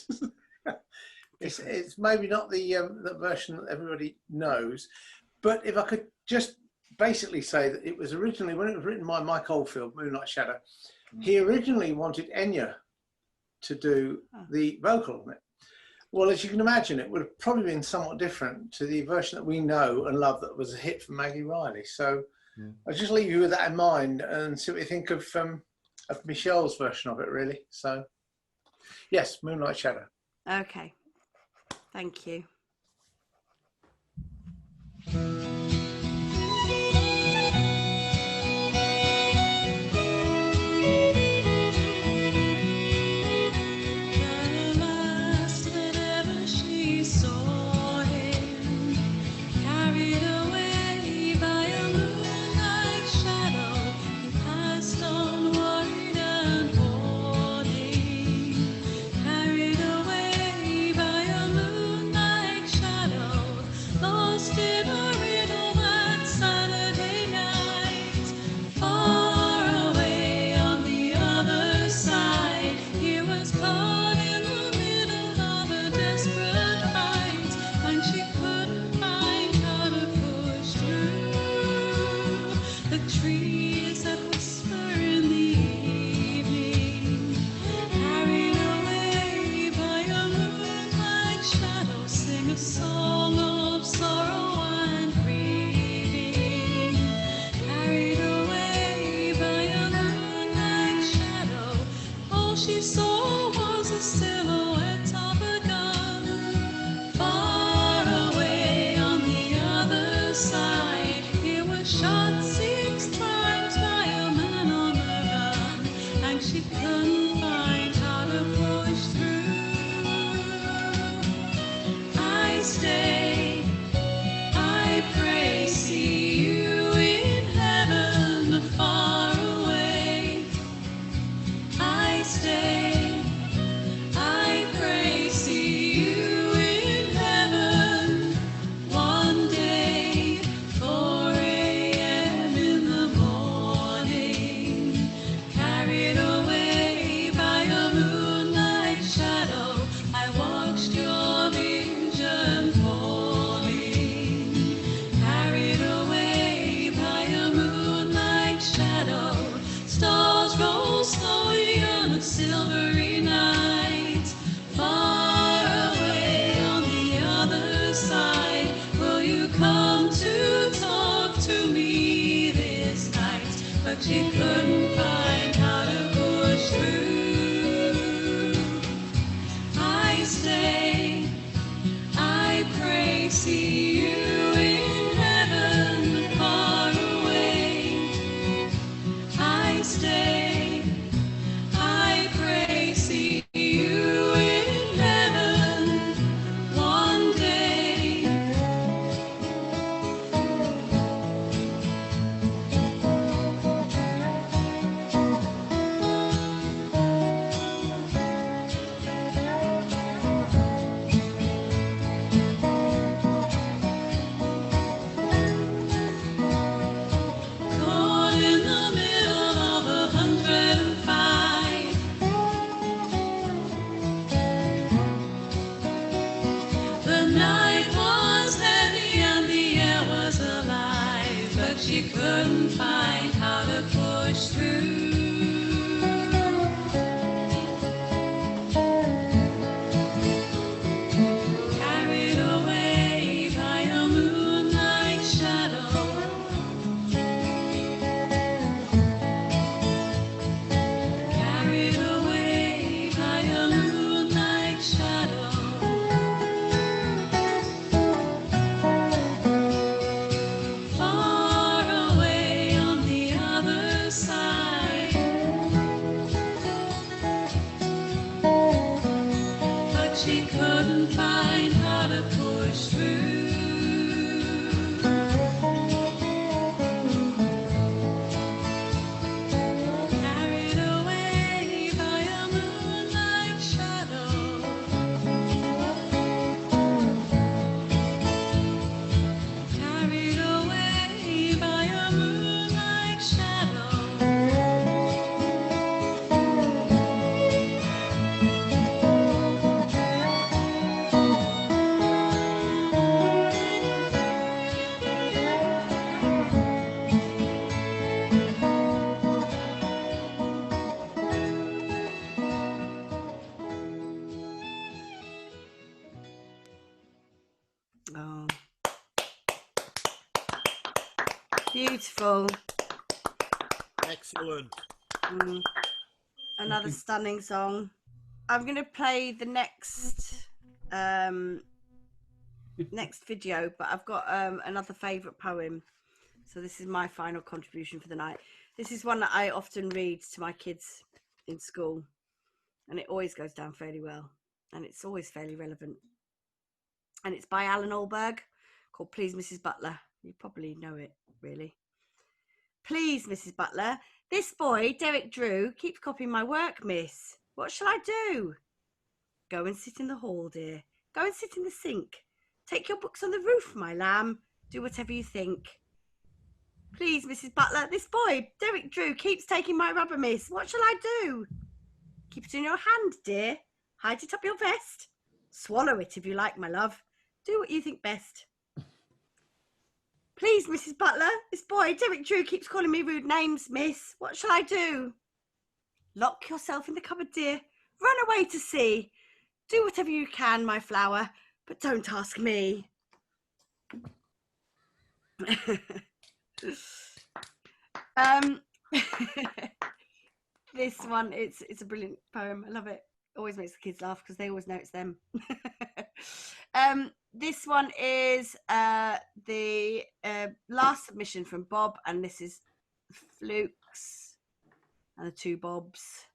It's maybe not the version that everybody knows. But if I could just basically say that it was originally, when it was written by Mike Oldfield, Moonlight Shadow, he originally wanted Enya to do the vocal on it. Well, as you can imagine, it would have probably been somewhat different to the version that we know and love that was a hit from Maggie Riley. So I'll just leave you with that in mind and see what you think of Michelle's version of it, really. So, yes, Moonlight Shadow. Okay. Thank you. She couldn't find how to push through. I stay, I pray, see you in heaven far away. I stay, I pray, see you in heaven one day. Caught in the middle of 105. The night was heavy and the air was alive, but she couldn't find how to push through. Carried away by a moonlight shadow. Carried away by a moonlight shadow. Far away on the but she couldn't find how to push through. Carried away by a moonlight shadow. Carried away by a moonlight shadow. Oh. Beautiful. Excellent. Another stunning song. I'm going to play the next next video, but I've got another favourite poem. So this is my final contribution for the night. This is one that I often read to my kids in school, and it always goes down fairly well, and it's always fairly relevant. And it's by Alan Allberg, called Please Mrs. Butler. You probably know it, really. Please, Mrs. Butler, this boy, Derek Drew, keeps copying my work, miss. What shall I do? Go and sit in the hall, dear. Go and sit in the sink. Take your books on the roof, my lamb. Do whatever you think. Please, Mrs. Butler, this boy, Derek Drew, keeps taking my rubber, miss. What shall I do? Keep it in your hand, dear. Hide it up your vest. Swallow it if you like, my love. Do what you think best. Please, Mrs. Butler, this boy, Derek Drew, keeps calling me rude names, miss. What shall I do? Lock yourself in the cupboard, dear. Run away to sea. Do whatever you can, my flower, but don't ask me. This one, it's a brilliant poem. I love it. Always makes the kids laugh because they always know it's them. This one is the last submission from Bob, and this is Flukes and the Two Bobs.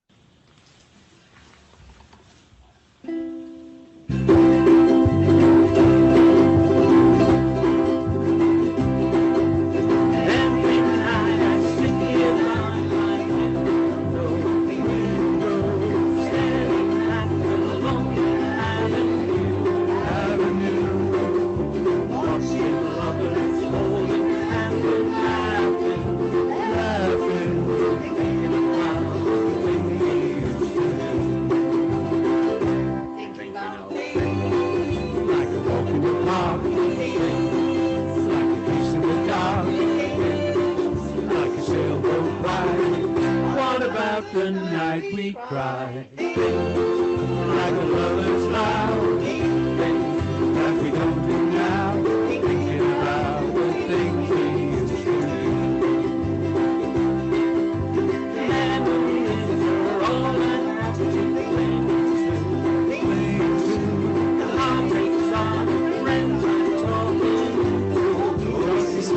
The night we cried, like a lover's vow, that we don't do now, thinking about the things we used to do. Memories are all that have to cling to, the heartaches are the friends I'm talking to. Voices do,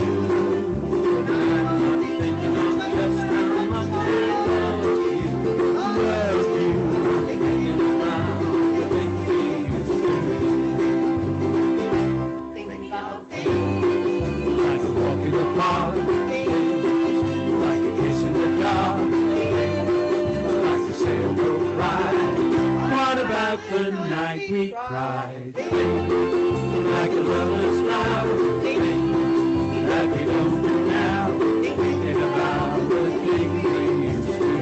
and I'm not thinking of just how much they love you. The night we cried, like a lover's vow, that we don't do now, thinking about the things we used to do.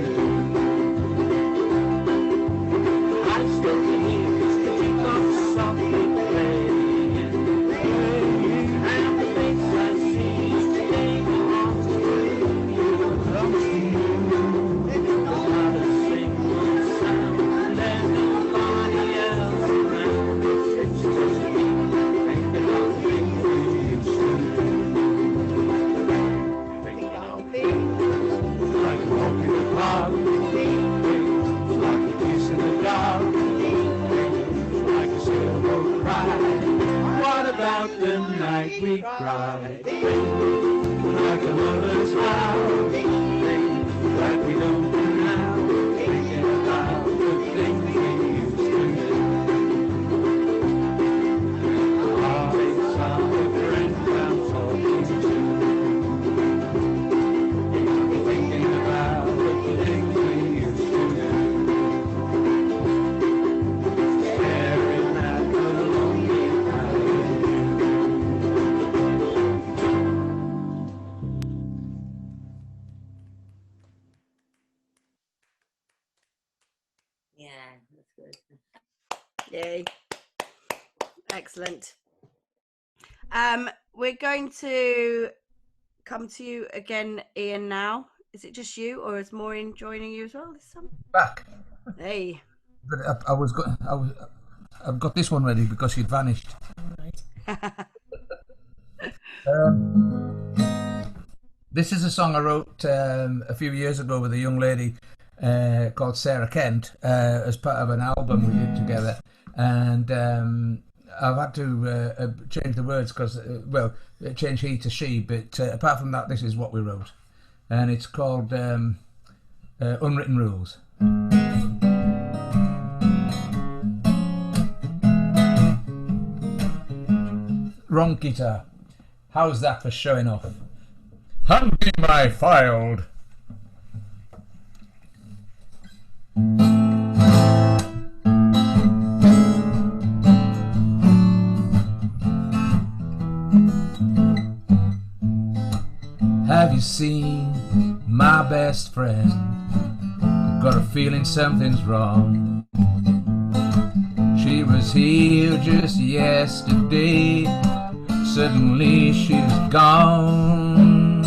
I still can hear the teacups softly playing, and the face I see today belongs to you, belongs to you. Not a single sound, there's nobody else around. It's just me thinking of things we used to do. Thinking of things like a walk in the park, like a kiss in the dark, like a sailboat ride. What about the night we cried? Like a lover's vow, like we don't do now, thinking about the things we used to do. Yeah, that's good. Yay. Excellent. We're going to come to you again, Ian, now. Is it just you, or is Maureen joining you as well this time? Back. Hey. But I've got this one ready because she'd vanished. This is a song I wrote a few years ago with a young lady called Sarah Kent as part of an album we did together, and I've had to change the words because, change he to she, but apart from that, this is what we wrote, and it's called Unwritten Rules. Wrong guitar. How's that for showing off? Hand me my filed. Have you seen my best friend? I've got a feeling something's wrong. She was here just yesterday. Suddenly she's gone.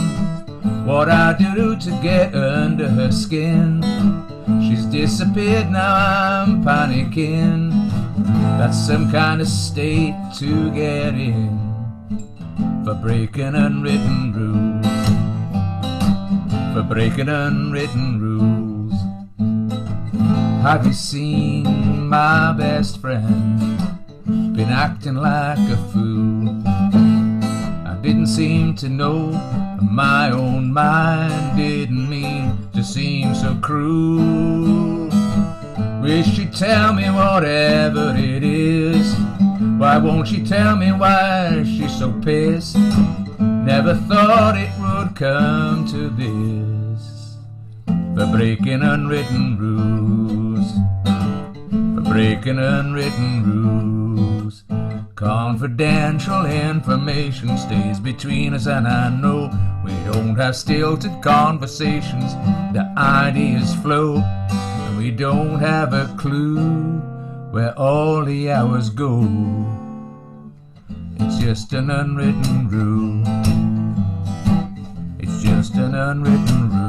What I do to get under her skin? She's disappeared, now I'm panicking. That's some kind of state to get in for breaking unwritten rules. For breaking unwritten rules. Have you seen my best friend? Been acting like a fool. I didn't seem to know my own mind. Didn't mean to seem so cruel. Wish she'd tell me whatever it is. Why won't she tell me why she's so pissed? Never thought it would come to this. For breaking unwritten rules. For breaking unwritten rules. Confidential information stays between us, and I know we don't have stilted conversations. The ideas flow, and we don't have a clue where all the hours go. It's just an unwritten rule. It's just an unwritten rule.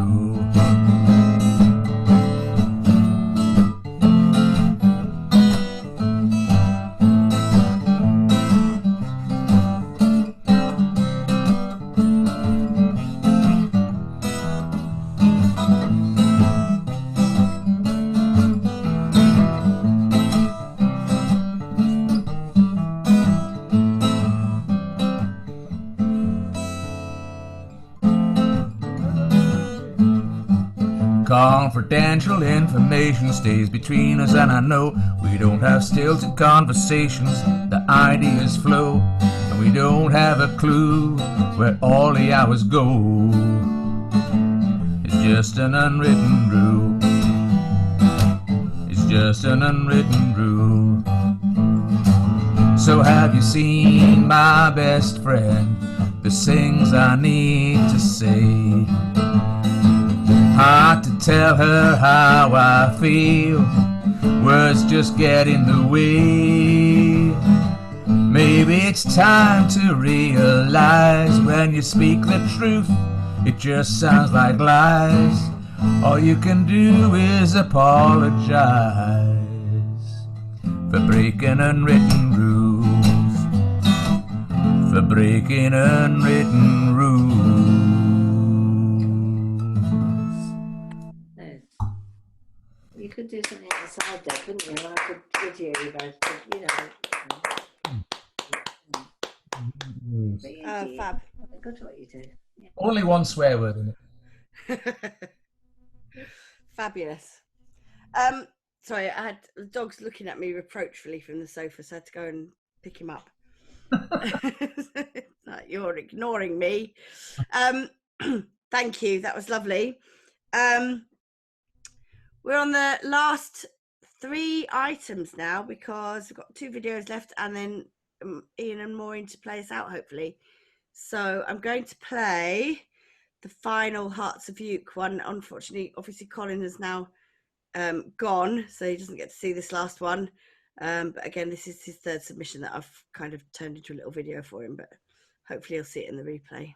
Confidential information stays between us, and I know we don't have stilted conversations. The ideas flow, and we don't have a clue where all the hours go. It's just an unwritten rule. It's just an unwritten rule. So have you seen my best friend? There's things I need to say. Hard to tell her how I feel. Words just get in the way. Maybe it's time to realize when you speak the truth, it just sounds like lies. All you can do is apologize for breaking unwritten rules. For breaking unwritten rules. You could do something on the side there, couldn't you? I could video you both, but you know. But you do, Fab. good what you do. Yeah. Only one swear word in it. Fabulous. Sorry, I had the dog's looking at me reproachfully from the sofa, so I had to go and pick him up. Like, you're ignoring me. Thank you, that was lovely. We're on the last 3 items now because we've got 2 videos left, and then Ian and Maureen to play us out, hopefully. So I'm going to play the final Hearts of Uke one. Unfortunately, obviously, Colin has now gone, so he doesn't get to see this last one. But again, this is his third submission that I've kind of turned into a little video for him, but hopefully he'll see it in the replay.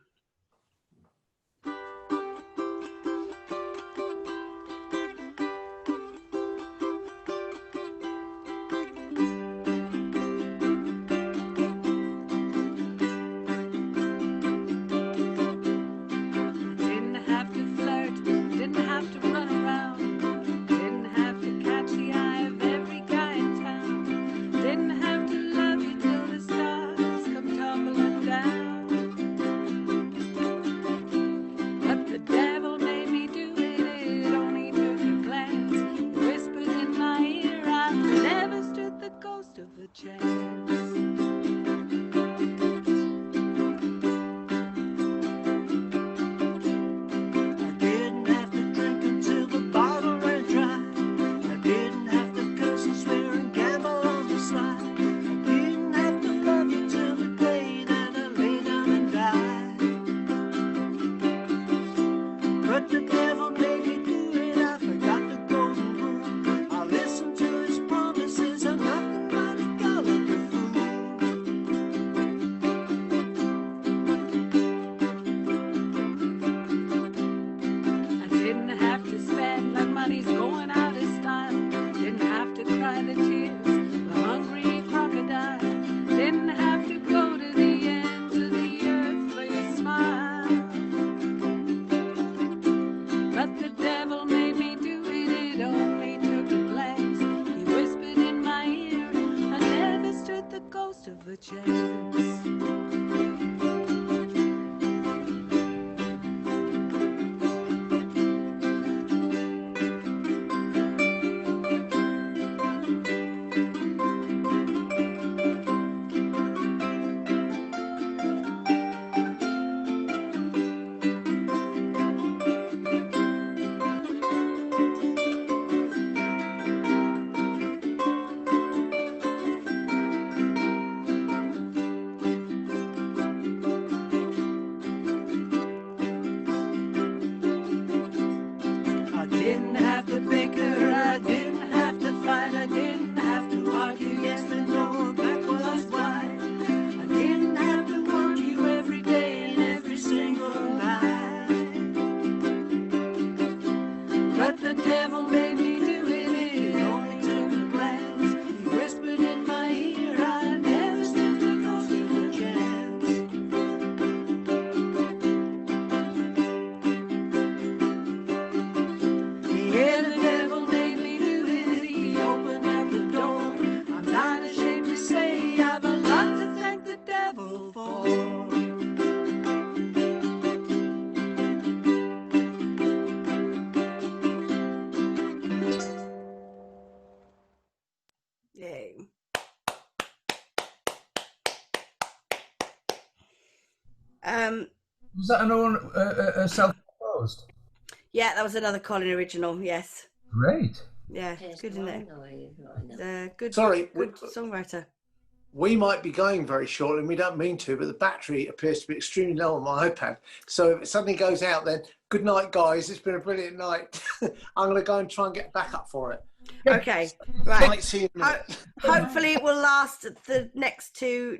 Was that an own self-composed? Yeah, that was another Colin original. Yes. Great. Yeah, it's good, isn't it? Good. Sorry, good songwriter. We might be going very shortly, and we don't mean to, but the battery appears to be extremely low on my iPad. So if it suddenly goes out, then good night, guys. It's been a brilliant night. I'm going to go and try and get backup for it. Okay, right. Might see you in a minute. Hopefully it will last the next two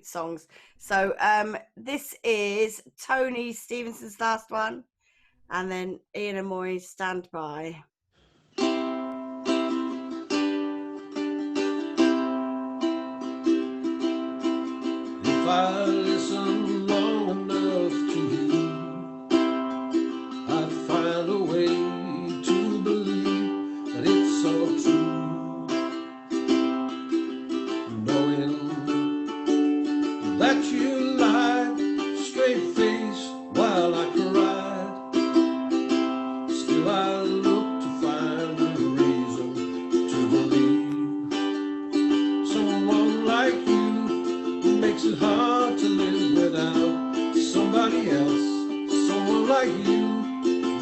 songs. So this is Tony Stevenson's last one, and then Ian and Maureen's Stand By. If I listen long enough to you, I'd find a way to believe that it's all true. Knowing that you lied, straight face while I cried, still I look to find a reason to believe someone like you makes it hard to live without somebody else. Someone like you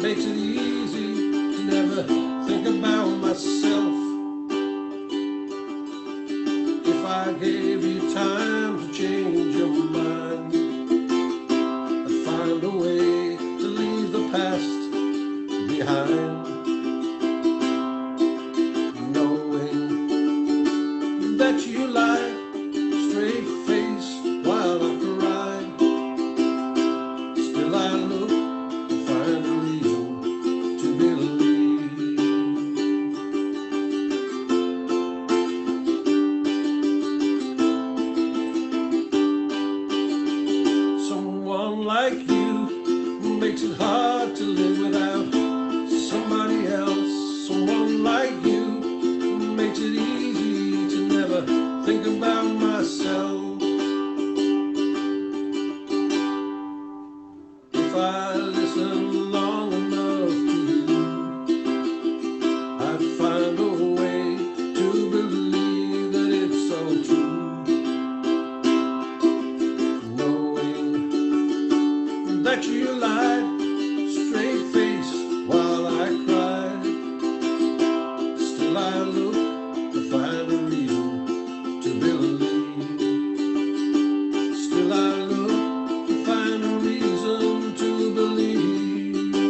makes it easy to never think about myself. If I gave you time to change your mind, I'd find a way to leave the past behind. makes it easy to never think about myself. If I listen long enough to you, I'd find a way to believe that it's all true. Knowing that you lied straight face while I cried, still I look to find a reason to believe. Still I look to find a reason to believe.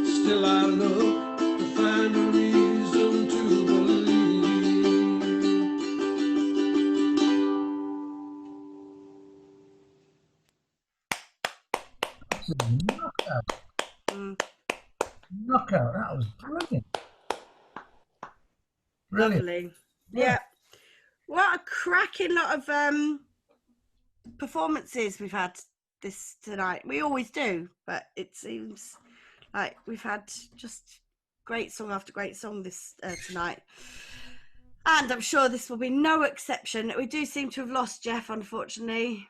Still I look to find a reason to believe. Knockout. Knockout. That was brilliant. Brilliant. Lovely. Yeah. What a cracking lot of performances we've had this tonight. We always do, but it seems like we've had just great song after great song this tonight. And I'm sure this will be no exception. We do seem to have lost Jeff, unfortunately.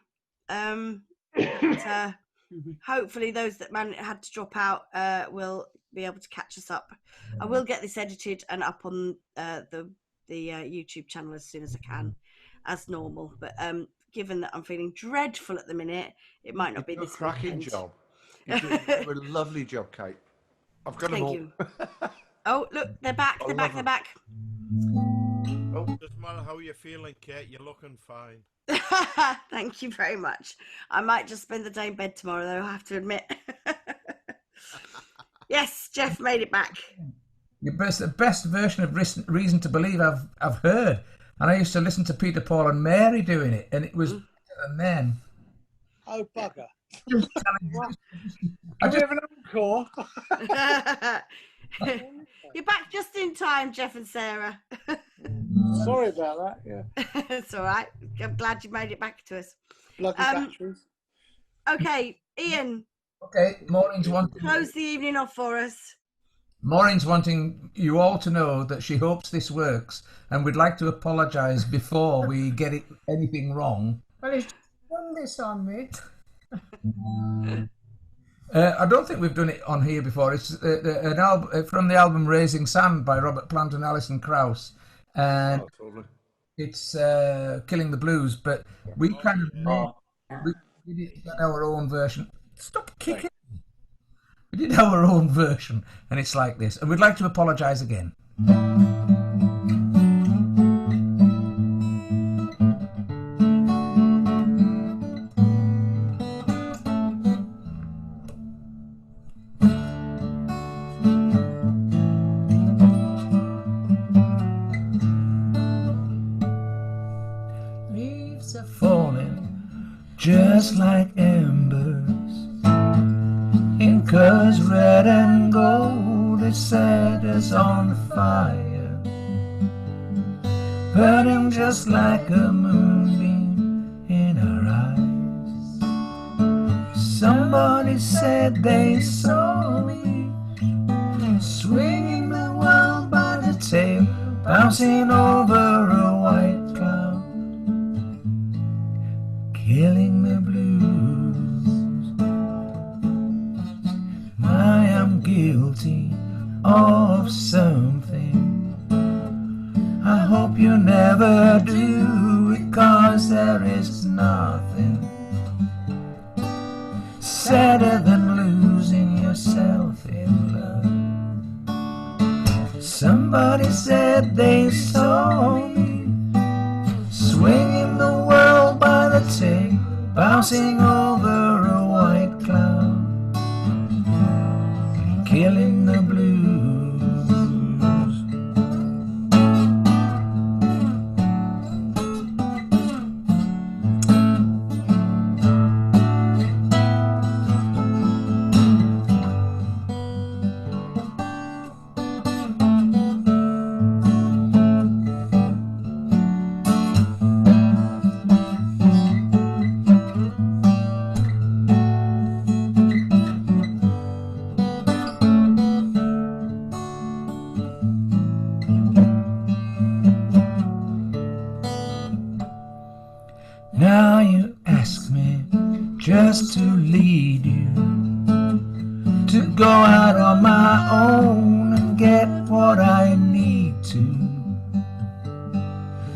But, hopefully those that had to drop out will be able to catch us up. I will get this edited and up on the YouTube channel as soon as I can, as normal. But given that I'm feeling dreadful at the minute, it might not be this cracking weekend. job. You did a lovely job, Kate. I've got them all. Thank you. Oh, look, they're back. They're back. They're back. Oh, doesn't matter how you're feeling, Kate. You're looking fine. Thank you very much. I might just spend the day in bed tomorrow, though, I have to admit. Yes, Jeff made it back. The best version of Reason to Believe I've heard. And I used to listen to Peter, Paul and Mary doing it, and it was better than them. Oh, bugger. I just, have an encore. You're back just in time, Jeff and Sarah. Sorry about that. Yeah. It's all right. I'm glad you made it back to us. Bloody batteries. Okay, Ian. Okay, Maureen's wanting. Close the evening off for us. Maureen's wanting you all to know that she hopes this works, and we'd like to apologise before we get anything wrong. Well, he's done this on me. I don't think we've done it on here before. It's an album from the album Raising Sand by Robert Plant and Alison Krauss, and it's Killing the Blues. But we kind of we did our own version. Stop kicking! We did our own version, and it's like this. And we'd like to apologise again. Leaves are falling just like embers. Cause red and gold is set us on fire, burning just like a moonbeam in our eyes. Somebody said they saw me swinging the world by the tail, bouncing over a white cloud, killing the blues. I am guilty of something. I hope you never do, because there is nothing sadder than losing yourself in love. Somebody said they saw me swinging the world by the tail, bouncing over a white cloud, killing the blues. Now you ask me just to lead you, to go out on my own and get what I need to.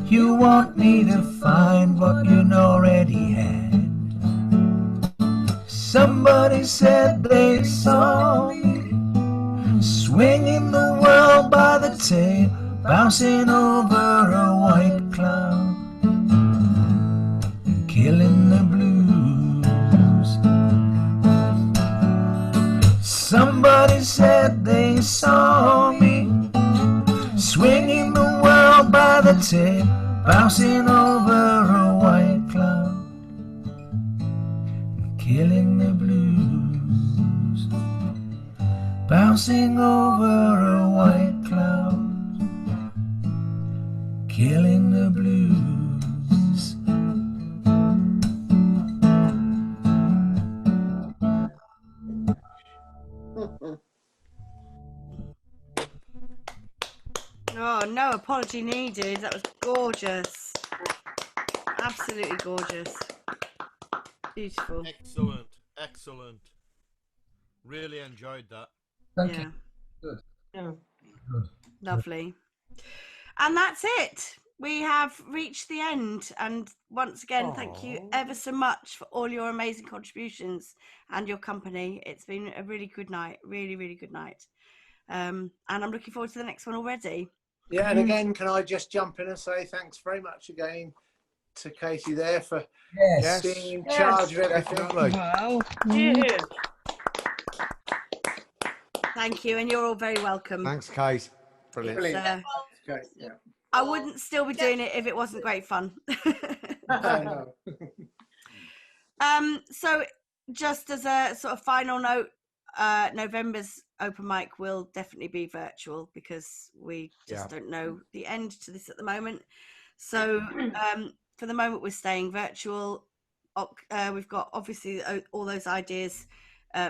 You want me to find what you already had. Somebody said they saw me swinging the world by the tail, bouncing over a white cloud, killing the blues. Somebody said they saw me swinging the world by the tail, bouncing over a white cloud, killing the blues. Bouncing over a white cloud, killing the blues. Oh, no apology needed. That was gorgeous. Absolutely gorgeous. Beautiful. Excellent, excellent. Really enjoyed that. Thank Yeah. you. Good. Yeah. Good. Lovely. And that's it. We have reached the end. And once again, thank you ever so much for all your amazing contributions and your company. It's been a really good night. Really, really good night. And I'm looking forward to the next one already. Yeah, and again, can I just jump in and say thanks very much again to Katie there for Yes. being in charge of everything. Definitely. Wow. Yeah. Thank you. And you're all very welcome. Thanks, Kate. Brilliant. Brilliant. So, Okay, yeah. I wouldn't still be doing it if it wasn't great fun. I know. So just as a sort of final note, November's open mic will definitely be virtual because we just don't know the end to this at the moment. So for the moment, we're staying virtual. We've got obviously all those ideas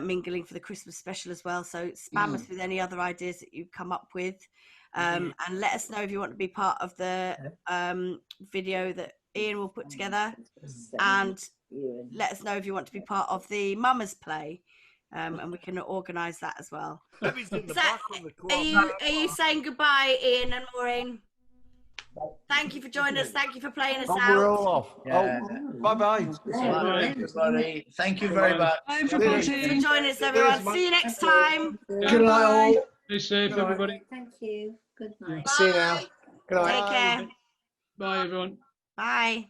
mingling for the Christmas special as well. So spam us with any other ideas that you come up with. And let us know if you want to be part of the video that Ian will put together, and let us know if you want to be part of the Mama's Play, and we can organise that as well. Are you saying goodbye, Ian and Maureen? Thank you for joining us. Thank you for playing us out. We're all off. Yeah. Bye-bye. Bye, everybody. Thank you very much. Thanks for joining us, everyone. See you next time. Good night, all. Stay safe, everybody. Thank you. Good night. See you now. Good night. Take care. Bye, everyone. Bye.